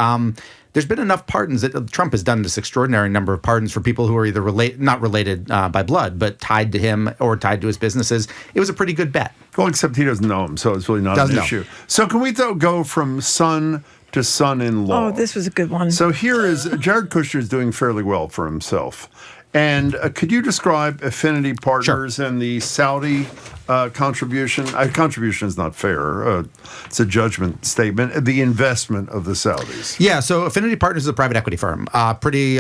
There's been enough pardons that Trump has done this extraordinary number of pardons for people who are either not related by blood, but tied to him or tied to his businesses. It was a pretty good bet. Well, except he doesn't know him, so it's really not an issue. So can we go from son to son-in-law? Oh, this was a good one. So here is Jared Kushner is doing fairly well for himself. And could you describe Affinity Partners and the Saudi contribution? Contribution is not fair. It's a judgment statement. The investment of the Saudis. Yeah, so Affinity Partners is a private equity firm. Pretty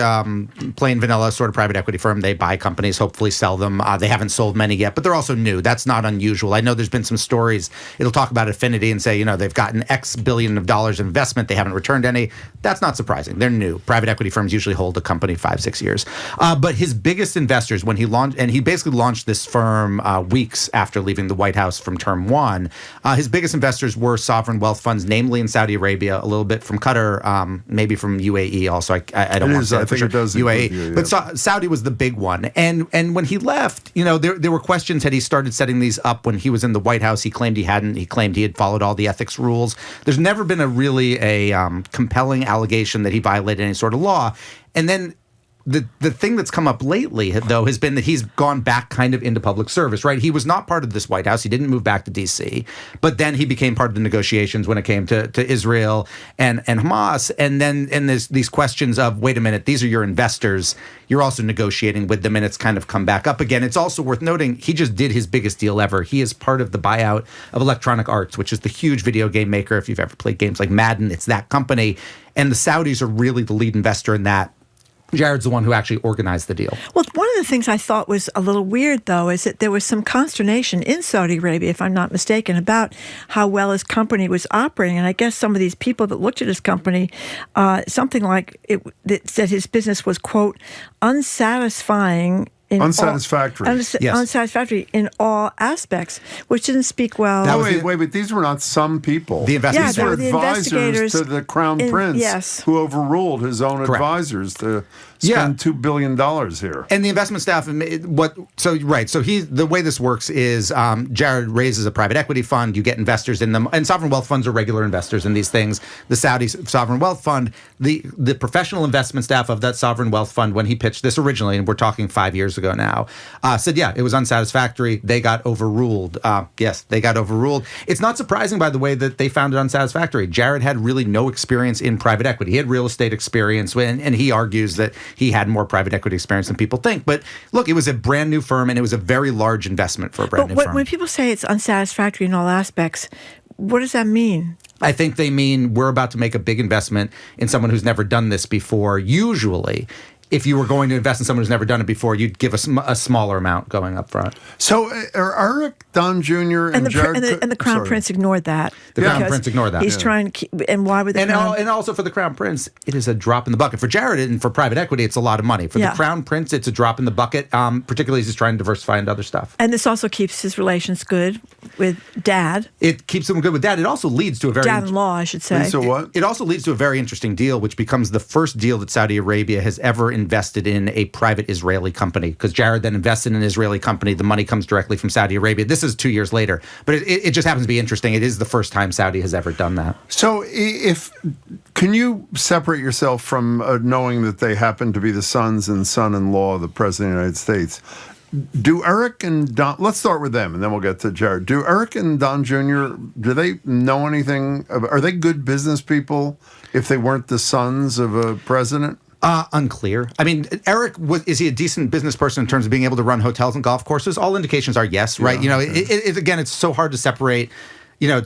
plain vanilla sort of private equity firm. They buy companies, hopefully sell them. They haven't sold many yet, but they're also new. That's not unusual. I know there's been some stories. It'll talk about Affinity and say, they've gotten X billion of dollars of investment. They haven't returned any. That's not surprising. They're new. Private equity firms usually hold a company 5-6 years. But his biggest investors, when he launched, and he basically launched this firm weeks after after leaving the White House from term one. His biggest investors were sovereign wealth funds, namely in Saudi Arabia, a little bit from Qatar, maybe from UAE also. I don't want to say I think it does UAE. But Saudi was the big one. And when he left, there were questions. Had he started setting these up when he was in the White House? He claimed he hadn't. He claimed he had followed all the ethics rules. There's never been a compelling allegation that he violated any sort of law. And then the thing that's come up lately, though, has been that he's gone back kind of into public service, right? He was not part of this White House. He didn't move back to D.C., but then he became part of the negotiations when it came to Israel and Hamas. And there's these questions of, wait a minute, these are your investors. You're also negotiating with them, and it's kind of come back up again. It's also worth noting he just did his biggest deal ever. He is part of the buyout of Electronic Arts, which is the huge video game maker. If you've ever played games like Madden, it's that company. And the Saudis are really the lead investor in that. Jared's the one who actually organized the deal. Well, one of the things I thought was a little weird, though, is that there was some consternation in Saudi Arabia, if I'm not mistaken, about how well his company was operating. And I guess some of these people that looked at his company, something like it said his business was, quote, unsatisfying. Unsatisfactory. Unsatisfactory in all aspects, which didn't speak well. Wait, these were not some people. The investigators. These were the advisors to the Crown Prince, who overruled his own advisors to spend $2 billion here. And the investment staff, so the way this works is Jared raises a private equity fund, you get investors in them, and sovereign wealth funds are regular investors in these things. The Saudi sovereign wealth fund, the professional investment staff of that sovereign wealth fund, when he pitched this originally, and we're talking 5 years ago now, said, it was unsatisfactory. They got overruled. Yes, they got overruled. It's not surprising, by the way, that they found it unsatisfactory. Jared had really no experience in private equity. He had real estate experience, and he argues that he had more private equity experience than people think. But look, it was a brand new firm, and it was a very large investment for a brand new firm. When people say it's unsatisfactory in all aspects, what does that mean? I think they mean we're about to make a big investment in someone who's never done this before. Usually, if you were going to invest in someone who's never done it before, you'd give a smaller amount going up front. So are Eric, Don Jr., and Jared... And the Crown Prince ignored that. The Crown Prince ignored that. He's trying to keep... And why would the Crown... And also for the Crown Prince, it is a drop in the bucket. For Jared and for private equity, it's a lot of money. For the Crown Prince, it's a drop in the bucket, particularly as he's trying to diversify into other stuff. And this also keeps his relations good with Dad. It keeps him good with Dad. It also leads to a very... Dad-in-law, I should say. So what? It also leads to a very interesting deal, which becomes the first deal that Saudi Arabia has ever invested in a private Israeli company, because Jared then invested in an Israeli company. The money comes directly from Saudi Arabia. This is 2 years later, but it just happens to be interesting. It is the first time Saudi has ever done that. So can you separate yourself from knowing that they happen to be the sons and son-in-law of the President of the United States? Do Eric and Don, let's start with them and then we'll get to Jared. Do Eric and Don Jr., do they know anything? Are they good business people if they weren't the sons of a president? Unclear. I mean, Eric, is he a decent business person in terms of being able to run hotels and golf courses? All indications are yes, right? Again, it's so hard to separate,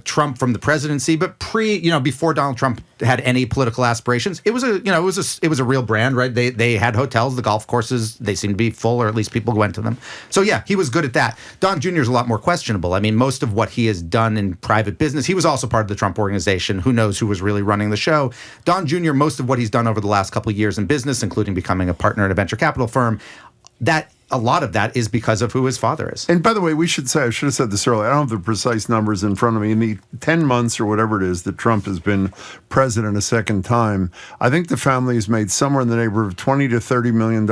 Trump from the presidency, but before Donald Trump had any political aspirations, it was a real brand, right? They had hotels, the golf courses, they seemed to be full, or at least people went to them. So yeah, he was good at that. Don Jr. is a lot more questionable. I mean, most of what he has done in private business, he was also part of the Trump organization. Who knows who was really running the show? Don Jr., most of what he's done over the last couple of years in business, including becoming a partner in a venture capital firm, a lot of that is because of who his father is. And by the way, I should have said this earlier. I don't have the precise numbers in front of me. In the 10 months or whatever it is that Trump has been president a second time, I think the family has made somewhere in the neighborhood of $20 to $30 million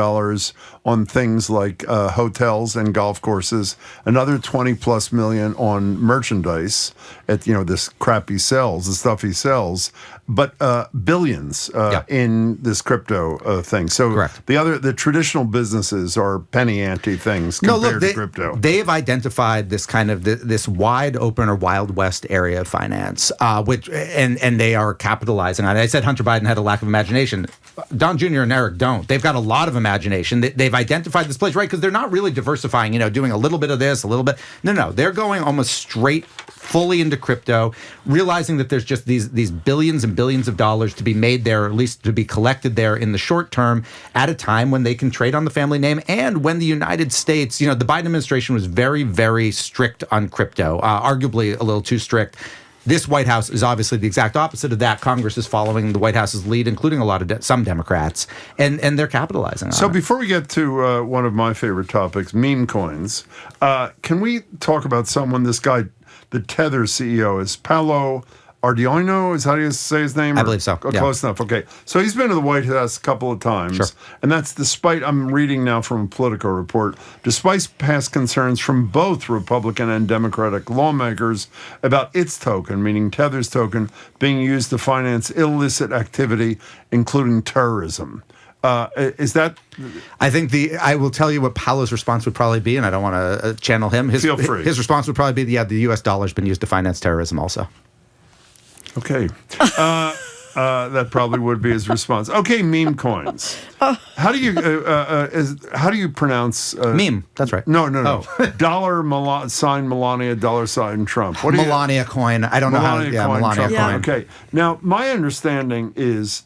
on things like hotels and golf courses, another 20 plus million on merchandise at, this crap he sells, the stuff he sells, but billions in this crypto thing. So correct. The traditional businesses are penny ante things compared to crypto. They have identified this kind of this wide open or Wild West area of finance, which they are capitalizing on it. I said Hunter Biden had a lack of imagination. Don Jr. and Eric don't. They've got a lot of imagination. They've identified this place, right? Because they're not really diversifying, doing a little bit of this, a little bit. No. They're going almost straight, fully into crypto, realizing that there's just these billions and billions of dollars to be made there, or at least to be collected there in the short term, at a time when they can trade on the family name, and when the United States, the Biden administration was very, very strict on crypto, arguably a little too strict. This White House is obviously the exact opposite of that. Congress is following the White House's lead, including a lot of some Democrats, and they're capitalizing on it. So before we get to one of my favorite topics, meme coins, can we talk about this guy, the Tether CEO, is Paolo Ardoino, is how you say his name? I believe so. Oh, close enough. Okay. So he's been to the White House a couple of times. Sure. And that's despite, I'm reading now from a Politico report, despite past concerns from both Republican and Democratic lawmakers about its token, meaning Tether's token, being used to finance illicit activity, including terrorism. Is that? I think I will tell you what Paolo's response would probably be, and I don't want to channel him. Feel free. His response would probably be, the U.S. dollar's been used to finance terrorism also. Okay. That probably would be his response. Okay, meme coins. How do you pronounce meme? That's right. No. Dollar sign Melania, dollar sign Trump. What Melania coin. I don't know how. Melania coin. Okay. Now, my understanding is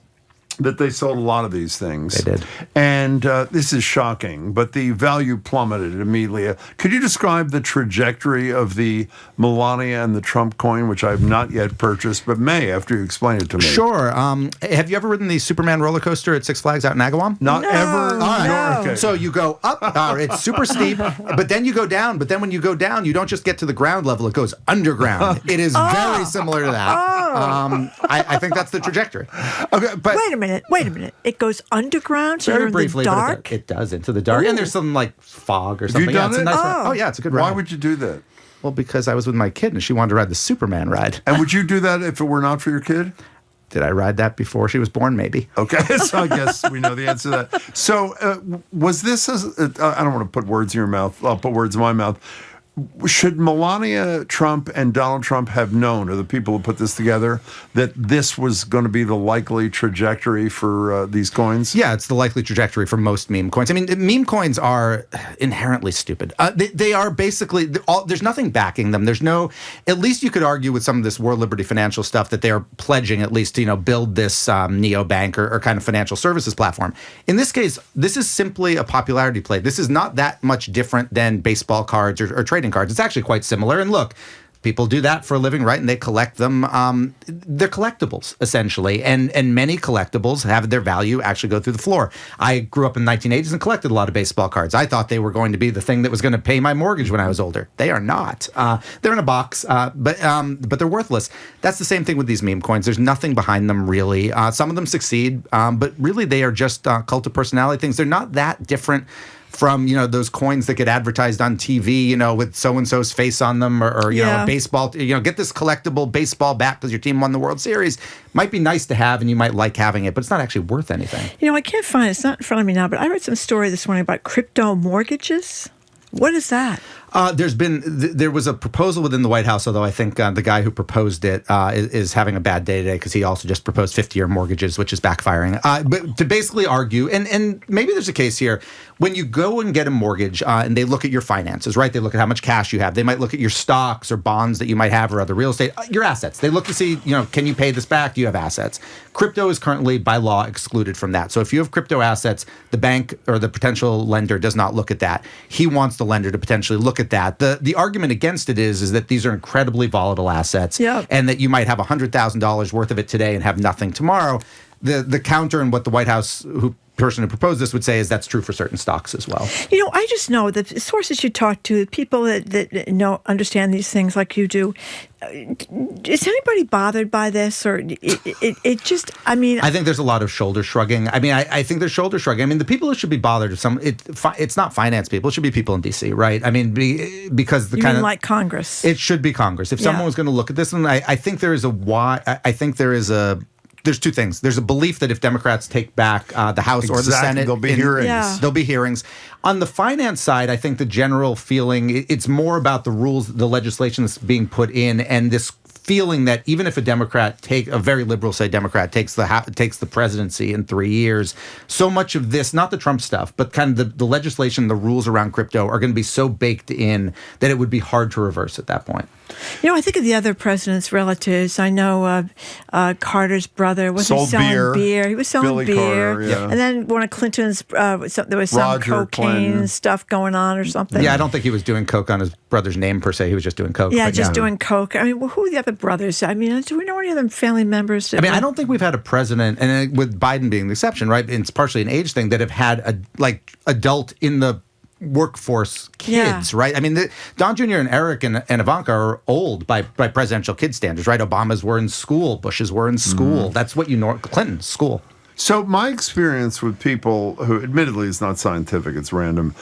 that they sold a lot of these things. They did. And this is shocking, but the value plummeted immediately. Could you describe the trajectory of the Melania and the Trump coin, which I have not yet purchased, but may after you explain it to me? Sure. Have you ever ridden the Superman roller coaster at Six Flags out in Agawam? Not ever. All right. Okay. So you go up, it's super steep, but then you go down. But then when you go down, you don't just get to the ground level, it goes underground. It is very similar to that. I think that's the trajectory. Okay, but Wait a minute. It goes underground, so very you're in briefly, the dark? but it does into the dark. And there's some like fog or something. Have you done it's it? a nice ride. Oh, yeah, it's a good ride. Why would you do that? Well, because I was with my kid and she wanted to ride the Superman ride. And would you do that if it were not for your kid? Did I ride that before she was born? Maybe. Okay, so I guess we know the answer to that. So was this, I don't want to put words in your mouth, I'll put words in my mouth. Should Melania Trump and Donald Trump have known, or the people who put this together, that this was going to be the likely trajectory for these coins? Yeah, it's the likely trajectory for most meme coins. I mean, meme coins are inherently stupid. They are basically, there's nothing backing them. There's no, at least you could argue with some of this World Liberty Financial stuff that they are pledging at least to, build this neobank or kind of financial services platform. In this case, this is simply a popularity play. This is not that much different than baseball cards or trading cards. It's actually quite similar. And look, people do that for a living, right? And they collect them. They're collectibles, essentially. And many collectibles have their value actually go through the floor. I grew up in the 1980s and collected a lot of baseball cards. I thought they were going to be the thing that was going to pay my mortgage when I was older. They are not. They're in a box, but they're worthless. That's the same thing with these meme coins. There's nothing behind them, really. Some of them succeed, but really they are just cult of personality things. They're not that different from, those coins that get advertised on TV, with so-and-so's face on them or a baseball, get this collectible baseball bat because your team won the World Series. Might be nice to have and you might like having it, but it's not actually worth anything. I can't find it. It's not in front of me now, but I read some story this morning about crypto mortgages. What is that? There was a proposal within the White House, although I think the guy who proposed it is having a bad day today because he also just proposed 50-year mortgages, which is backfiring. But to basically argue, and maybe there's a case here, when you go and get a mortgage and they look at your finances, right? They look at how much cash you have. They might look at your stocks or bonds that you might have or other real estate, your assets. They look to see, can you pay this back? Do you have assets? Crypto is currently by law excluded from that. So if you have crypto assets, the bank or the potential lender does not look at that. He wants the lender to potentially look at that. The argument against it is that these are incredibly volatile assets and that you might have $100,000 worth of it today and have nothing tomorrow. The counter and what the White House person who proposed this would say is that's true for certain stocks as well. I just know that the sources you talk to, people that understand these things like you do, is anybody bothered by this? Or it just, I think there's a lot of shoulder shrugging. I think there's shoulder shrugging. The people who should be bothered, it's not finance people. It should be people in D.C., right? Because you mean like Congress? It should be Congress. If someone was going to look at this, and I think there is there's two things. There's a belief that if Democrats take back the House or the Senate, there'll be hearings. There'll be hearings. On the finance side, I think the general feeling, it's more about the rules, the legislation that's being put in, and this feeling that even if a very liberal, say Democrat, takes the presidency in 3 years, so much of this, not the Trump stuff, but kind of the legislation, the rules around crypto are going to be so baked in that it would be hard to reverse at that point. I think of the other president's relatives. I know Carter's brother. Was he selling beer? He was selling beer. Carter, yeah. And then one of Clinton's, there was some Roger cocaine Clinton. stuff going on or something. Yeah, I don't think he was doing coke on his brother's name per se. He was just doing coke. Yeah, doing coke. Who are the other brothers? I mean, do we know any other family members? I mean, I don't think we've had a president, and with Biden being the exception, right? It's partially an age thing, that have had adult in the workforce kids, right? I mean, Don Jr. and Eric and Ivanka are old by presidential kid standards, right? Obama's were in school, Bush's were in school. That's what Clinton's school. So my experience with people who, admittedly, is not scientific, it's random.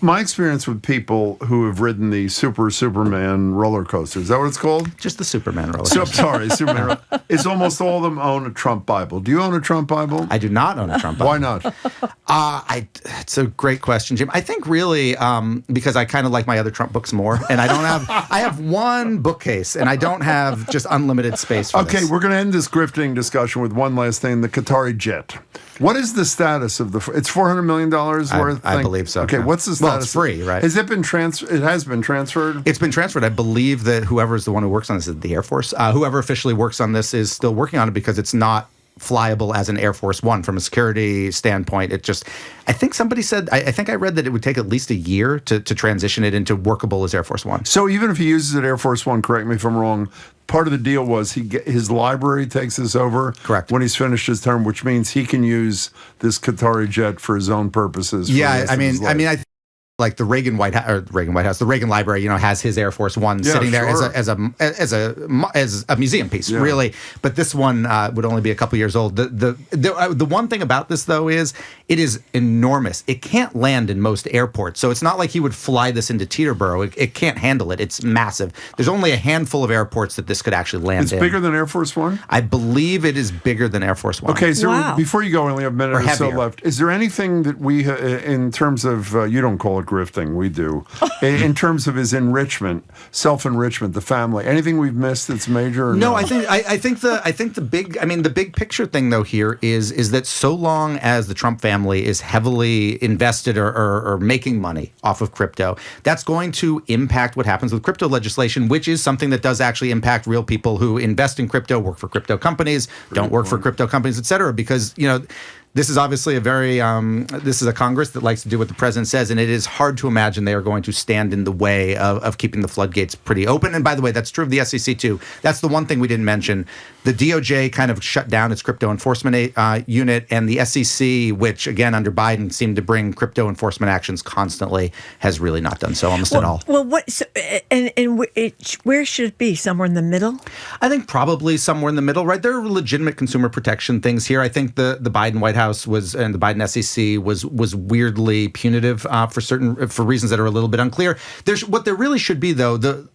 My experience with people who have ridden the Superman roller coaster, is that what it's called? Just the Superman roller coaster. Sorry, Superman. It's almost all of them own a Trump Bible. Do you own a Trump Bible? I do not own a Trump Bible. Why not? It's a great question, Jim. I think really because I kind of like my other Trump books more, and I don't have. I have one bookcase, and I don't have just unlimited space for this. Okay, we're going to end this grifting discussion with one last thing: the Qatari jet. What is the status of it's $400 million worth? I believe so. Okay, what's the status? Well, it's free, right? Has it been transferred? It has been transferred? It's been transferred. I believe that whoever is the one who works on this is the Air Force. Whoever officially works on this is still working on it because it's not flyable as an Air Force One from a security standpoint. I think somebody said, I think I read that it would take at least a year to transition it into workable as Air Force One. So even if he uses it Air Force One, correct me if I'm wrong, part of the deal was his library takes this over. Correct. When he's finished his term, which means he can use this Qatari jet for his own purposes. Yeah, I mean, like the Reagan the Reagan Library, has his Air Force One sitting there as a museum piece, really. But this one would only be a couple years old. The one thing about this though is it is enormous. It can't land in most airports, so it's not like he would fly this into Teterboro. It can't handle it. It's massive. There's only a handful of airports that this could actually land in. It's bigger than Air Force One? I believe it is bigger than Air Force One. Okay, so before you go, we only have a minute or so left. Is there anything that we, in terms of, you don't call it grifting, we do, in terms of his enrichment, self-enrichment, the family, anything we've missed that's major? No, I think the big picture thing though here is that so long as the Trump family is heavily invested or making money off of crypto, that's going to impact what happens with crypto legislation, which is something that does actually impact real people who invest in crypto, work for crypto companies, don't work for crypto companies, et cetera, because, this is obviously this is a Congress that likes to do what the president says, and it is hard to imagine they are going to stand in the way of keeping the floodgates pretty open. And by the way, that's true of the SEC too. That's the one thing we didn't mention. The DOJ kind of shut down its crypto enforcement unit, and the SEC, which again under Biden seemed to bring crypto enforcement actions constantly, has really not done so almost at all. Well, where should it be? Somewhere in the middle? I think probably somewhere in the middle, right? There are legitimate consumer protection things here. I think the Biden White House and the Biden SEC was weirdly punitive for reasons that are a little bit unclear. What there really should be though,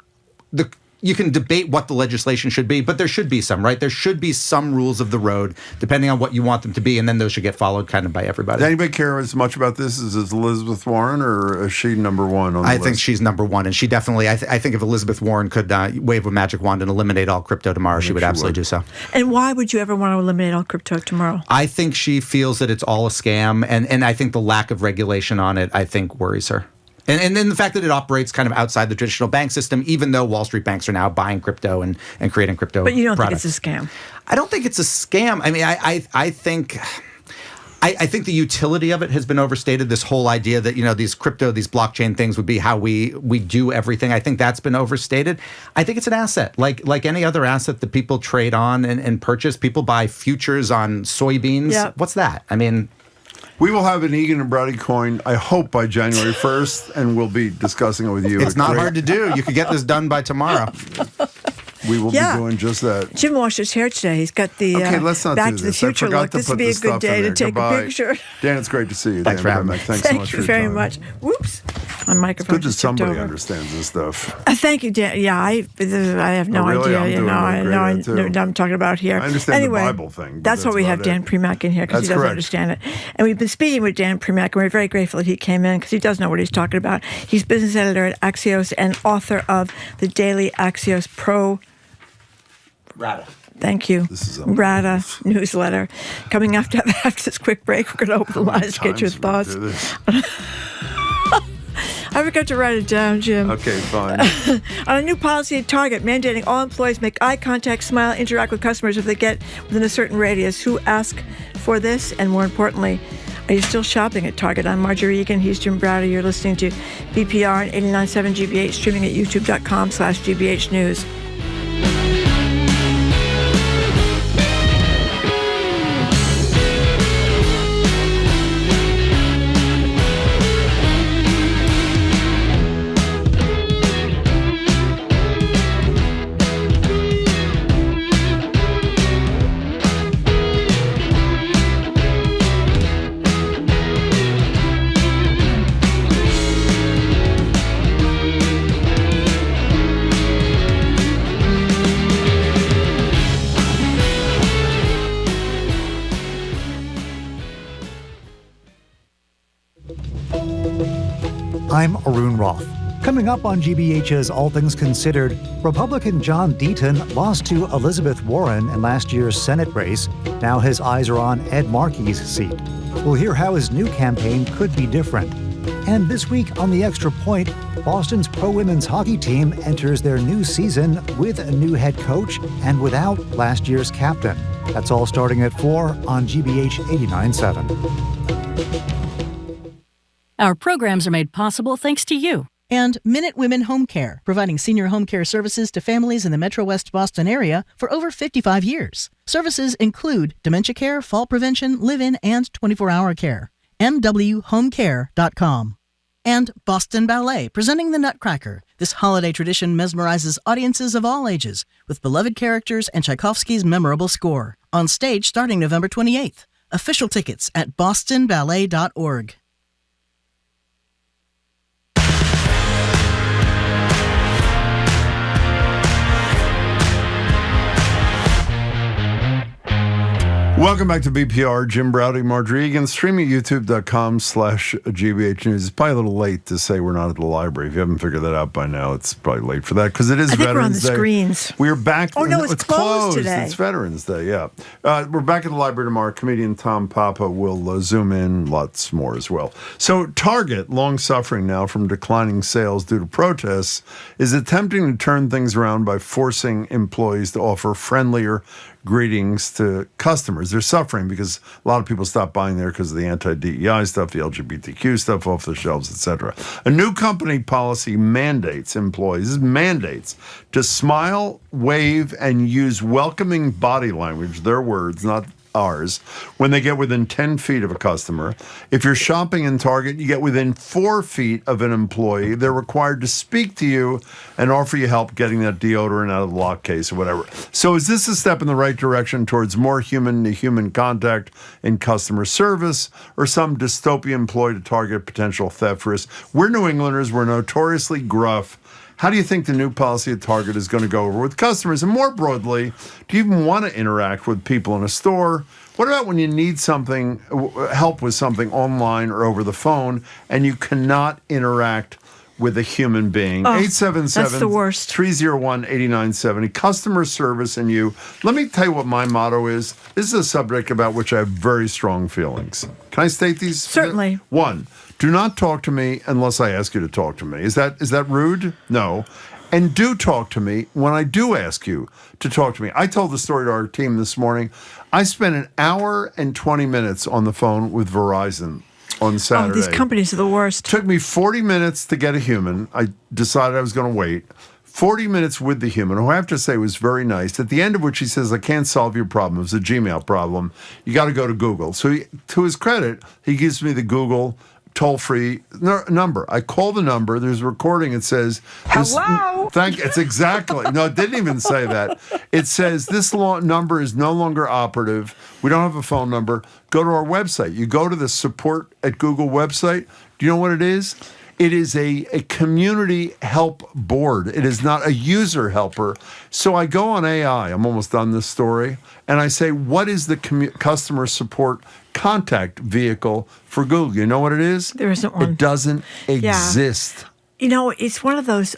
you can debate what the legislation should be, but there should be some, right? There should be some rules of the road, depending on what you want them to be, and then those should get followed kind of by everybody. Does anybody care as much about this as Elizabeth Warren, or is she number one on the list? I think she's number one, and she definitely, I think if Elizabeth Warren could wave a magic wand and eliminate all crypto tomorrow, she would absolutely do so. And why would you ever want to eliminate all crypto tomorrow? I think she feels that it's all a scam, and I think the lack of regulation on it, I think, worries her. And then the fact that it operates kind of outside the traditional bank system, even though Wall Street banks are now buying crypto and creating crypto products. But you don't think it's a scam? I don't think it's a scam. I mean, I think the utility of it has been overstated. This whole idea that, these blockchain things would be how we do everything. I think that's been overstated. I think it's an asset. Like any other asset that people trade on and purchase. People buy futures on soybeans. Yep. What's that? I mean... We will have an Egan and Browdy coin, I hope, by January 1st, and we'll be discussing it with you. It's not hard to do. You could get this done by tomorrow. We will be doing just that. Jim washed his hair today. He's got the let's not Back do to the this. Future look. This would be a good day to take a picture. Dan, it's great to see you. Thanks for having me. Thanks so much for your time. Thank you very much. Whoops. My microphone it's good that somebody understands this stuff. Thank you, Dan. Yeah, I have no idea. I know what I'm talking about here. I understand the Bible thing. That's why we have Dan Primack in here, because he doesn't understand it. And we've been speaking with Dan Primack, and we're very grateful that he came in, because he does know what he's talking about. He's business editor at Axios and author of the daily Axios Pro Rata. Thank you. Rata newsletter. Coming after this quick break, we're going to open the lines to get your thoughts. I forgot to write it down, Jim. Okay, fine. On a new policy at Target mandating all employees make eye contact, smile, interact with customers if they get within a certain radius. Who asked for this? And more importantly, are you still shopping at Target? I'm Marjorie Egan. He's Jim Browder. You're listening to BPR and 89.7 GBH, streaming at youtube.com/GBH News. I'm Arun Roth. Coming up on GBH's All Things Considered, Republican John Deaton lost to Elizabeth Warren in last year's Senate race. Now his eyes are on Ed Markey's seat. We'll hear how his new campaign could be different. And this week on The Extra Point, Boston's pro-women's hockey team enters their new season with a new head coach and without last year's captain. That's all starting at 4 on GBH 89.7. Our programs are made possible thanks to you. And Minute Women Home Care, providing senior home care services to families in the Metro West Boston area for over 55 years. Services include dementia care, fall prevention, live-in, and 24-hour care. MWHomecare.com. And Boston Ballet, presenting the Nutcracker. This holiday tradition mesmerizes audiences of all ages with beloved characters and Tchaikovsky's memorable score. On stage starting November 28th. Official tickets at bostonballet.org. Welcome back to BPR. Jim Browdy, Marjorie Egan, streaming at youtube.com/GBH News. It's probably a little late to say we're not at the library. If you haven't figured that out by now, it's probably late for that because it is Veterans Day. We're on the screens. We're back. Oh, no, it's closed today. It's Veterans Day, yeah. We're back at the library tomorrow. Comedian Tom Papa will zoom in, lots more as well. So Target, long suffering now from declining sales due to protests, is attempting to turn things around by forcing employees to offer friendlier greetings to customers. They're suffering because a lot of people stop buying there because of the anti-DEI stuff, the LGBTQ stuff off the shelves, etc. A new company policy mandates employees to smile, wave, and use welcoming body language, their words, not ours, when they get within 10 feet of a customer. If you're shopping in Target, you get within 4 feet of an employee. They're required to speak to you and offer you help getting that deodorant out of the lock case or whatever. So is this a step in the right direction towards more human-to-human contact in customer service, or some dystopian ploy to target potential theft risk? We're New Englanders. We're notoriously gruff. How do you think the new policy at Target is going to go over with customers? And more broadly, do you even want to interact with people in a store? What about when you need something, help with something online or over the phone, and you cannot interact with a human being? 877-301-8970. Customer service and you. Let me tell you what my motto is. This is a subject about which I have very strong feelings. Can I state these? Certainly. 1, do not talk to me unless I ask you to talk to me. Is that rude? No. And do talk to me when I do ask you to talk to me. I told the story to our team this morning. I spent an hour and 20 minutes on the phone with Verizon on Saturday. Oh, these companies are the worst. Took me 40 minutes to get a human. I decided I was going to wait. 40 minutes with the human, who I have to say was very nice, at the end of which he says, I can't solve your problem. It was a Gmail problem. You got to go to Google. So to his credit, he gives me the Google toll-free number. I call the number. There's a recording. It says, hello. It's exactly. No, it didn't even say that. It says this number is no longer operative. We don't have a phone number. Go to our website. You go to the support at Google website. Do you know what it is? It is a community help board. It is not a user helper. So I go on AI. I'm almost done this story. And I say, what is the customer support contact vehicle for Google? You know what it is? There isn't one. It doesn't exist. You know, it's one of those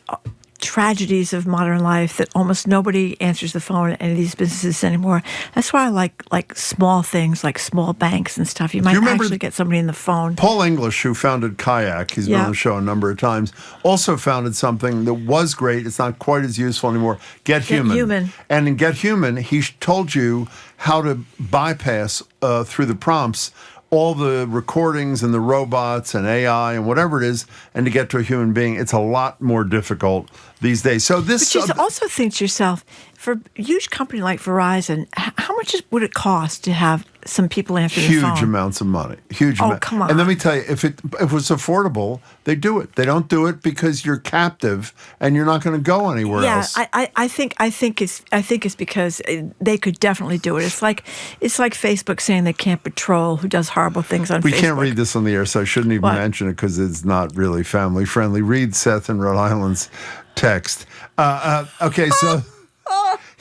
tragedies of modern life that almost nobody answers the phone in any of these businesses anymore. That's why I like small things, like small banks and stuff. You might actually get somebody in the phone. Paul English, who founded Kayak, he's been on the show a number of times, also founded something that was great. It's not quite as useful anymore. Get Human. And in Get Human, he told you how to bypass through the prompts all the recordings and the robots and AI and whatever it is, and to get to a human being. It's a lot more difficult these days. So this. But you also think to yourself, for a huge company like Verizon, how much would it cost to have some people answer the phone? Huge amounts of money. Huge. Come on. And let me tell you, if it was affordable, they do it. They don't do it because you're captive and you're not going to go anywhere else. Yeah, I think it's because they could definitely do it. It's like Facebook saying they can't patrol who does horrible things on Facebook. We can't read this on the air, so I shouldn't even mention it because it's not really family friendly. Read Seth in Rhode Island's text. Okay, so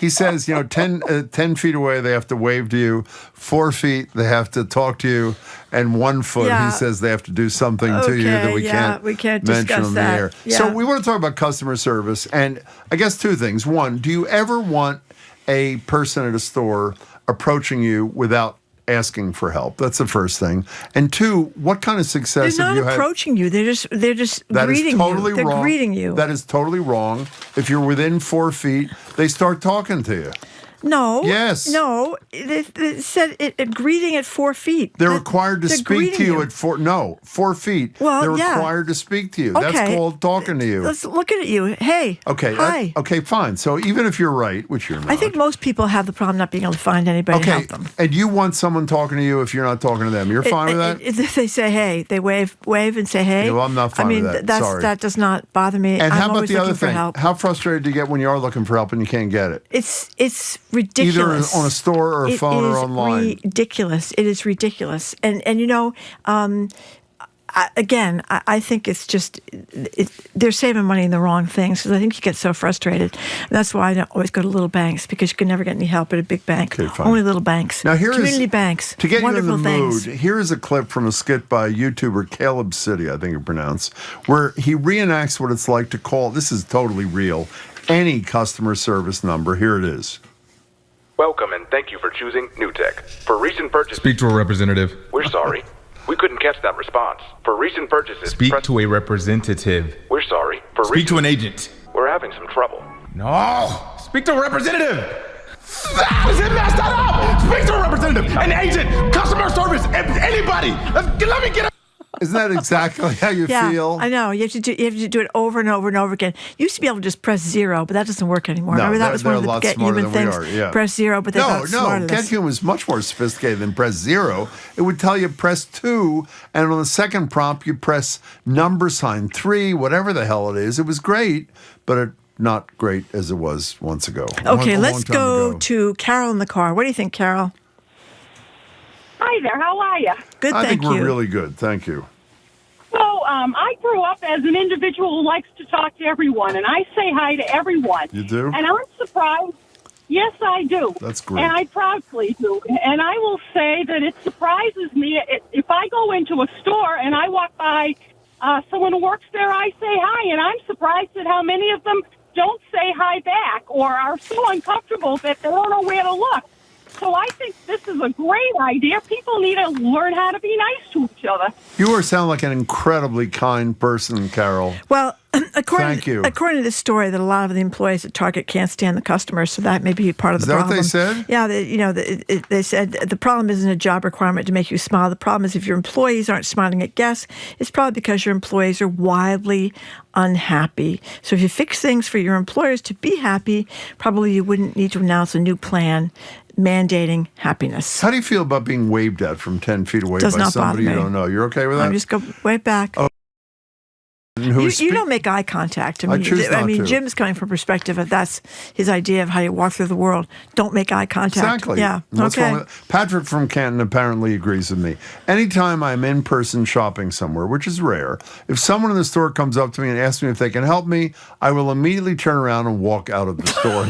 He says, 10 feet away, they have to wave to you. 4 feet, they have to talk to you. And 1 foot, he says they have to do something to you that we can't mention discuss on that. the air. Yeah. So we want to talk about customer service. And I guess 2 things. 1, do you ever want a person at a store approaching you without asking for help? That's the first thing. And 2, what kind of success They're have you not had? approaching you. They're just That is greeting totally you. They're wrong. greeting you. That is totally wrong. If you're within 4 feet, they start talking to you. No. Yes. No. They said a greeting at 4 feet. They're required to speak to you at 4 feet. Well, they're yeah. required to speak to you. Okay. That's called talking to you. Let's look at you. Hey. Okay. Hi. Okay, fine. So even if you're right, which you're not. I think most people have the problem not being able to find anybody to help them. And you want someone talking to you if you're not talking to them. You're fine with that? If they say hey, they wave and say hey. Yeah, well, I'm not fine with that. Sorry. That does not bother me. And how I'm about always the other looking for thing? help. How frustrated do you get when you are looking for help and you can't get it? It's ridiculous. Either on a store or a phone or online. It is ridiculous. It is ridiculous. And I think it's just they're saving money in the wrong things because I think you get so frustrated. And that's why I don't always go to little banks because you can never get any help at a big bank. Okay, fine. Only little banks. Now community banks. To get wonderful you in the things. mood, here is a clip from a skit by YouTuber Caleb City, I think you pronounce, where he reenacts what it's like to call, this is totally real, any customer service number. Here it is. Welcome and thank you for choosing NewTek. For recent purchases... Speak to a representative. We're sorry. We couldn't catch that response. For recent purchases... Speak to a representative. We're sorry. For Speak to an agent. We're having some trouble. No! Speak to a representative! Is it messed that up? Speak to a representative, an agent, customer service, anybody! Let me get a... Isn't that exactly how you feel? I know. You have to do it over and over and over again. You used to be able to just press 0, but that doesn't work anymore. No, Remember that was one of the lot Get smarter Human than things. we are, yeah. Press 0, but they got smarter. Get Human was much more sophisticated than press 0. It would tell you press 2, and on the second prompt you press $3, whatever the hell it is. It was great, but not great as it was once ago. Okay, let's long time go ago. to Carol in the car. What do you think, Carol? Hi there. How are you? Good, I thank think we're you. really good. Thank you. So, I grew up as an individual who likes to talk to everyone, and I say hi to everyone. You do? And I'm surprised. Yes, I do. That's great. And I proudly do. And I will say that it surprises me. If I go into a store and I walk by someone who works there, I say hi, and I'm surprised at how many of them don't say hi back or are so uncomfortable that they don't know where to look. So I think this is a great idea. People need to learn how to be nice to each other. You sound like an incredibly kind person, Carol. Well, Thank you. According to this story, that a lot of the employees at Target can't stand the customers, so that may be part of Is the that problem. what they said? Yeah, they said the problem isn't a job requirement to make you smile. The problem is if your employees aren't smiling at guests, it's probably because your employees are wildly unhappy. So if you fix things for your employers to be happy, probably you wouldn't need to announce a new plan mandating happiness. How do you feel about being waved at from 10 feet away Does by not somebody bother you me. don't know? You're okay with that? I'm just go right back. Oh. You don't make eye contact. I choose not to. Jim's coming from a perspective of that's his idea of how you walk through the world. Don't make eye contact. Exactly. Yeah. What's okay. wrong with Patrick from Canton apparently agrees with me. Anytime I'm in person shopping somewhere, which is rare, if someone in the store comes up to me and asks me if they can help me, I will immediately turn around and walk out of the store.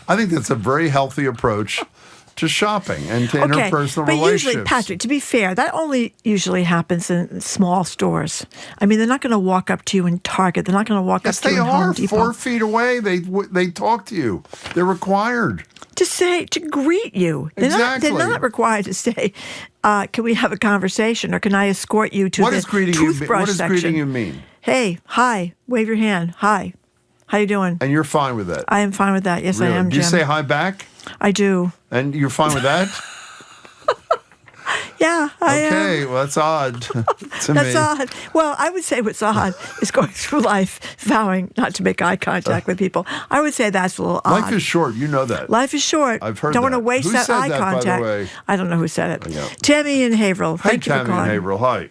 I think that's a very healthy approach to shopping and to interpersonal but relationships. usually, Patrick, to be fair, that only usually happens in small stores. I mean, they're not going to walk up to you in Target. They're not going to walk Yes, up to they you in Home are. Depot. 4 feet away, they talk to you. They're required. To greet you. Exactly. They're not required to say, can we have a conversation or can I escort you to What the does greeting toothbrush section? greeting you mean? Hey, hi, wave your hand. Hi, how you doing? And you're fine with that? I am fine with that. Yes, Really? I am, Do you Jim. say hi back? I do. And you're fine with that? Yeah, I am. Okay, well, that's odd to That's me. odd. Well, I would say what's odd is going through life vowing not to make eye contact with people. I would say that's a little odd. Life is short. You know that. Life is short. I've heard Don't that. want to waste Who that said eye that, by the contact. way? I don't know who said it. Yeah. Tammy and Haverhill. Hey, Thank you for Tammy calling. and Haverhill. Hi.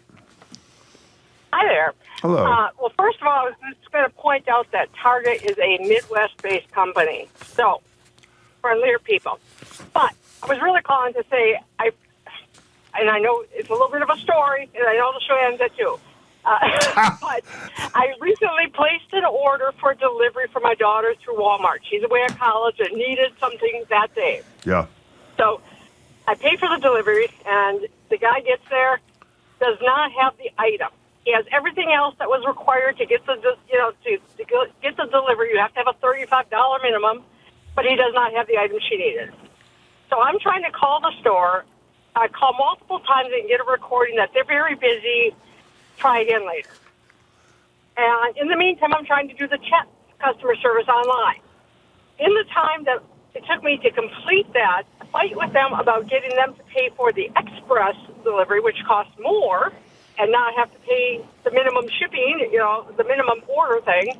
Hi there. Hello. Well, first of all, I was just going to point out that Target is a Midwest-based company, so friendlier people. But I was really calling to say, and I know it's a little bit of a story, and I know the show ends at 2, But I recently placed an order for delivery for my daughter through Walmart. She's away at college and needed something that day. Yeah. So I pay for the delivery, and the guy gets there, does not have the item. He has everything else that was required to get the, to get the delivery. You have to have a $35 minimum, but he does not have the item she needed. So I'm trying to call the store. I call multiple times and get a recording that they're very busy. Try again later. And in the meantime, I'm trying to do the chat customer service online. In the time that it took me to complete that, fight with them about getting them to pay for the express delivery, which costs more, and not have to pay the minimum shipping, the minimum order thing,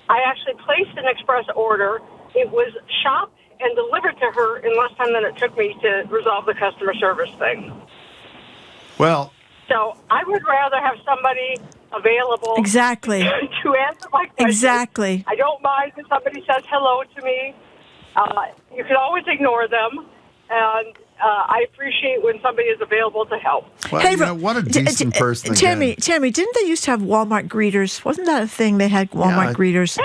I actually placed an express order. It was shopped and delivered to her in less time than it took me to resolve the customer service thing. Well, so I would rather have somebody available Exactly. to answer my question. Exactly. I don't mind if somebody says hello to me. You can always ignore them, and I appreciate when somebody is available to help. Well, Hey, what a decent person. again. Tammy, didn't they used to have Walmart greeters? Wasn't that a thing? They had Walmart greeters.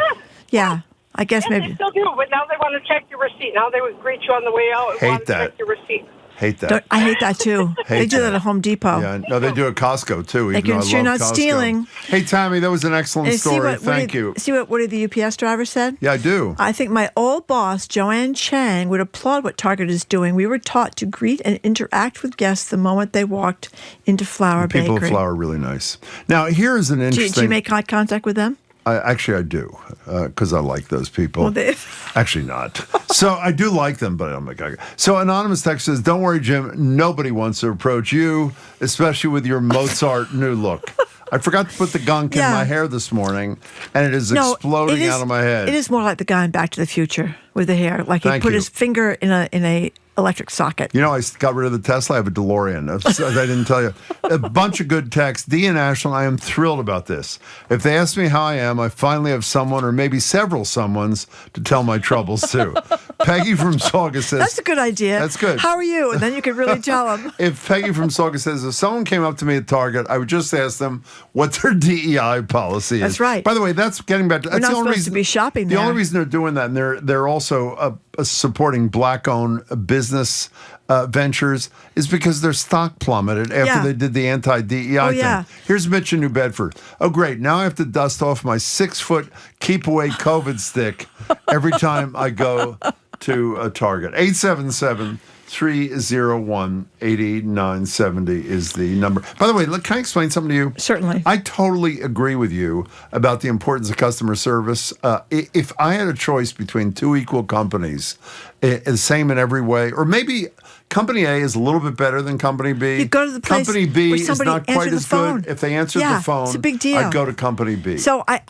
Yeah, I guess Yes, maybe. they still do, but now they want to check your receipt. Now they would greet you on the way out and Hate want to that. check your receipt. Hate that. I hate that too. They Hate do that at Home Depot. Yeah, no, they do at Costco too. They Even though can I sure love not Costco. stealing. Hey, Tammy, that was an excellent And see story. what Thank you. See what Woody the UPS driver said? Yeah, I do. I think my old boss, Joanne Chang, would applaud what Target is doing. We were taught to greet and interact with guests the moment they walked into Flower People Bakery. at Flower are really nice. Now, here's an interesting. Do you make eye contact with them? Actually, I do, because I like those people. Well, Actually, not. So I do like them, but I don't make eye contact. So anonymous text says, "Don't worry, Jim. Nobody wants to approach you, especially with your Mozart new look. I forgot to put the gunk in my hair this morning, and it is exploding out of my head. It is more like the guy in Back to the Future with the hair. Like he Thank put you. his finger in a electric socket. You know, I got rid of the Tesla. I have a DeLorean. I didn't tell you. A bunch of good texts. D and Ashland, I am thrilled about this. If they ask me how I am, I finally have someone or maybe several someones to tell my troubles to. Peggy from Saugus says... That's a good idea. That's good. How are you? And then you could really tell them. If Peggy from Saugus says, if someone came up to me at Target, I would just ask them what their DEI policy is. That's right. By the way, that's getting back to... We're That's not the only supposed to be shopping The there. only reason they're doing that, and they're also supporting black-owned business ventures, is because their stock plummeted after they did the anti-DEI thing. Yeah. Here's Mitch in New Bedford. Oh, great. Now I have to dust off my 6-foot keep-away COVID stick every time I go to a Target. 877-301-8970 is the number. By the way, can I explain something to you? Certainly. I totally agree with you about the importance of customer service. If I had a choice between two equal companies, the same in every way, or maybe Company A is a little bit better than Company B. You go to the place Company B where is somebody not quite answered the as phone. good. If they answered Yeah, the phone, it's a big deal. I'd go to Company B. So I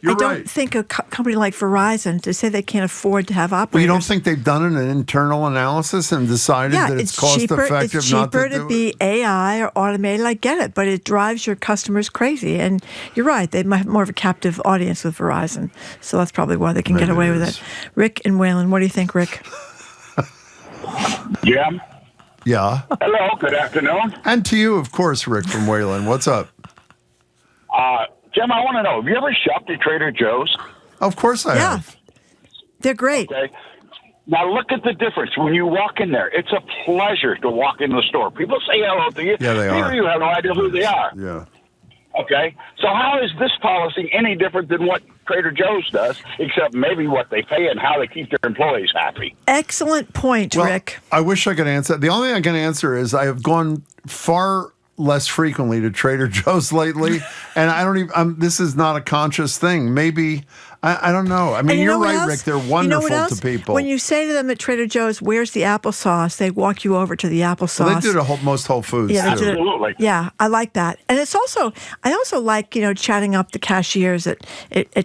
You're don't right. think a company like Verizon, to say they can't afford to have operators. Well, you don't think they've done an internal analysis and decided that it's cost effective It's not cheaper to do to be AI or automated. I get it, but it drives your customers crazy. And you're right; they might have more of a captive audience with Verizon, so that's probably why they can get away with it. Rick and Waylon, what do you think, Rick? Jim? Yeah. Hello, good afternoon. And to you, of course, Rick from Wayland. What's up? Jim, I want to know, have you ever shopped at Trader Joe's? Of course I have. They're great. Okay. Now look at the difference. When you walk in there, it's a pleasure to walk into the store. People say hello to you. Yeah, they are. You have no idea who they are. Yeah. Okay? So how is this policy any different than what Trader Joe's does, except maybe what they pay and how they keep their employees happy? Excellent point, Rick. I wish I could answer. The only thing I can answer is I have gone far less frequently to Trader Joe's lately, and I don't even. This is not a conscious thing. Maybe I don't know. I mean, And you know you're what right, else? Rick. They're You know wonderful what else? to people. When you say to them at Trader Joe's, "Where's the applesauce?" They walk you over to the applesauce. Well, they do it most Whole Foods. Yeah, too. Absolutely. Yeah, I like that. And it's also, I also like, chatting up the cashiers at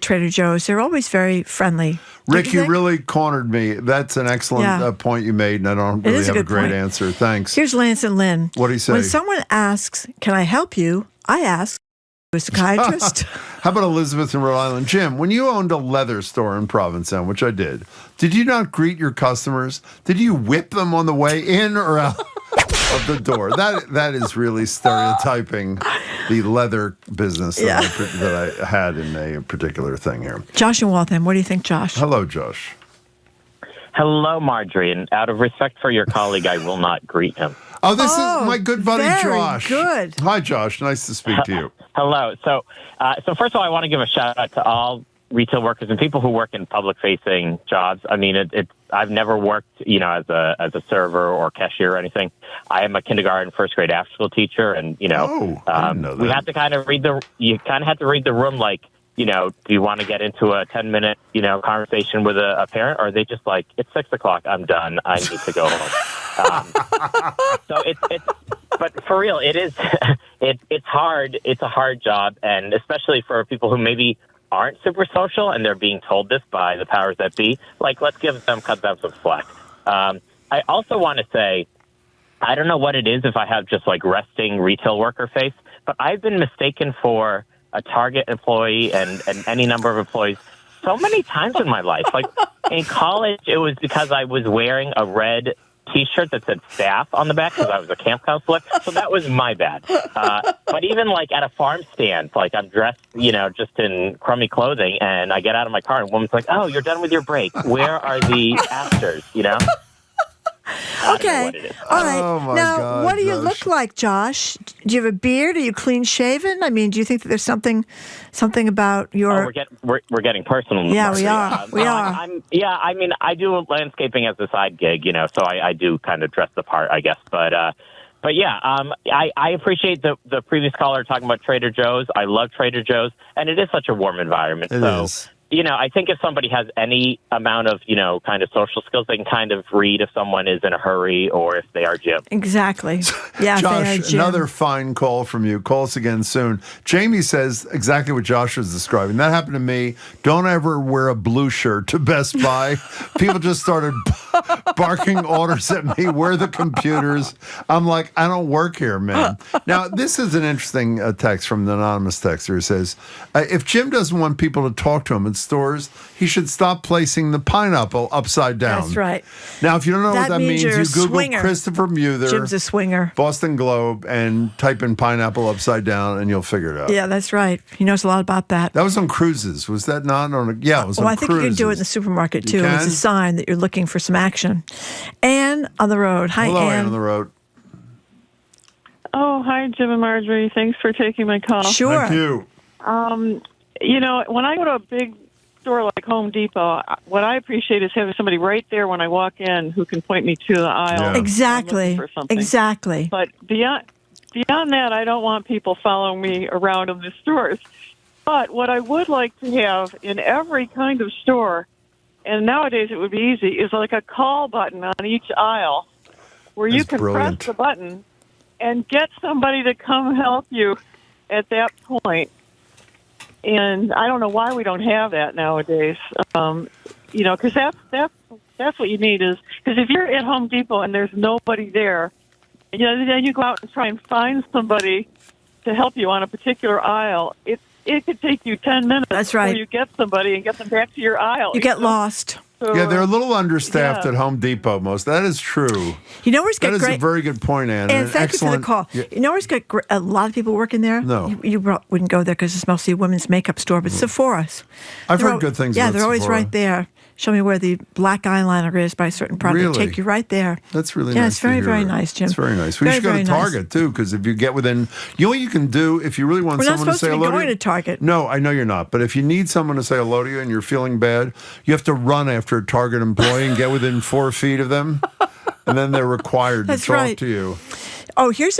Trader Joe's. They're always very friendly. Rick, you really cornered me. That's an excellent point you made, and I don't really is a have a good great point. answer. Thanks. Here's Lance and Lynn. What do you say? When someone asks, "Can I help you?" I ask, "A psychiatrist?" How about Elizabeth in Rhode Island? Jim, when you owned a leather store in Provincetown, which I did you not greet your customers? Did you whip them on the way in or out? of the door. That is really stereotyping the leather business that I had in a particular thing here. Josh in Waltham, what do you think, Josh? Hello, Josh. Hello, Marjorie. And out of respect for your colleague, I will not greet him. Oh, this is my good buddy, very Josh. Good. Hi, Josh. Nice to speak to you. Hello. So first of all, I want to give a shout out to all retail workers and people who work in public-facing jobs. I mean, I've never worked, as a server or cashier or anything. I am a kindergarten, first grade after-school teacher, and I didn't know that. We had to kind of you kind of had to read the room, like, do you want to get into a 10-minute, conversation with a parent, or are they just like, it's 6:00, I'm done, I need to go home. So but for real, it's hard. It's a hard job, and especially for people who maybe aren't super social and they're being told this by the powers that be. Like, let's cut them some slack. I also want to say, I don't know what it is if I have just like resting retail worker face, but I've been mistaken for a Target employee and any number of employees so many times in my life. Like in college, it was because I was wearing a red T-shirt that said staff on the back because I was a camp counselor. So that was my bad. But even like at a farm stand, like I'm dressed, just in crummy clothing, and I get out of my car and a woman's like, "Oh, you're done with your break. Where are the afters?" Okay. All right. Oh my now, God, what do you Josh. look like, Josh? Do you have a beard? Are you clean shaven? I mean, do you think that there's something about your? Oh, we're getting personal. Yeah, we are. We are. I mean, I do landscaping as a side gig, so I do kind of dress the part, I guess. But yeah, I appreciate the previous caller talking about Trader Joe's. I love Trader Joe's, and it is such a warm environment. It is. I think if somebody has any amount of, kind of social skills, they can kind of read if someone is in a hurry or if they are Jim. Exactly. Yeah, Josh, they are Jim. another fine call from you. Call us again soon. Jamie says exactly what Josh was describing. That happened to me. Don't ever wear a blue shirt to Best Buy. People just started barking orders at me. Where are the computers? I'm like, I don't work here, man. Now, this is an interesting text from an anonymous texter who says, if Jim doesn't want people to talk to him in stores, he should stop placing the pineapple upside down. That's right. Now, if you don't know what that means, you're you a Google swinger. Christopher Muther, Jim's a swinger. Boston Globe, and type in pineapple upside down, and you'll figure it out. Yeah, that's right. He knows a lot about that. That was on cruises. Was that not on? Yeah, it was on I think cruises. you can do it in the supermarket too. You It's a can? sign that you're looking for some action. Anne on the road. Hi, Hello, Anne. Ann on the road. Oh, hi, Jim and Marjorie. Thanks for taking my call. Sure. Thank you. When I go to a big store like Home Depot, what I appreciate is having somebody right there when I walk in who can point me to the aisle. Yeah. Exactly. For something. Exactly. But beyond that, I don't want people following me around in the stores. But what I would like to have in every kind of store, and nowadays it would be easy, is like a call button on each aisle where you That's can brilliant. press the button and get somebody to come help you at that point. And I don't know why we don't have that nowadays. Because that's what you need is because if you're at Home Depot and there's nobody there, then you go out and try and find somebody to help you on a particular aisle. It could take you 10 minutes. That's right. Before you get somebody and get them back to your aisle. You get lost. So, Yeah, they're a little understaffed yeah. at Home Depot. That is true. You know where's That got is great. a very good point, Ann. And An thank you for the excellent- call. Yeah. You know where's got a lot of people working there? No. You wouldn't go there because it's mostly a women's makeup store, but Sephora's. I've They're heard good things Yeah, about they're always Sephora. right there. Show me where the black eyeliner is by a certain product. Really? Take you right there. That's really yeah, nice. it's very, to hear. very nice, Jim. It's very nice. We Very, should go to very nice. Target, too, because if you get within... You know what you can do if you really want We're not someone to supposed say to be hello going you? to Target. No, I know you're not. But if you need someone to say hello to you and you're feeling bad, you have to run after a Target employee and get within 4 feet of them. And then they're required That's to talk right. to you. Oh, here's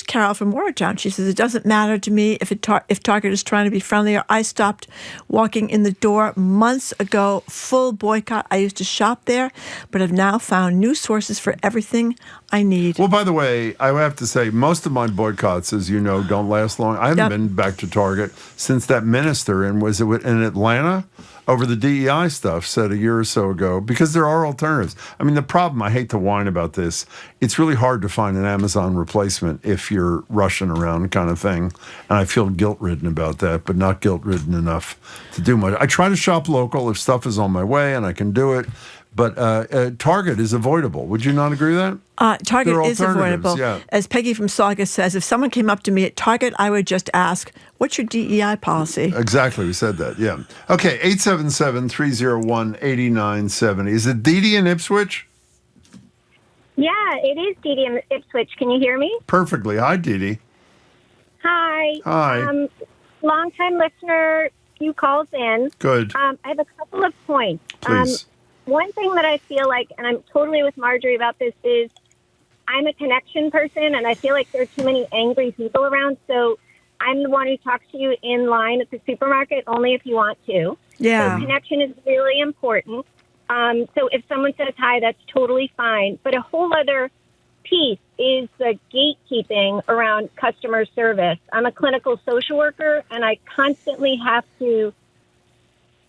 Carol from Watertown. She says, it doesn't matter to me if Target is trying to be friendlier. I stopped walking in the door months ago, full boycott. I used to shop there, but have now found new sources for everything I need. Well, by the way, I have to say, most of my boycotts, as you know, don't last long. I haven't been back to Target since that minister, and was it in Atlanta? Over the DEI stuff said a year or so ago, because there are alternatives. I mean, the problem, I hate to whine about this, it's really hard to find an Amazon replacement if you're rushing around kind of thing. And I feel guilt-ridden about that, but not guilt-ridden enough to do much. I try to shop local if stuff is on my way and I can do it. But Target is avoidable. Would you not agree with that? Target There are is avoidable. alternatives, yeah. As Peggy from Saugus says, if someone came up to me at Target, I would just ask, what's your DEI policy? Exactly. We said that. Yeah. Okay. 877-301-8970. Is it Dee Dee in Ipswich? Yeah, it is Dee Dee in Ipswich. Can you hear me? Perfectly. Hi, Dee Dee. Hi. Hi. Long-time listener, few calls in. Good. I have a couple of points. Please. One thing that I feel like, and I'm totally with Marjorie about this, is I'm a connection person, and I feel like there are too many angry people around. So I'm the one who talks to you in line at the supermarket, only if you want to. Yeah. So connection is really important. So if someone says hi, that's totally fine. But a whole other piece is the gatekeeping around customer service. I'm a clinical social worker, and I constantly have to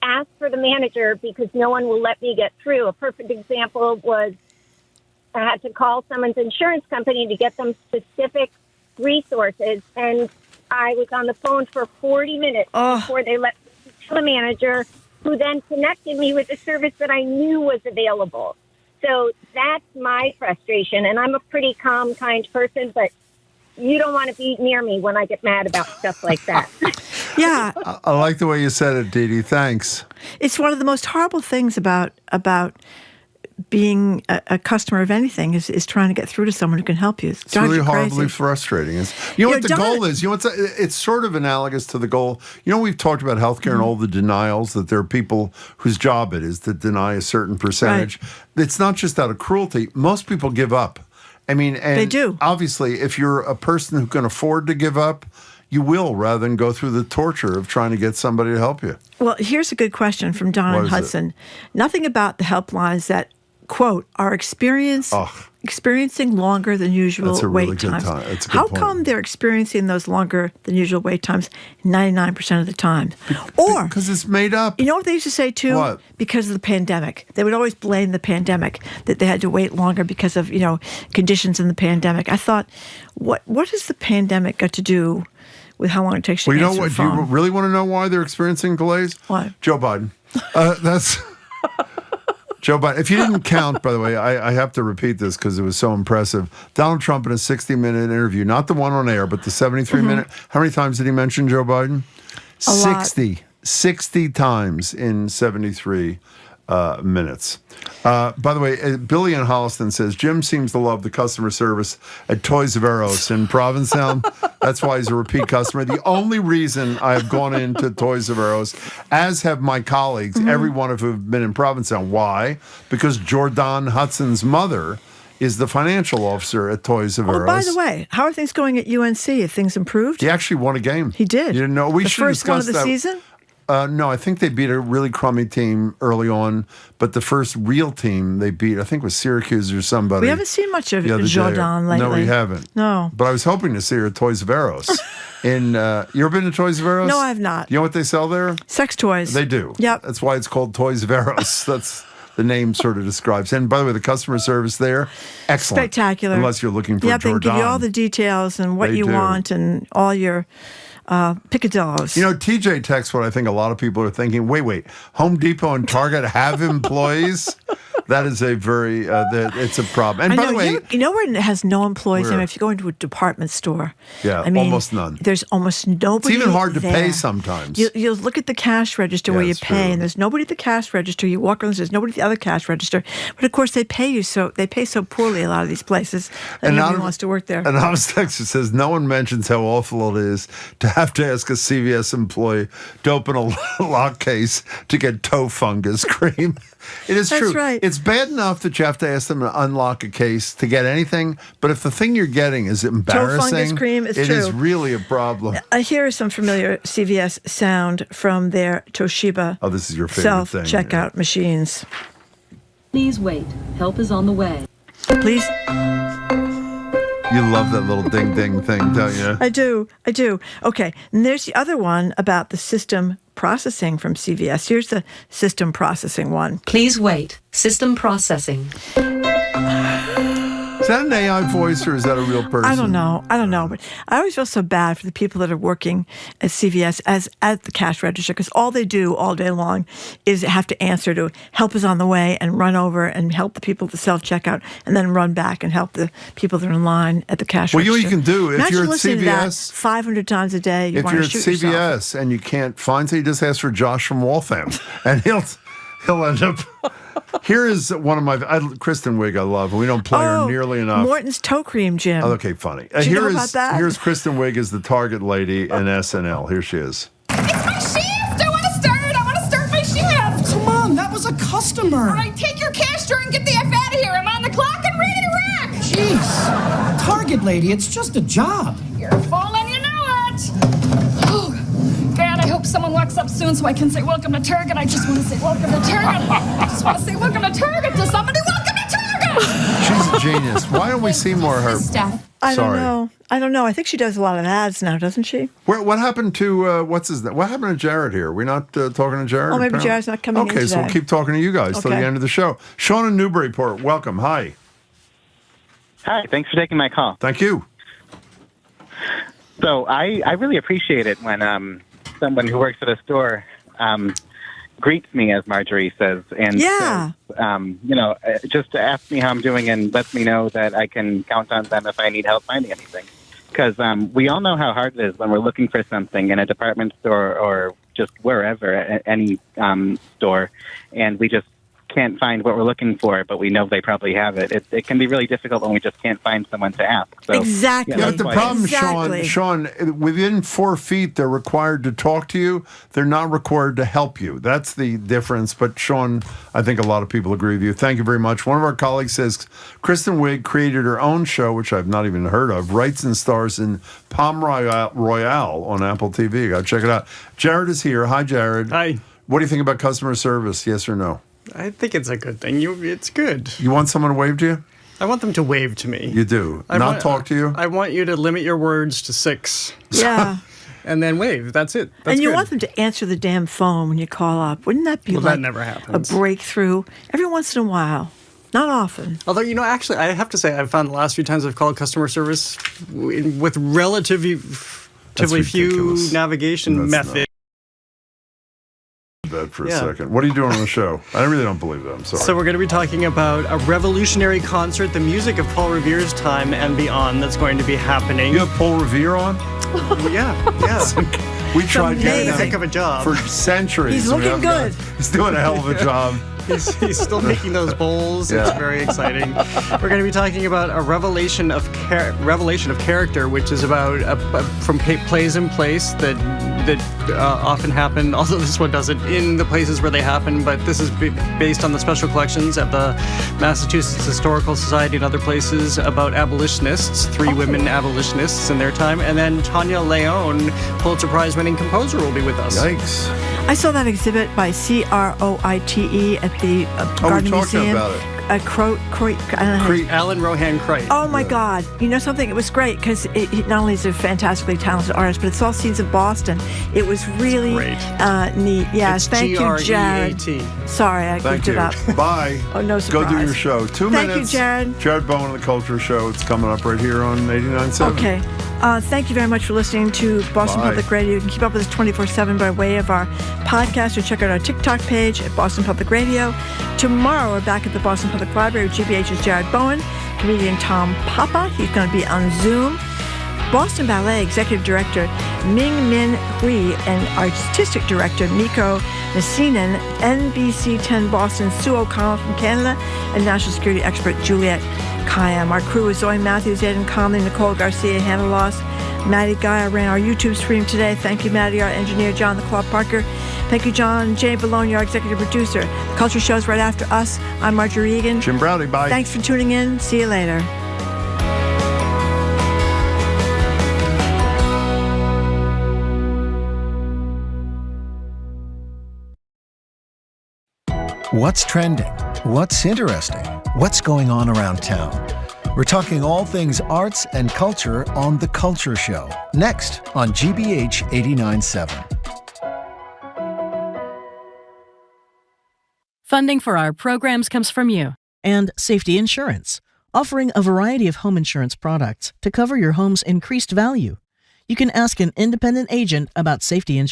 ask for the manager because no one will let me get through. A perfect example was I had to call someone's insurance company to get them specific resources, and I was on the phone for 40 minutes before they let me to the manager, who then connected me with a service that I knew was available. So that's my frustration, and I'm a pretty calm, kind person, but you don't want to be near me when I get mad about stuff like that. Yeah. I like the way you said it, Dee Dee. Thanks. It's one of the most horrible things about being a customer of anything is trying to get through to someone who can help you. It's really horribly frustrating. You know what the goal is? You know, it's sort of analogous to the goal. You know, we've talked about healthcare and all the denials, that there are people whose job it is to deny a certain percentage. Right. It's not just out of cruelty. Most people give up. I mean, and they do. Obviously, if you're a person who can afford to give up, you will, rather than go through the torture of trying to get somebody to help you. Well, here's a good question from Don in Hudson. Nothing about the helplines that, quote, are experiencing longer than usual wait times. That's a good How point. come they're experiencing those longer than usual wait times 99% of the time? Or because it's made up. You know what they used to say too? What? Because of the pandemic. They would always blame the pandemic, that they had to wait longer because of, conditions in the pandemic. I thought, what has the pandemic got to do with how long it takes to answer the phone? Do you really want to know why they're experiencing delays? Why? Joe Biden. That's Joe Biden. If you didn't count, by the way, I have to repeat this because it was so impressive. Donald Trump in a 60-minute interview, not the one on air, but the 73-minute. How many times did he mention Joe Biden? 60 times in 73 minutes. By the way, Billy in Holliston says, Jim seems to love the customer service at Toys R Us in Provincetown. That's why he's a repeat customer. The only reason I've gone into Toys R Us, as have my colleagues, every one of whom have been in Provincetown. Why? Because Jordan Hudson's mother is the financial officer at Toys R Us. Oh, by the way, how are things going at UNC? Have things improved? He actually won a game. He did. You didn't know? We the should first one discuss of the that. season? No, I think they beat a really crummy team early on, but the first real team they beat, I think, was Syracuse or somebody. We haven't seen much of Jordan lately. No, we haven't. No. But I was hoping to see her at Toys R Us. You ever been to Toys R Us? No, I have not. You know what they sell there? Sex toys. They do. Yep. That's why it's called Toys R Us. That's the name sort of describes. And by the way, the customer service there, excellent. Spectacular. Unless you're looking for Jordan. They give you all the details and what you want and all your picadillos. You know, TJ texts what I think a lot of people are thinking. Wait. Home Depot and Target have employees? That is a very, it's a problem. And by the way, you know where it has no employees? Where? I mean, if you go into a department store, almost none. There's almost nobody. It's even hard to there. pay sometimes. You'll look at the cash register where you pay, and there's nobody at the cash register. You walk around, there's nobody at the other cash register. But of course, they pay so poorly a lot of these places that nobody wants to work there. Anonymous Texter says no one mentions how awful it is to have to ask a CVS employee to open a lock case to get toe fungus cream. It is true. That's right. It's bad enough that you have to ask them to unlock a case to get anything, but if the thing you're getting is embarrassing, toe fungus cream is it true. is really a problem. Here is some familiar CVS sound from their Toshiba this is your favorite thing. Self-checkout machines. Please wait. Help is on the way. Please. You love that little ding ding thing, don't you? I do. Okay, and there's the other one about the system processing from CVS. Here's the system processing one. Please wait. System processing. So that an AI voice or is that a real person? I don't know. But I always feel so bad for the people that are working at CVS at the cash register, because all they do all day long is have to answer to help is on the way and run over and help the people at the self-checkout and then run back and help the people that are in line at the cash register. Well, you can do, if Imagine you're at listening to that CVS, 500 times a day, you if want you're to at shoot CVS yourself. and you can't find it, you just ask for Josh from Waltham, and he'll end up. Here is one of my Kristen Wiig. I love. We don't play her nearly enough. Morton's toe cream, Jim. Oh, okay, funny. Do you know about that? Here's Kristen Wiig as the Target lady in SNL. Here she is. It's my shift! I want to start my shift! Come on, that was a customer. All right, take your cash drawer and get the F out of here. I'm on the clock and ready to rock! Jeez. Target lady, it's just a job. You're full and you know it! Oh, God, I hope someone walks up soon so I can say welcome to Target. I just want to say welcome to Target. I just want to say welcome to Target to somebody. Welcome to Target! She's a genius. Why don't we see more of her? I don't know. I think she does a lot of ads now, doesn't she? What happened to what happened to Jared here? We're not talking to Jared. Oh, maybe apparently? Jared's not coming in Okay, so we'll today. keep talking to you guys till the Okay. end of the show. Sean in Newburyport, welcome. Hi. Hi, thanks for taking my call. Thank you. So I really appreciate it when someone who works at a store greets me, as Marjorie says, and says, just to ask me how I'm doing and lets me know that I can count on them if I need help finding anything. Because we all know how hard it is when we're looking for something in a department store or just wherever, any store, and we just can't find what we're looking for, but we know they probably have it. It can be really difficult when we just can't find someone to ask. So, Exactly. Yeah, but the problem, Exactly. Sean, within 4 feet, they're required to talk to you. They're not required to help you. That's the difference. But Sean, I think a lot of people agree with you. Thank you very much. One of our colleagues says Kristen Wiig created her own show, which I've not even heard of, writes and stars in Palm Royale on Apple TV. Go check it out. Jared is here. Hi, Jared. Hi. What do you think about customer service? Yes or no? I think it's a good thing. It's good. You want someone to wave to you? I want them to wave to me. You do? Not talk to you? I want you to limit your words to 6. Yeah. And then wave. That's it. That's and you good. want them to answer the damn phone when you call up. Wouldn't that be Well, like that never happens. a breakthrough? Every once in a while. Not often. Although, actually, I have to say, I've found the last few times I've called customer service with relatively few navigation methods. That for a second. What are you doing on the show? I really don't believe that. I'm sorry. So we're going to be talking about a revolutionary concert, the music of Paul Revere's time and beyond, that's going to be happening. You have Paul Revere on? Yeah. We tried getting a him heck of a job for centuries. He's looking good. He's doing a hell of a job. He's still making those bowls. Yeah. It's very exciting. We're going to be talking about a revelation of character, which is about from plays in place that often happen. Although this one doesn't in the places where they happen, but this is based on the special collections at the Massachusetts Historical Society and other places about abolitionists, 3 women abolitionists in their time, and then Tanya Leon, Pulitzer Prize-winning composer, will be with us. Yikes! I saw that exhibit by CROITE at the Garden we talked Museum. about it. Alan Rohan Crite. Oh my God! You know something? It was great because not only is he a fantastically talented artist, but it's all scenes of Boston. It was really neat. Yeah, It's thank you, Jared. GREAT. Sorry, I Thank goofed you. it up. Bye. Oh, no surprise. Go do your show. 2 Thank minutes. you, Jared. Jared Bowen of the Culture Show. It's coming up right here on 89.7. Okay. Thank you very much for listening to Boston Bye. Public Radio. You can keep up with us 24/7 by way of our podcast or check out our TikTok page at Boston Public Radio. Tomorrow, we're back at the Boston Public Library with GBH's Jared Bowen, comedian Tom Papa. He's going to be on Zoom. Boston Ballet Executive Director Ming Min Hui and Artistic Director Mikko Nissinen, NBC 10 Boston Sue O'Connell from Canada, and National Security Expert Juliette Kayyem. Our crew is Zoe Matthews, Aidan Conley, Nicole Garcia, Hannah Loss, Maddie Guy ran our YouTube stream today. Thank you, Maddie, our engineer, John the Claw Parker. Thank you, John J. Bologna, our executive producer. The Culture Show's right after us. I'm Marjorie Egan. Jim Browdy, bye. Thanks for tuning in. See you later. What's trending? What's interesting? What's going on around town? We're talking all things arts and culture on The Culture Show, next on GBH 89.7. Funding for our programs comes from you. And safety insurance. offering a variety of home insurance products to cover your home's increased value. You can ask an independent agent about safety insurance.